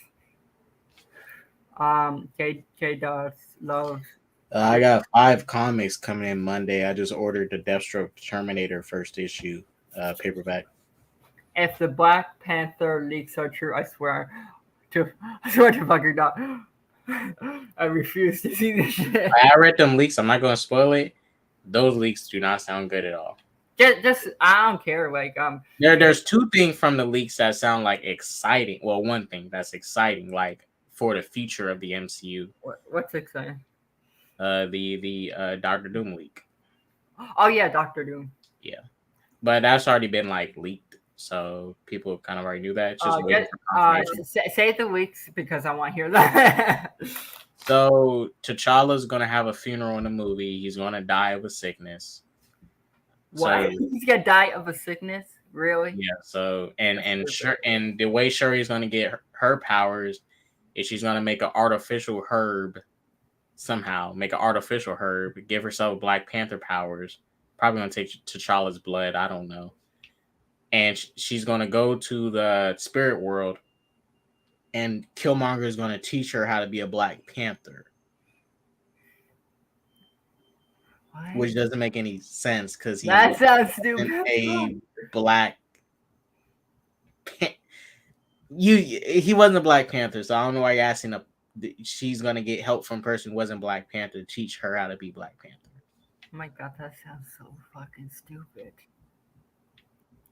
K Dots loves. I got 5 comics coming in Monday. I just ordered the Deathstroke Terminator first issue paperback. If the Black Panther leaks are true, I swear to fucking God, I refuse to see this shit. I read them leaks. I'm not going to spoil it. Those leaks do not sound good at all. Just I don't care. Like there's 2 things from the leaks that sound like exciting. Well, one thing that's exciting, like for the future of the MCU. What's exciting? The Doctor Doom leak. Oh yeah, Doctor Doom. Yeah, but that's already been like leaked. So people kind of already knew that. It's just say the leaks because I want to hear that. So T'Challa's gonna have a funeral in the movie. He's gonna die of a sickness. What? So, he's gonna die of a sickness? Really? Yeah. So and That's and stupid. and the way Shuri's gonna get her powers is she's gonna make an artificial herb somehow, make an artificial herb, give herself Black Panther powers. Probably gonna take T'Challa's blood. I don't know. And she's gonna go to the spirit world, and Killmonger is gonna teach her how to be a Black Panther, which What? doesn't make any sense because he That sounds isn't stupid. a Black. He wasn't a Black Panther, so I don't know why you're asking. She's gonna get help from a person who wasn't Black Panther to teach her how to be Black Panther. Oh my god, that sounds so fucking stupid.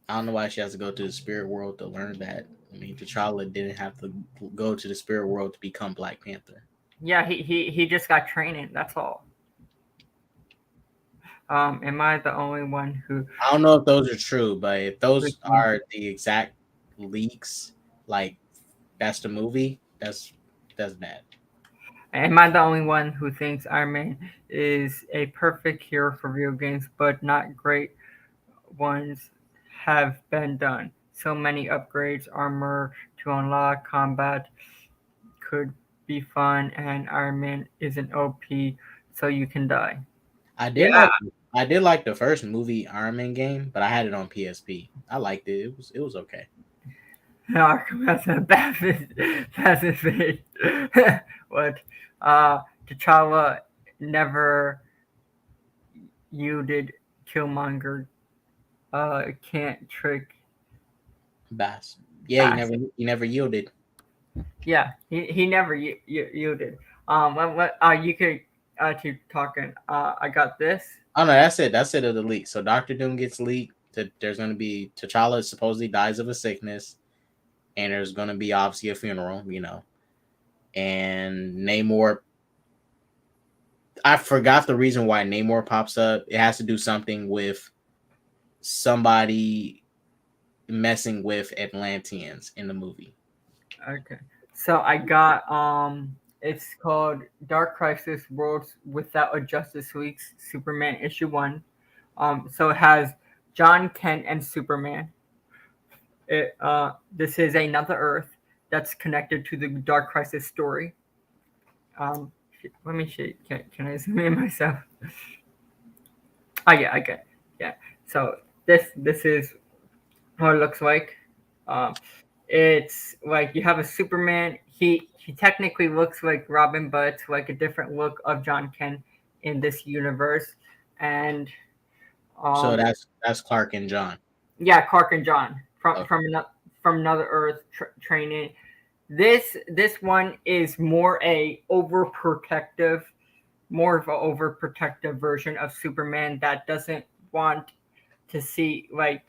I don't know why she has to go to the spirit world to learn that. I mean, T'Challa didn't have to go to the spirit world to become Black Panther. Yeah, he just got training. That's all. Am I the only one who? I don't know if those are true, but if those are the exact leaks, like that's the movie, that's bad. Am I the only one who thinks Iron Man is a perfect hero for video games, but not great ones have been done? So many upgrades, armor to unlock, combat could be fun, and Iron Man isn't OP, so you can die. I did Yeah, like the first movie Iron Man game, but I had it on PSP. I liked it. It was okay. Arkham has a passive fate. What? T'Challa never yielded. Killmonger can't trick Bass. Yeah, Bass. he never yielded. Yeah, he never yielded. What you could keep talking. I got this. Oh no, that's it. That's it of the leak. So Doctor Doom gets leaked. That there's gonna be T'Challa supposedly dies of a sickness, and there's gonna be obviously a funeral, And Namor, I forgot the reason why Namor pops up. It has to do something with somebody messing with Atlanteans in the movie. Okay. So I got it's called Dark Crisis Worlds Without a Justice League Superman issue 1. So it has John Kent and Superman. This is another Earth that's connected to the Dark Crisis story. Let me see. Can I zoom in myself? Oh yeah, I get. Yeah. So this is what it looks like. It's like you have a Superman. He technically looks like Robin, but it's like a different look of John Kent in this universe. And So that's Clark and John. Yeah, Clark and John from Okay. from another Earth training. This one is more of an overprotective version of Superman that doesn't want to see like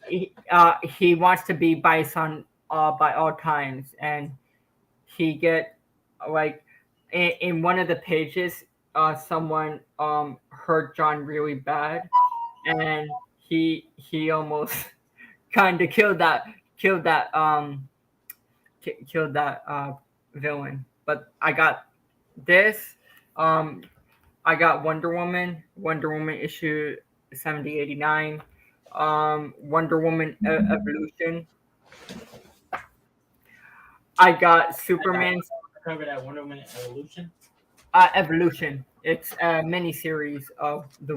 he wants to be by his son by all times, and he get like in one of the pages someone hurt John really bad, and he almost kind of killed that villain. But I got this. I got Wonder Woman issue 7089. Wonder Woman Evolution. I got Superman's Cover that Wonder Woman Evolution. Evolution. It's a mini series of the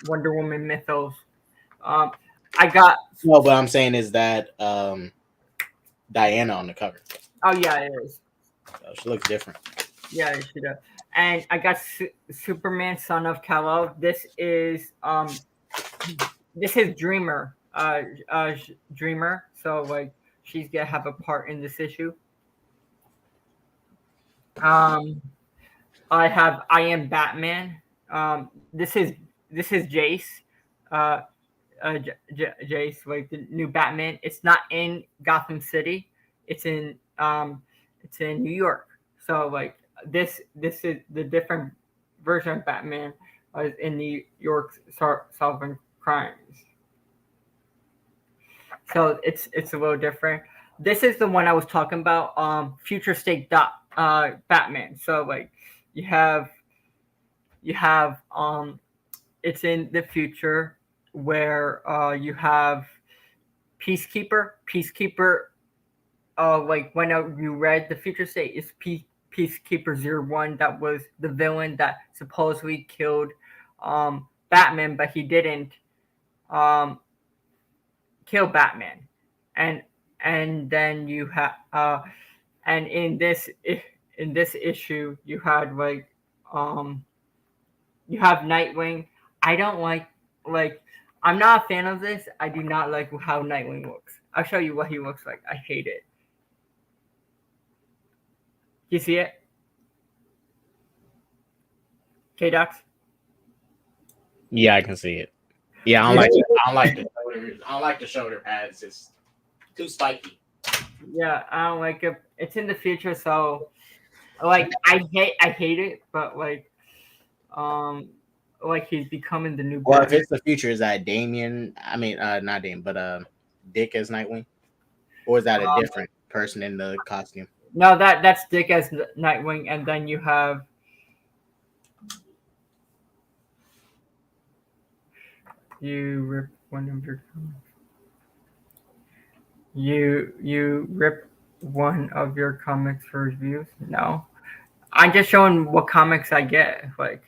Wonder Woman mythos. I got. No, what I'm saying is that Diana on the cover. Oh yeah, it is. So she looks different. Yeah, she does. And I got Superman, Son of Kal-El. This is Dreamer. Dreamer. So like she's gonna have a part in this issue. I am Batman. This is Jace. Jace, like the new Batman. It's not in Gotham City. It's in New York. So like this is the different version of Batman in New York solving crimes. So it's a little different. This is the one I was talking about. Future state Batman. So like you have it's in the future where you have Peacekeeper. Like when you read the future state is Peacekeeper 01. That was the villain that supposedly killed Batman, but he didn't um, kill Batman. And then you have and in this issue you had um you have Nightwing. I don't like I'm not a fan of this. I do not like how Nightwing looks. I'll show you what he looks like. I hate it. You see it? K Docs? Yeah, I can see it. Yeah, I don't like I don't like the shoulder pads. It's too spiky. Yeah, I don't like it. It's in the future, so like I hate it, but like he's becoming the new Well, if Batman. it's the future, is that Damien? I mean, not Damien, but Dick as Nightwing, or is that a different person in the costume? No, that's Dick as Nightwing, and then you have you rip one of your comics. You rip one of your comics for reviews? No, I'm just showing what comics I get. Like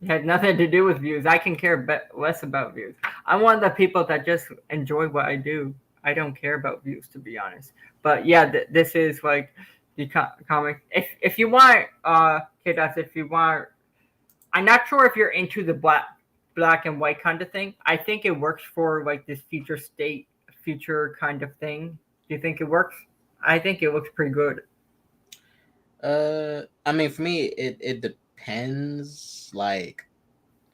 it had nothing to do with views. I can care less about views. I'm one of the people that just enjoy what I do. I don't care about views, to be honest. But yeah, this is like the comic. If you want, K-Dots, if you want, I'm not sure if you're into the black and white kind of thing. I think it works for like this future kind of thing. Do you think it works? I think it looks pretty good. I mean, for me, it depends. Like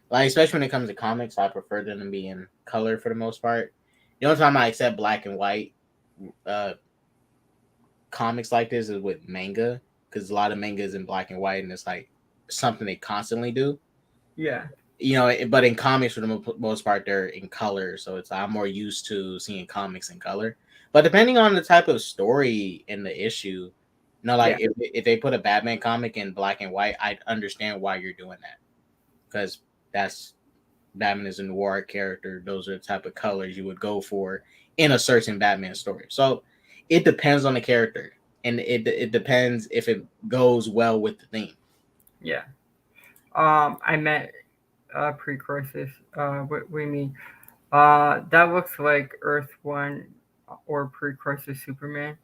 especially when it comes to comics, I prefer them to be in color for the most part. The only time I accept black and white comics like this is with manga, because a lot of manga is in black and white, and it's like something they constantly do. Yeah. But in comics for the most part, they're in color, so I'm more used to seeing comics in color. But depending on the type of story in the issue, if they put a Batman comic in black and white, I understand why you're doing that, because that's Batman is a noir character. Those are the type of colors you would go for in a certain Batman story. So it depends on the character, and it depends if it goes well with the theme. Yeah. I meant pre-crisis. What do you mean? That looks like Earth One or pre-crisis Superman.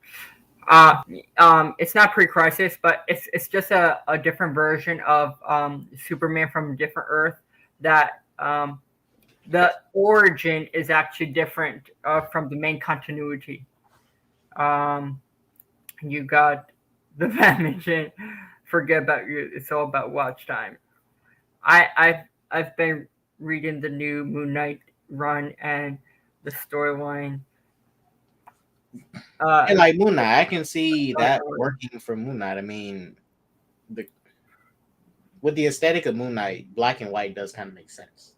It's not pre-crisis, but it's just a different version of Superman from a different Earth. That the origin is actually different from the main continuity. You got the Batman. Forget about you. It's all about watch time. I've been reading the new Moon Knight run and the storyline. And like Moon Knight, I can see that working for Moon Knight. I mean, with the aesthetic of Moon Knight, black and white does kind of make sense.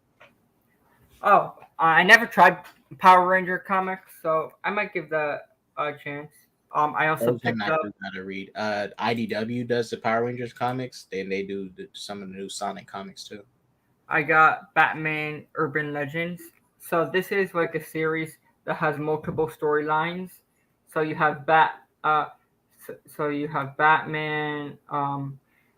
Oh, I never tried Power Ranger comics, so I might give that a chance. I also picked up. Gotta read. IDW does the Power Rangers comics. Then they do some of the new Sonic comics too. I got Batman Urban Legends. So this is like a series that has multiple storylines. So you have so you have Batman.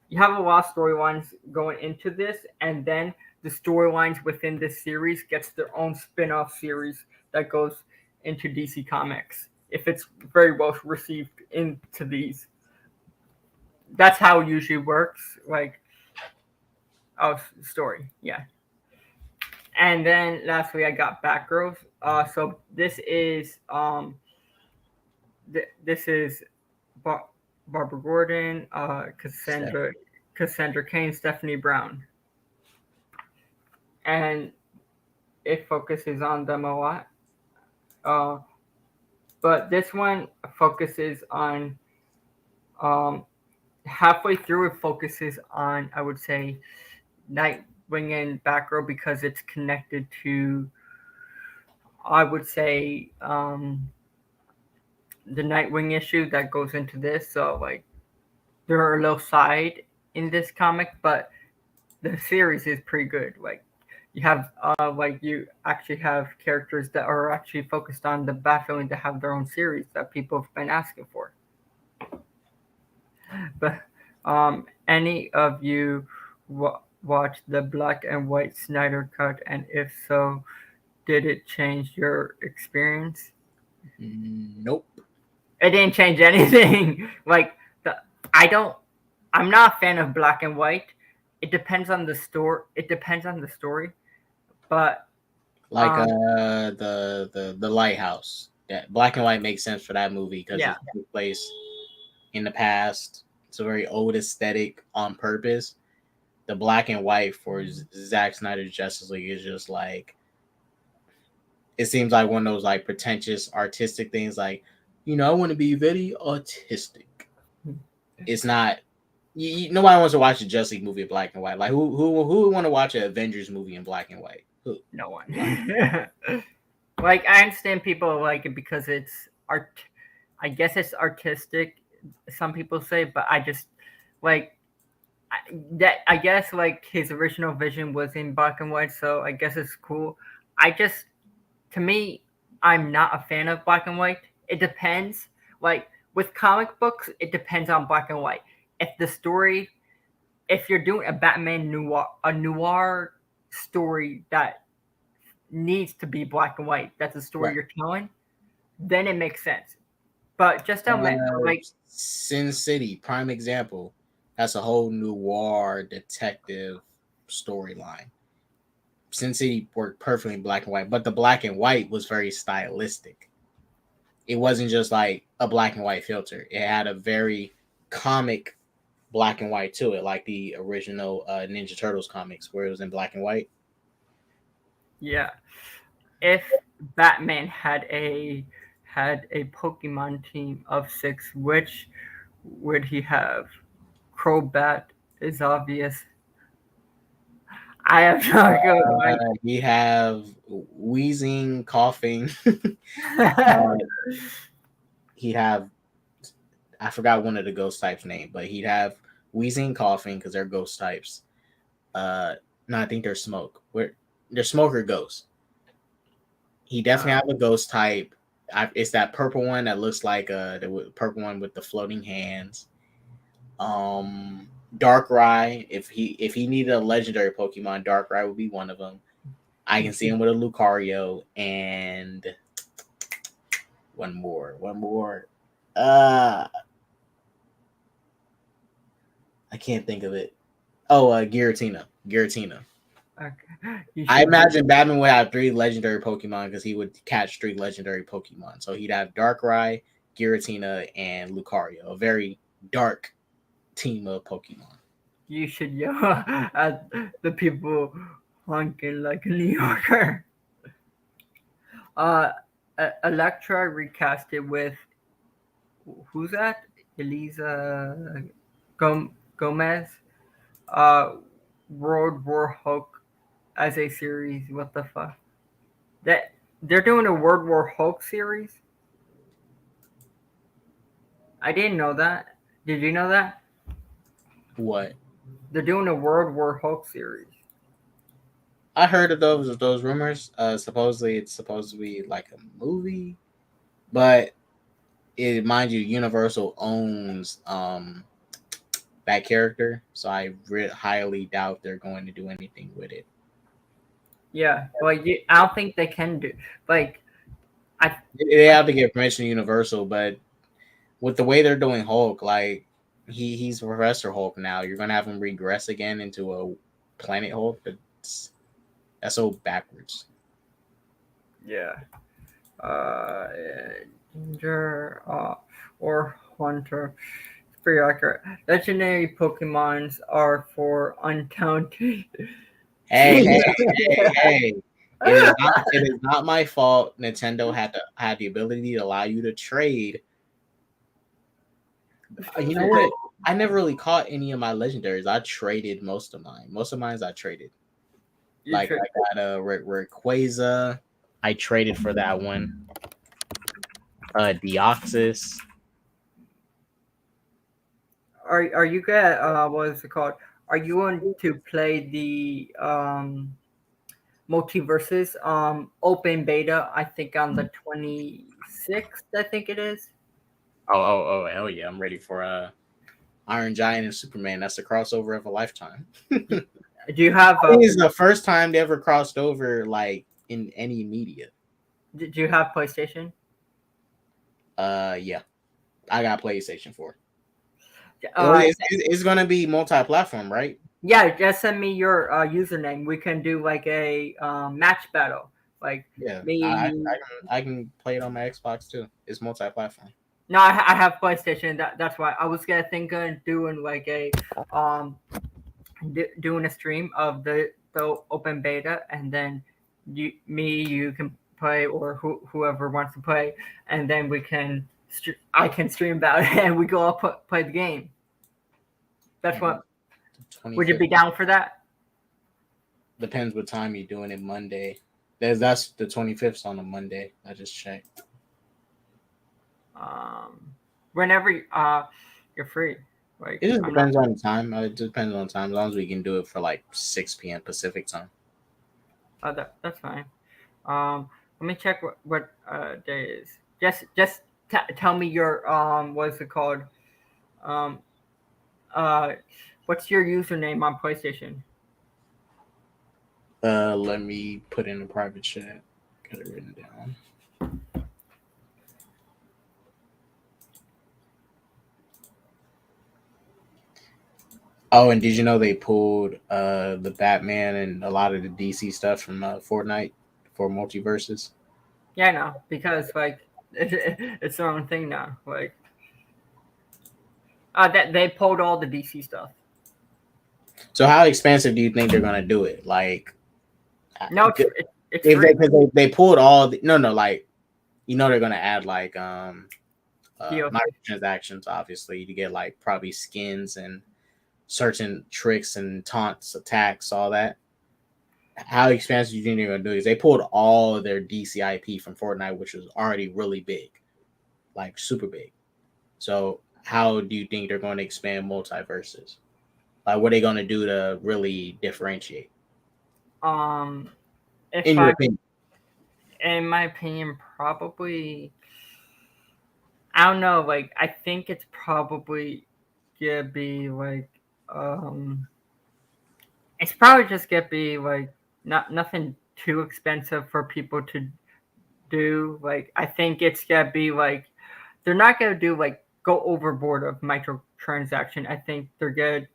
You have a lot of storylines going into this, and then the storylines within this series gets their own spin-off series that goes into DC Comics. If it's very well received into these, that's how it usually works. Like, story, yeah. And then lastly, I got Batgirl. So this is this is Barbara Gordon, Cassandra Cain, Stephanie Brown, and it focuses on them a lot. But this one focuses on halfway through. It focuses on, I would say, Nightwing and Batgirl, because it's connected to, I would say, the Nightwing issue that goes into this. So like, they're a little side in this comic, but the series is pretty good. Like, you have like you actually have characters that are actually focused on the Batman to have their own series that people have been asking for. But any of you watch the black and white Snyder cut, and if so, did it change your experience? Nope. It didn't change anything. Like the I don't. I'm not a fan of black and white. It depends on the story. It depends on the story, but Like um, the Lighthouse. That black and white makes sense for that movie because yeah, it took place in the past. It's a very old aesthetic on purpose. The black and white for Zack Snyder's Justice League is just like, it seems like one of those like pretentious artistic things. Like, I want to be very artistic. It's not. Nobody wants to watch a Justice League movie in black and white. Like, who would want to watch an Avengers movie in black and white? Who? no one. Like I understand people like it because it's art. I guess it's artistic. Some people say, but I just like that. I guess like his original vision was in black and white, so I guess it's cool. I just, to me, I'm not a fan of black and white. It depends. Like with comic books, it depends on black and white. If the story, if you're doing a noir story that needs to be black and white, that's the story Right. you're telling, then it makes sense. But just like Sin City, prime example. That's a whole noir detective storyline. Sin City worked perfectly in black and white, but the black and white was very stylistic. It wasn't just like a black and white filter. It had a very comic black and white to it, like the original Ninja Turtles comics, where it was in black and white. yeah, if Batman had a Pokemon team of 6, which would he have? Crobat is obvious. I have no good. We have wheezing, coughing. Like, He'd have, I forgot one of the ghost types name, but he'd have wheezing, coughing because they're ghost types. No, I think they're smoke. They're smoke or ghost. He definitely have a ghost type. It's that purple one that looks like the purple one with the floating hands. Darkrai. If he needed a legendary Pokemon, Darkrai would be one of them. I can see him with a Lucario and one more. I can't think of it. Oh, Giratina. okay. I imagine Batman would have 3 legendary Pokemon because he would catch 3 legendary Pokemon. So he'd have Darkrai, Giratina, and Lucario. A very dark team of Pokemon. You should yell at the people honking like a New Yorker. Uh, Electra recasted with who's that? Elisa Gomez. World War Hulk as a series. What the fuck? That they're doing a World War Hulk series. I didn't know that. Did you know that? What? They're doing a World War Hulk series. I heard of those rumors. Supposedly it's supposed to be like a movie, but mind you, Universal owns that character, so I highly doubt they're going to do anything with it. Yeah, like I don't think they can do. Like They have to get permission to Universal, but with the way they're doing Hulk, like he's Professor Hulk now, you're gonna have him regress again into a Planet Hulk. That's so backwards. yeah. Ginger or Hunter. It's pretty accurate. Legendary Pokemons are for untalented. Hey. It is not my fault. Nintendo had the ability to allow you to trade. You know what? I never really caught any of my legendaries. I traded most of mine. I traded. I got Rayquaza. I traded for that one. Deoxys. Are you good? What is it called? Are you going to play Multiverses, open beta, I think on the 26th, I think it is. Oh, hell yeah! I'm ready for Iron Giant and Superman. That's the crossover of a lifetime. Do you have I think it's the first time they ever crossed over like in any media. do you have PlayStation? Yeah, I got PlayStation 4. Uh, It's gonna be multi-platform, right? yeah, just send me your username. We can do like a match battle. Like Yeah, me, you. I can play it on my Xbox too. It's multi-platform. No, I have PlayStation. That's why I was gonna think of doing like a um doing a stream of the open beta, and then you can play, or whoever wants to play, and then we can I can stream about it, and we go all play the game. That's what. Would you be 25th. down for that? Depends what time you're doing it. Monday. That's the 25th on a Monday. I just checked. Whenever you're free. Like It just I'm not. depends on the time. It depends on the time. As long as we can do it for like 6 p.m. Pacific time. That's fine. Let me check what day is. Just tell me your what's it called? Um, uh, what's your username on PlayStation? Let me put in a private chat. Got it written down. Oh, and did you know they pulled the Batman and a lot of the DC stuff from Fortnite for multiverses? Yeah, I know because like it's their own thing now. Like that they pulled all the DC stuff. So how expensive do you think they're gonna do it? Like, No, it's if free. they pulled all the, no, like, they're gonna add like DLC. microtransactions, obviously, to get like probably skins and certain tricks and taunts, attacks, all that. How expensive do you think they're gonna do it? Is they pulled all their DC IP from Fortnite, which was already really big, like super big. So how do you think they're going to expand multiverses? Like, what are they going to do to really differentiate? Um, if In your opinion, in my opinion, probably I don't know. Like I think it's probably gonna be like it's probably just gonna be like nothing too expensive for people to do. Like I think it's gonna be like they're not gonna do like go overboard of microtransaction. I think the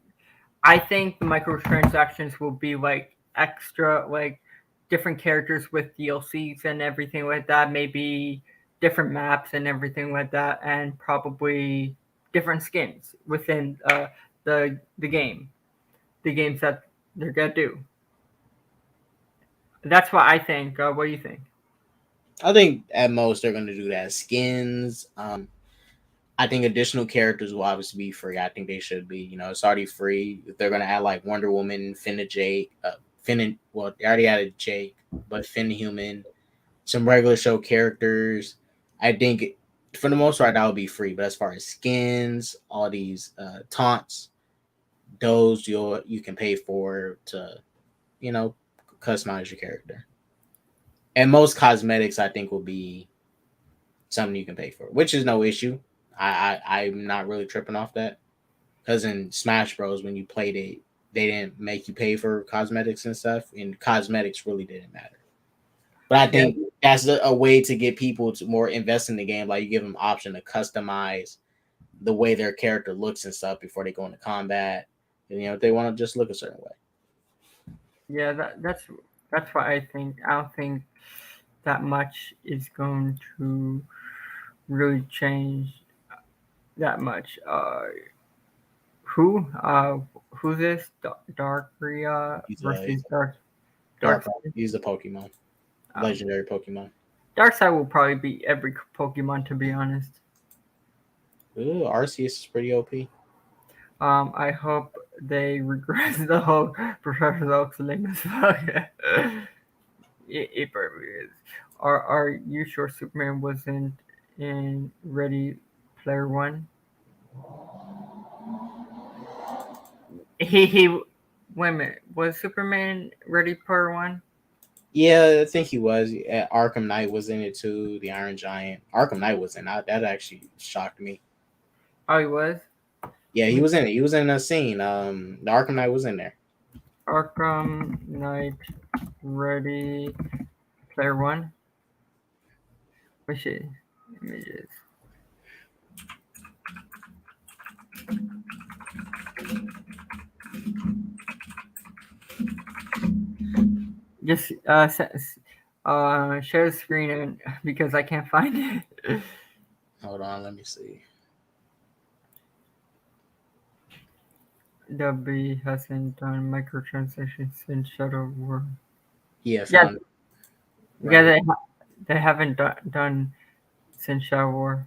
microtransactions will be like extra like different characters with DLCs and everything like that, maybe different maps and everything like that, and probably different skins within the game, the games that they're gonna do. That's what I think. What do you think? I think at most they're going to do that. Skins. I think additional characters will obviously be free. I think they should be. It's already free. If they're going to add like Wonder Woman, Finn Jake, well, they already added Jake, but Finn Human, some regular show characters. I think for the most part that will be free. But as far as skins, all these taunts, those you can pay for to you know customize your character. And most cosmetics I think will be something you can pay for, which is no issue. I'm not really tripping off that because in Smash Bros when you played it, they didn't make you pay for cosmetics and stuff, and cosmetics really didn't matter. But I think that's a way to get people to more invest in the game. Like you give them option to customize the way their character looks and stuff before they go into combat. And, if they want to just look a certain way. Yeah, that's what I think. I don't think that much is going to really change that much. Who? Who's this? Darkria He's versus Dark. He's a Pokemon, legendary Pokemon. Darkseid will probably beat every Pokemon, to be honest. Ooh, Arceus is pretty OP. I hope they regress the whole Professor Oak's name as well. It probably is. Are you sure Superman wasn't in Ready Player One? He wait a minute. Was Superman Ready Player One? Yeah, I think he was. Arkham Knight was in it too. The Iron Giant. Arkham Knight was in that. That actually shocked me. Oh, he was. Yeah, he was in it. He was in a scene. The Arkham Knight was in there. Arkham Knight, Ready Player One. Which is images. Just share the screen because I can't find it. Hold on, let me see. W hasn't done microtransactions since Shadow War. Yeah, Yeah, found it. yeah, Right. they haven't done since Shadow War.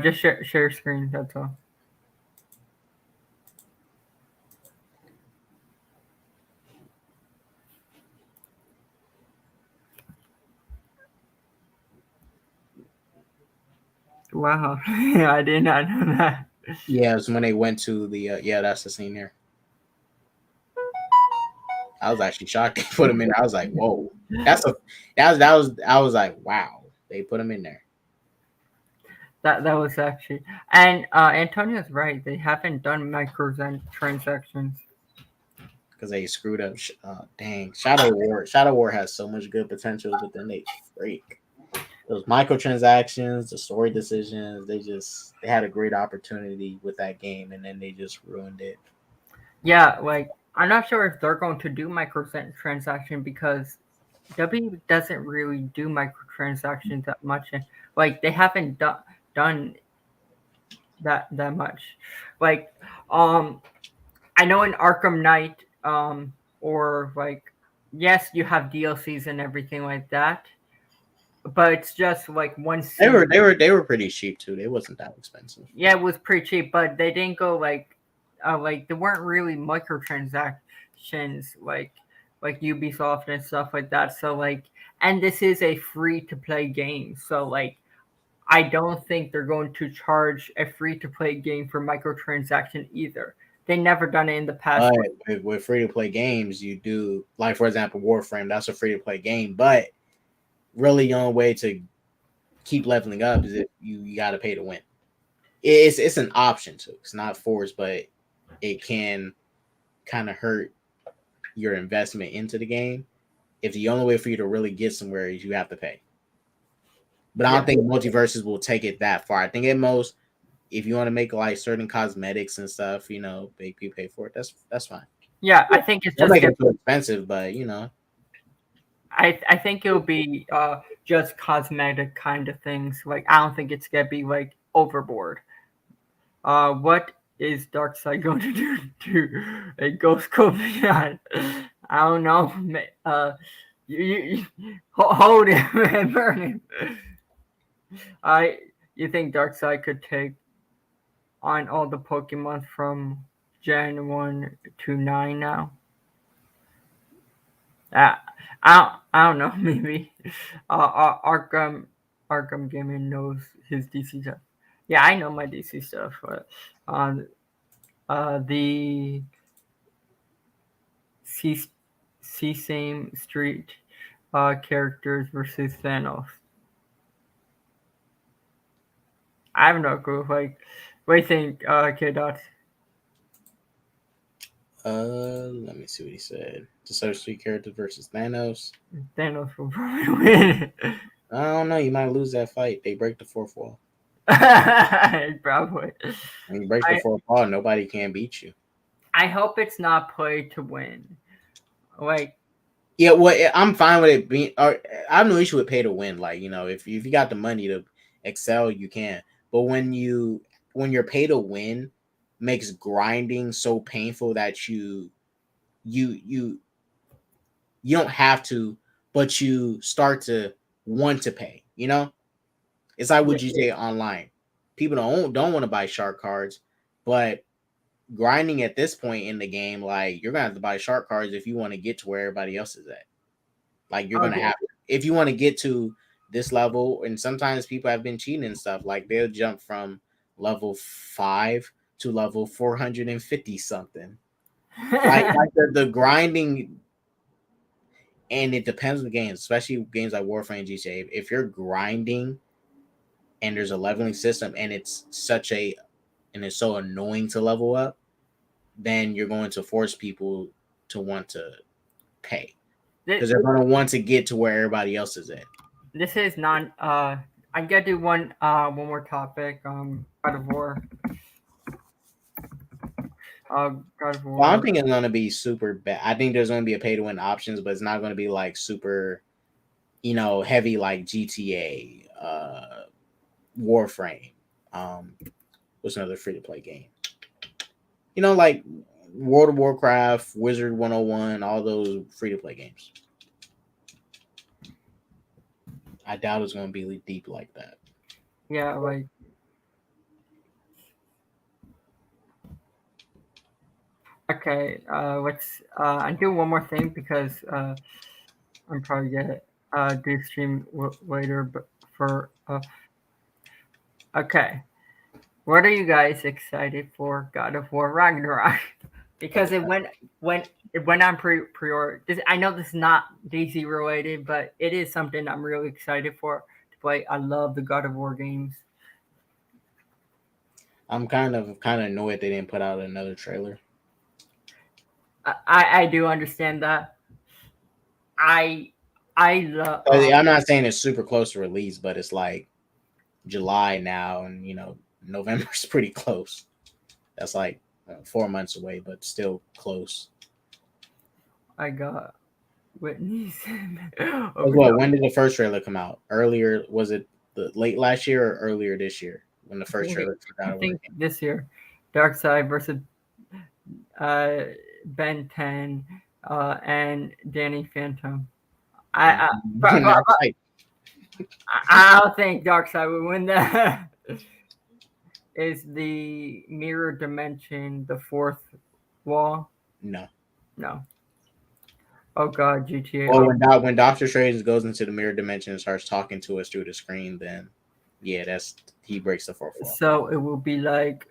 Just share screen. That's all. Wow, I did not know that. Yeah, it was when they went to the. Yeah, that's the scene there. I was actually shocked they put him in there. I was like, whoa, that's a that was I was like, wow, they put him in there. That was actually, and Antonio's right. They haven't done microtransactions. Because they screwed up. Dang, Shadow War. Shadow War has so much good potential, but then they freak those microtransactions, the story decisions. They had a great opportunity with that game, and then they just ruined it. Yeah, like I'm not sure if they're going to do microtransaction because W doesn't really do microtransactions that much. Like they haven't done that much. Like I know in Arkham Knight or like yes, you have DLCs and everything like that, but it's just like one series. They were pretty cheap too. They wasn't that expensive. Yeah, it was pretty cheap, but they didn't go like there weren't really microtransactions like Ubisoft and stuff like that. So like, and this is a free to play game, so like I don't think they're going to charge a free to play game for microtransaction either. They never done it in the past. But with free to play games, you do like for example Warframe. That's a free to play game, but really the only way to keep leveling up is if you got to pay to win. It's an option too. It's not forced, but it can kind of hurt your investment into the game if the only way for you to really get somewhere is you have to pay. But I don't think multiverses will take it that far. I think at most, if you want to make like certain cosmetics and stuff, make you pay for it. That's fine. Yeah, I think it's Don't just make it too expensive, but I think it'll be just cosmetic kind of things. Like I don't think it's gonna be like overboard. What is Darkseid going to do to a Ghost Covenant? I don't know. You hold him and burn him. You think Darkseid could take on all the Pokemon from Gen 1 to 9 now? I don't know. Maybe Arkham Gaming knows his DC stuff. Yeah, I know my DC stuff. But the Same Street characters versus Thanos. I have no clue. Like, what do you think, K-Dot? Let me see what he said. The substitute character versus Thanos. Thanos will probably win. I don't know. You might lose that fight. They break the fourth wall. Probably. When you break the fourth wall, nobody can beat you. I hope it's not play to win. Like, yeah, well, I'm fine with it being. Or I have no issue with pay to win. Like, if you got the money to excel, you can. But when you're pay to win, makes grinding so painful that you don't have to, but you start to want to pay. It's like what you say online. People don't want to buy shark cards, but grinding at this point in the game, like you're gonna have to buy shark cards if you want to get to where everybody else is at. Like you're gonna have to, if you want to get to this level, and sometimes people have been cheating and stuff. Like they'll jump from level 5 to level 450 something. like the grinding and it depends on the games, especially games like Warframe and GTA. If you're grinding and there's a leveling system and it's so annoying to level up, then you're going to force people to want to pay because they're going to want to get to where everybody else is at. This is not. I gotta do one more topic. God of War. God of War. Well, I don't think it's going to be super bad. I think there's going to be a pay to win options, but it's not going to be like super, heavy like GTA, Warframe. What's another free to play game? Like World of Warcraft, Wizard 101, all those free to play games. I doubt it's going to be deep like that. Yeah, like. Okay, let's do one more thing because I'm probably gonna do stream later, but okay, what are you guys excited for God of War Ragnarok? Because it went on pre-order. I know this is not DC related, but it is something I'm really excited for to play. I love the God of War games. I'm kind of annoyed they didn't put out another trailer. I do understand that. I love. I'm not saying it's super close to release, but it's like July now, and November's pretty close. That's like 4 months away, but still close. I got Whitney's. What? When did the first trailer come out? Earlier? Was it late last year or earlier this year? When the first trailer came out? I think this year, Darkseid versus Ben 10 and Danny Phantom. I don't think Darkseid would win that. Is the mirror dimension the fourth wall? No. Oh God, GTA. Well, when Doctor Strange goes into the mirror dimension and starts talking to us through the screen, then yeah, he breaks the fourth wall. So it will be like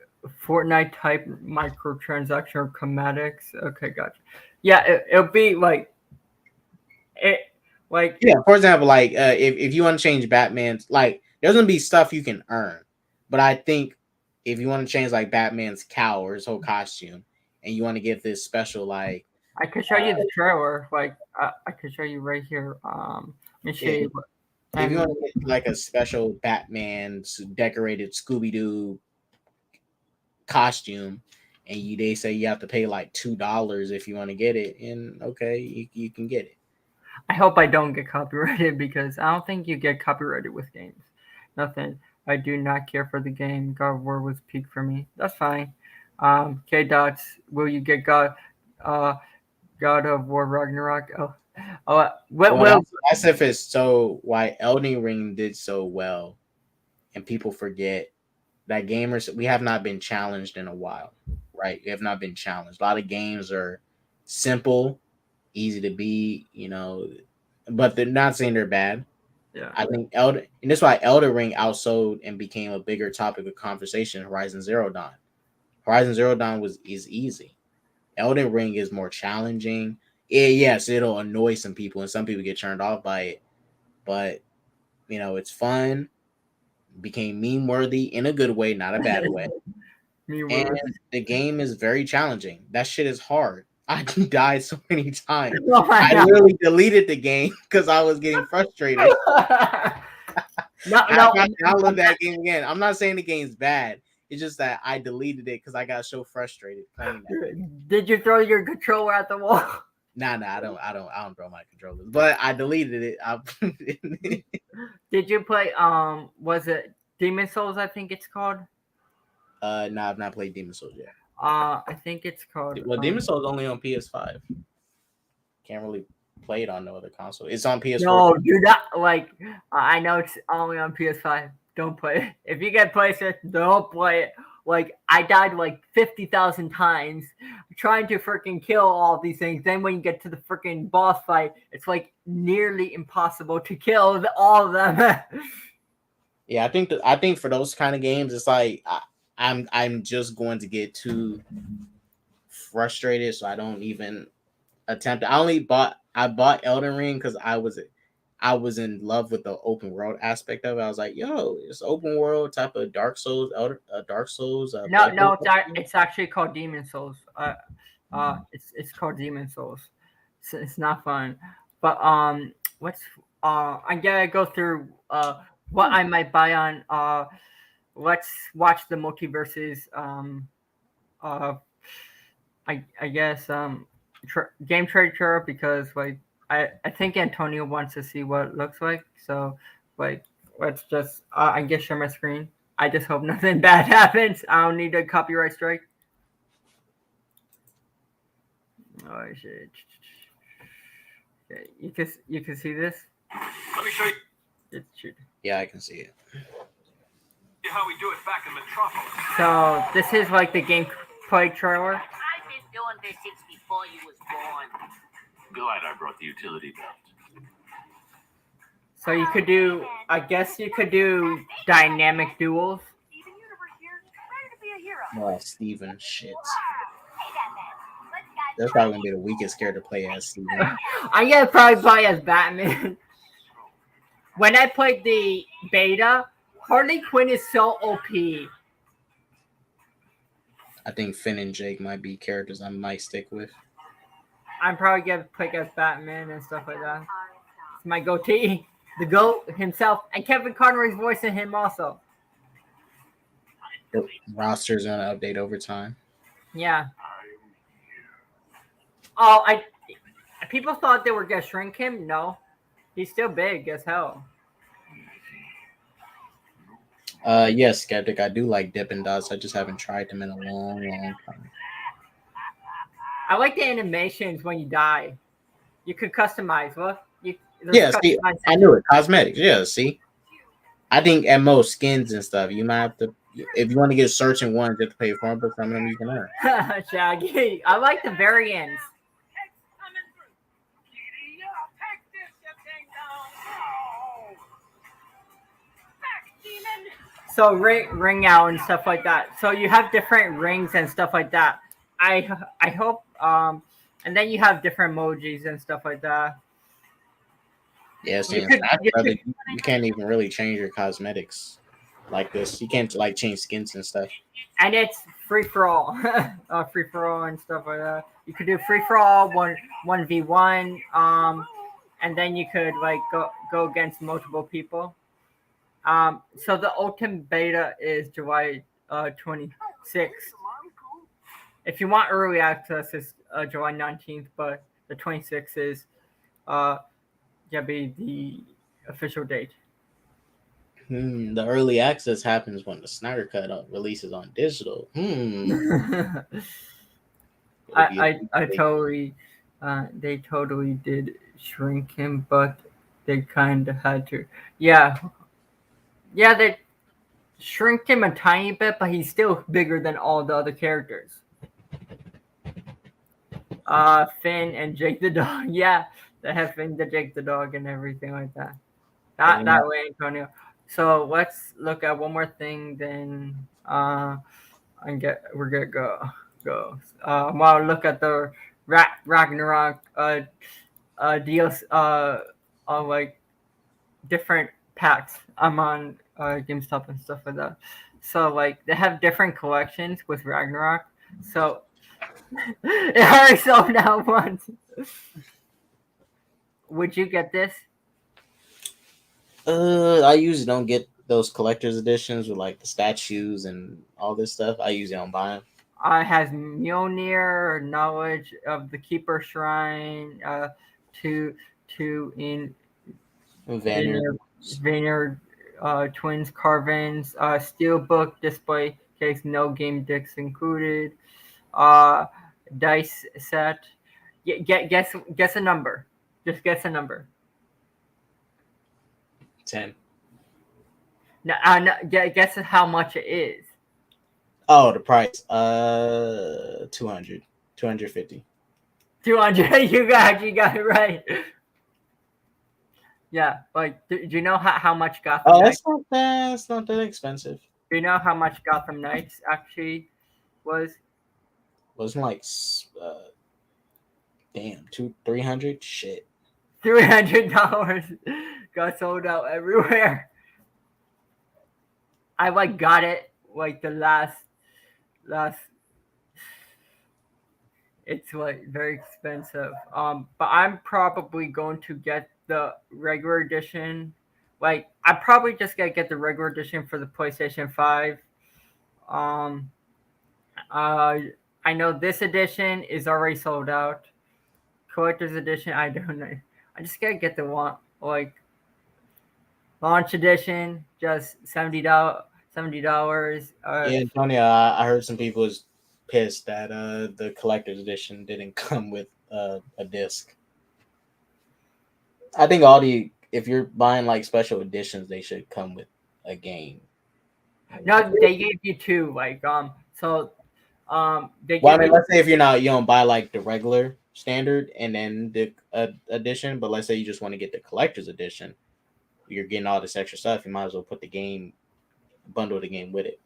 Fortnite type microtransaction or comatics. Okay, gotcha. Yeah, it'll be like it. Like yeah, for example, like if you want to change Batman's, like there's gonna be stuff you can earn, but I think if you want to change like Batman's cowl or his whole costume, and you want to get this special like. I could show you the trailer. Like I could show you right here. Let me show you. If you want to get like a special Batman decorated Scooby-Doo costume, and they say you have to pay like $2 if you want to get it, and okay, you can get it. I hope I don't get copyrighted because I don't think you get copyrighted with games. Nothing. I do not care for the game. God of War was peak for me. That's fine. K Dots, will you get God of War Ragnarok? That's if it's why Elden Ring did so well, and people forget that gamers, we have not been challenged in a while, right? We have not been challenged. A lot of games are simple, easy to beat, but they're not saying they're bad. Yeah, I think and that's why Elden Ring outsold and became a bigger topic of conversation. Horizon Zero Dawn. Horizon Zero Dawn is easy. Elden Ring is more challenging. Yes, it'll annoy some people, and some people get turned off by it. But it's fun. Became meme worthy in a good way, not a bad way. And the game is very challenging. That shit is hard. I died so many times. I literally deleted the game because I was getting frustrated. I love that game again. I'm not saying the game's bad. It's just that I deleted it because I got so frustrated playing that. Did you throw your controller at the wall? Nah, I don't throw my controllers. But I deleted it. Did you play was it Demon Souls, I think it's called? No, I've not played Demon Souls yet. I think it's called Demon Souls only on PS5. Can't really play it on no other console. It's on PS4. No, do not I know it's only on PS5. Don't play it. If you get PlayStation, don't play it. Like I died like 50,000 times trying to freaking kill all these things. Then when you get to the freaking boss fight, it's like nearly impossible to kill all of them. Yeah, I think for those kind of games, it's like I'm just going to get too frustrated, so I don't even attempt. I only bought I bought Elden Ring because I was in love with the open world aspect of it. I was like, yo, it's open world type of Dark Souls, Dark Souls, No, Bloodborne. it's actually called Demon Souls. It's called Demon Souls. It's not fun, but what's I gotta go through what I might buy on. Let's watch the multiverses. Uh, I guess game trailer because like I think Antonio wants to see what it looks like. So like let's just I guess share my screen. I just hope nothing bad happens. I don't need a copyright strike. Oh shit! Okay, you can see this. Let me show you It should. Yeah, I can see it. how we do it back in Metropolis. So this is like the gameplay trailer. I've been doing this since before you was born. Glad I brought the utility belt. So you could do, I guess you could do dynamic duels. Steven Universe here, ready to be a hero. Oh, Steven, shit. Hey, Batman. Let's guys That's probably gonna be the weakest character to play as Steven. I gotta probably play as Batman. When I played the beta, Harley Quinn is so OP. I think Finn and Jake might be characters I might stick with. I'm probably gonna play as Batman and stuff like that. It's my goatee, the GOAT himself, and Kevin Conroy's voicing him also. The roster's gonna update over time. Yeah. Oh, people thought they were gonna shrink him. No, he's still big as hell. Yes, Skeptic. I do like Dippin' Dots. I just haven't tried them in a long, long time. I like the animations when you die. You could customize. Look, Yeah, see, I knew it. Cosmetics. Yeah, see. I think at most skins and stuff. You might have to, if you want to get certain ones, you have to pay for them, but some of them you can earn. Shaggy. I like the variants. So ring out and stuff like that. So you have different rings and stuff like that. I hope and then you have different emojis and stuff like that. Yeah, see, you can't even really change your cosmetics like this. You can't like change skins and stuff. And it's free for all, free for all and stuff like that. You could do free for all, 1v1, and then you could like go against multiple people. So the ultimate beta is July 26th. If you want early access, it's July 19th, but the 26th is be the official date. The early access happens when the Snyder Cut releases on digital. I totally, they totally did shrink him, but they kind of had to. Yeah, they shrinked him a tiny bit, but he's still bigger than all the other characters. Finn and Jake the dog. Yeah, they have Finn, the Jake the dog, and everything like that. That way, Antonio. So let's look at one more thing. Then we're gonna go. Well, look at the Ragnarok deals. Like different packs. I'm on GameStop and stuff like that. So like they have different collections with Ragnarok. So it already sold out once. Would you get this? I usually don't get those collector's editions with like the statues and all this stuff. I usually don't buy them. It has Mjolnir, knowledge of the Keeper Shrine, to in Vineyard, twins carvings, steelbook display case, no game discs included, dice set. Guess a number. Just guess a number. 10. No, guess how much it is. Oh, the price. 200. 250. 200. You got it right. Yeah, like do you know how much Gotham? Oh, that's not that expensive. Do you know how much Gotham Knights actually was? Wasn't like Damn, 300. Shit. $300 got sold out everywhere. I like got it like the last. It's like very expensive. But I'm probably going to get the regular edition. Like I probably just gonna get the regular edition for the PlayStation 5. Um, uh, I know this edition is already sold out. Collector's edition, I don't know. I just gotta get the one like launch edition, just $70. $70. Yeah, Antonio, I heard some people was pissed that the collector's edition didn't come with a disc. I think if you're buying like special editions, they should come with a game. No, they gave you two. Like so they Well, I give mean, you let's say if you don't buy like the regular standard and then the edition, but let's say you just want to get the collector's edition, you're getting all this extra stuff. You might as well put the game, bundle the game with it.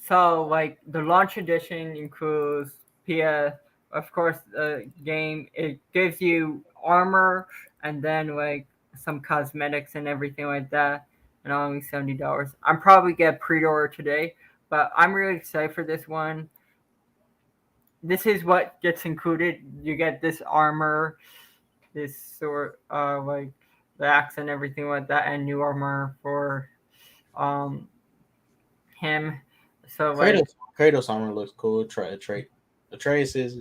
so like the launch edition includes PS, of course, the game. It gives you armor and then like some cosmetics and everything like that, and only $70. I'm probably get pre-order today, but I'm really excited for this one. This is what gets included. You get this armor, this sort like the axe and everything like that, and new armor for um him. So like Kratos armor looks cool. Atreus is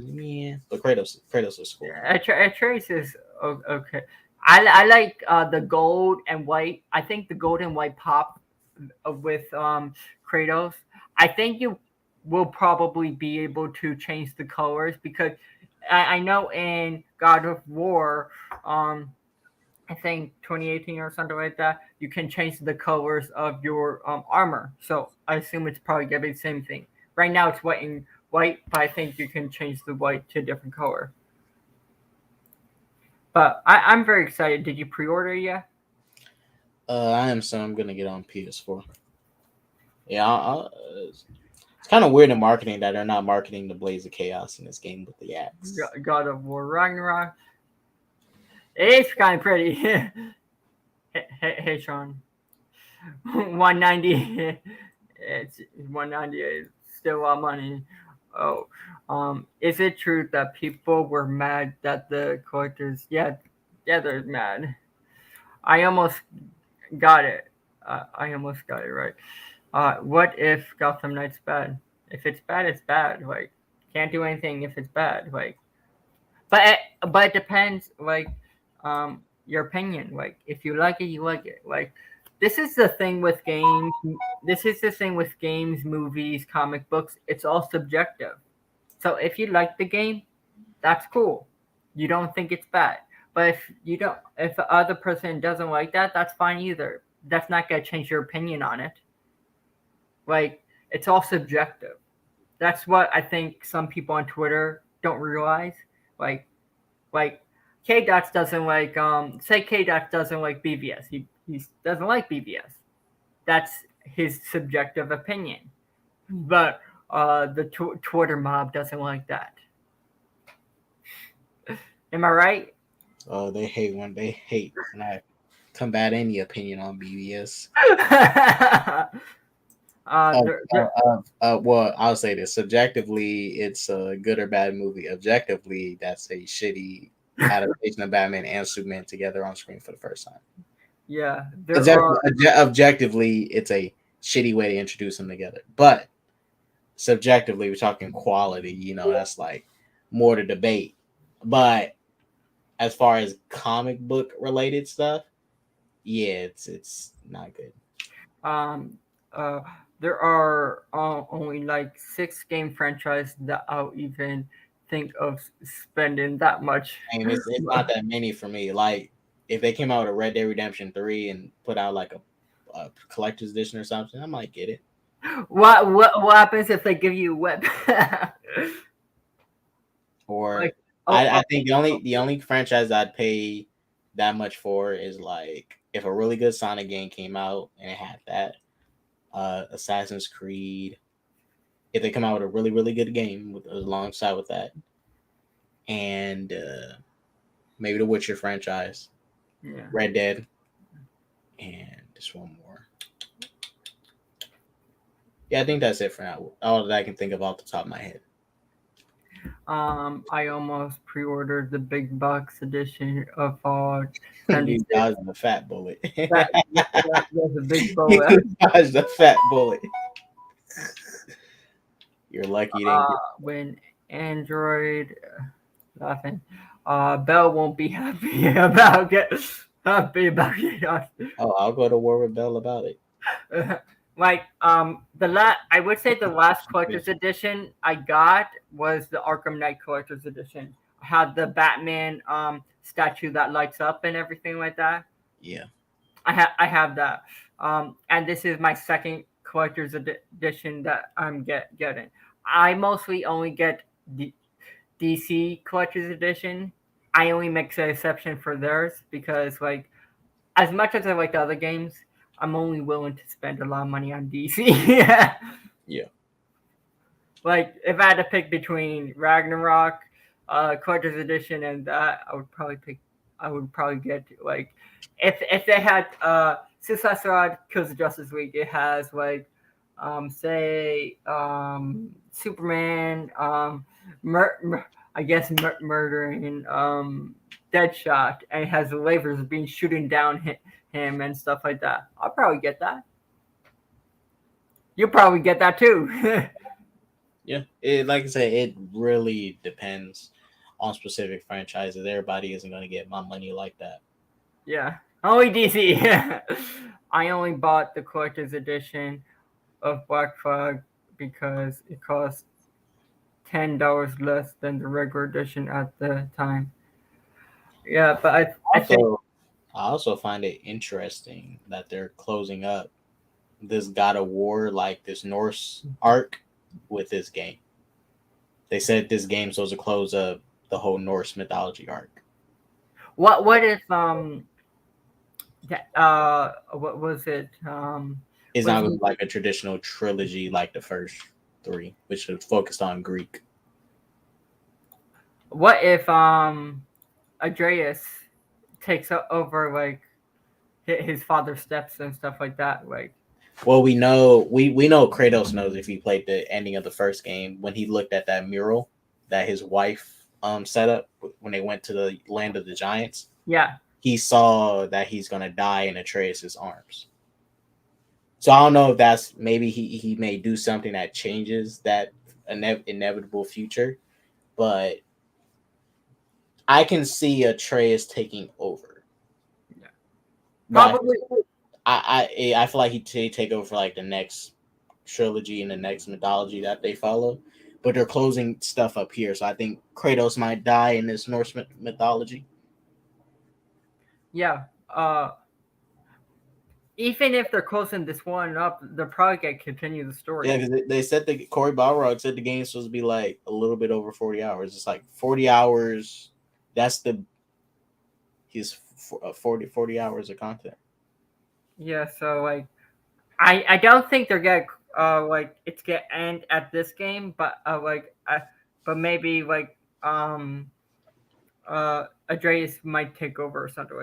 but Kratos is cool. a trace is okay. I like the gold and white. I think the gold and white pop with Kratos. I think you will probably be able to change the colors because I know in God of War, I think 2018 or something like that, you can change the colors of your armor. So I assume it's probably gonna be the same thing. Right now it's white and white, but I think you can change the white to a different color. But I'm very excited. Did you pre-order yet? I am, so I'm gonna get on PS4. Yeah, it's kind of weird in marketing that they're not marketing the Blaze of Chaos in this game with the axe. God of War Ragnarok. It's kind of pretty. Hey, Sean. 190. It's 190. It's still a lot of money. Oh, is it true that people were mad that the collectors? Yeah, they're mad. I almost got it. I almost got it right. What if Gotham Knight's bad? If it's bad, it's bad. Like, can't do anything if it's bad. Like, but it depends. Like, your opinion. Like, if you like it, you like it. Like, this is the thing with games. This is the thing with games, movies, comic books. It's all subjective. So if you like the game, that's cool. You don't think it's bad. But if the other person doesn't like that, that's fine either. That's not gonna change your opinion on it. Like it's all subjective. That's what I think some people on Twitter don't realize. Like like K Dots doesn't like say K Dots doesn't like BVS. He doesn't like BVS. That's his subjective opinion. But the Twitter mob doesn't like that. Am I right? Oh, they hate when I combat any opinion on BBS. Well, I'll say this: subjectively, it's a good or bad movie. Objectively, that's a shitty adaptation of Batman and Superman together on screen for the first time. Yeah, objectively, it's a shitty way to introduce them together. But subjectively, we're talking quality. That's like more to debate. But as far as comic book related stuff, yeah, it's not good. There are only like 6 game franchise that I'll even think of spending that much. I mean, it's not that many for me. Like if they came out with a Red Dead Redemption 3 and put out like a collector's edition or something, I might get it. What happens if they give you a whip? Or like, I think the only franchise I'd pay that much for is like if a really good Sonic game came out and it had that. Assassin's Creed, if they come out with a really, really good game alongside with that, and maybe the Witcher franchise, Yeah. Red Dead, and just one more. Yeah, I think that's it for now. All that I can think of off the top of my head. I almost pre-ordered the big box edition of Fallout You 76. dodged the fat bullet. That's a big You bullet. dodged the fat bullet. You're lucky you didn't get. When Android laughing, Bell won't be happy about it. Oh, I'll go to war with Bell about it. Like I would say the last collector's edition I got was the Arkham Knight collector's edition. I had the Batman statue that lights up and everything like that. Yeah. I have that. And this is my second collector's edition that I'm getting. I mostly only get DC collector's edition. I only make an exception for theirs because, like, as much as I like the other games, I'm only willing to spend a lot of money on DC. Yeah. Like, if I had to pick between Ragnarok, collector's edition, and that, I would probably get like, if they had Suicide Squad Kills the Justice League, it has like, Superman, murdering Deadshot, and it has the lasers being shooting down him and stuff like that. I'll probably get that. You'll probably get that too. Yeah. Like I said, it really depends on specific franchises. Everybody isn't going to get my money like that. Yeah, only DC. I only bought the collector's edition of Black Flag because it cost $10 less than the regular edition at the time. Yeah, but I think I also find it interesting that they're closing up this God of War, like this Norse arc, with this game. They said this game's supposed to close up the whole Norse mythology arc. what if what was it It's not gonna be like a traditional trilogy like the first three, which was focused on Greek. what if Atreus takes over like his father's steps and stuff like that, like. Well, we know Kratos knows if he played the ending of the first game when he looked at that mural that his wife set up when they went to the land of the giants. Yeah. He saw that he's gonna die in Atreus' arms. So I don't know if that's maybe he may do something that changes that inevitable future, but I can see Atreus taking over. Yeah. But Probably. I feel like he'd take over for like the next trilogy and the next mythology that they follow, but they're closing stuff up here, so I think Kratos might die in this Norse mythology. Yeah. Even if they're closing this one up, they're probably gonna continue the story. Yeah, because they said Corey Balrog said the game's supposed to be like a little bit over 40 hours. It's like 40 hours. That's his 40 hours of content. Yeah, so like, I don't think they're gonna like it's gonna end at this game, but but maybe like Atreus might take over or something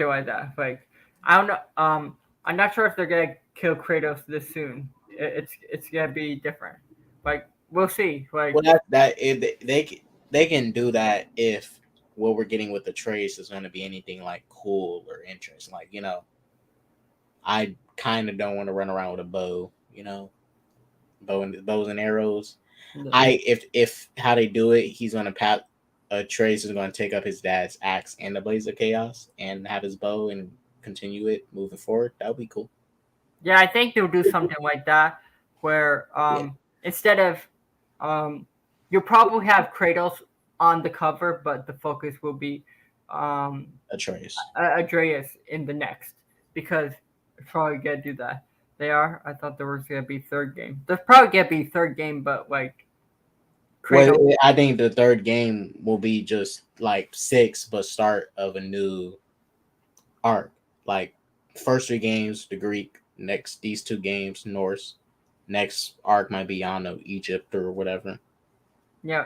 like that, Like, I don't know. I'm not sure if they're gonna kill Kratos this soon. It's gonna be different. Like, we'll see. Like, well, they can do that if what we're getting with the trace is going to be anything like cool or interesting. Like, I kind of don't want to run around with a bow. Bows and arrows. If how they do it, he's going to pat. Trace is going to take up his dad's axe and the Blaze of Chaos and have his bow and continue it moving forward. That would be cool. Yeah, I think they'll do something like that where instead of you'll probably have Kratos on the cover, but the focus will be Atreus in the next, because they're probably gonna do that. They are. I thought there was gonna be third game. There's probably gonna be third game, but like Kratos. Well, I think the third game will be just like 6, but start of a new arc. Like first 3 games, the Greek. Next, these 2 games, Norse. Next arc might be, I don't know, Egypt or whatever. Yeah,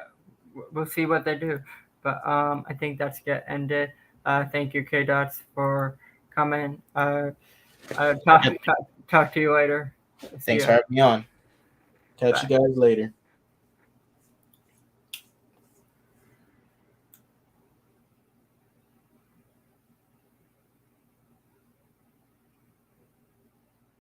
we'll see what they do. But I think that's get ended. Thank you, K Dots, for coming. Talk to you later. See Thanks ya. for having me on. Catch Bye. you guys later.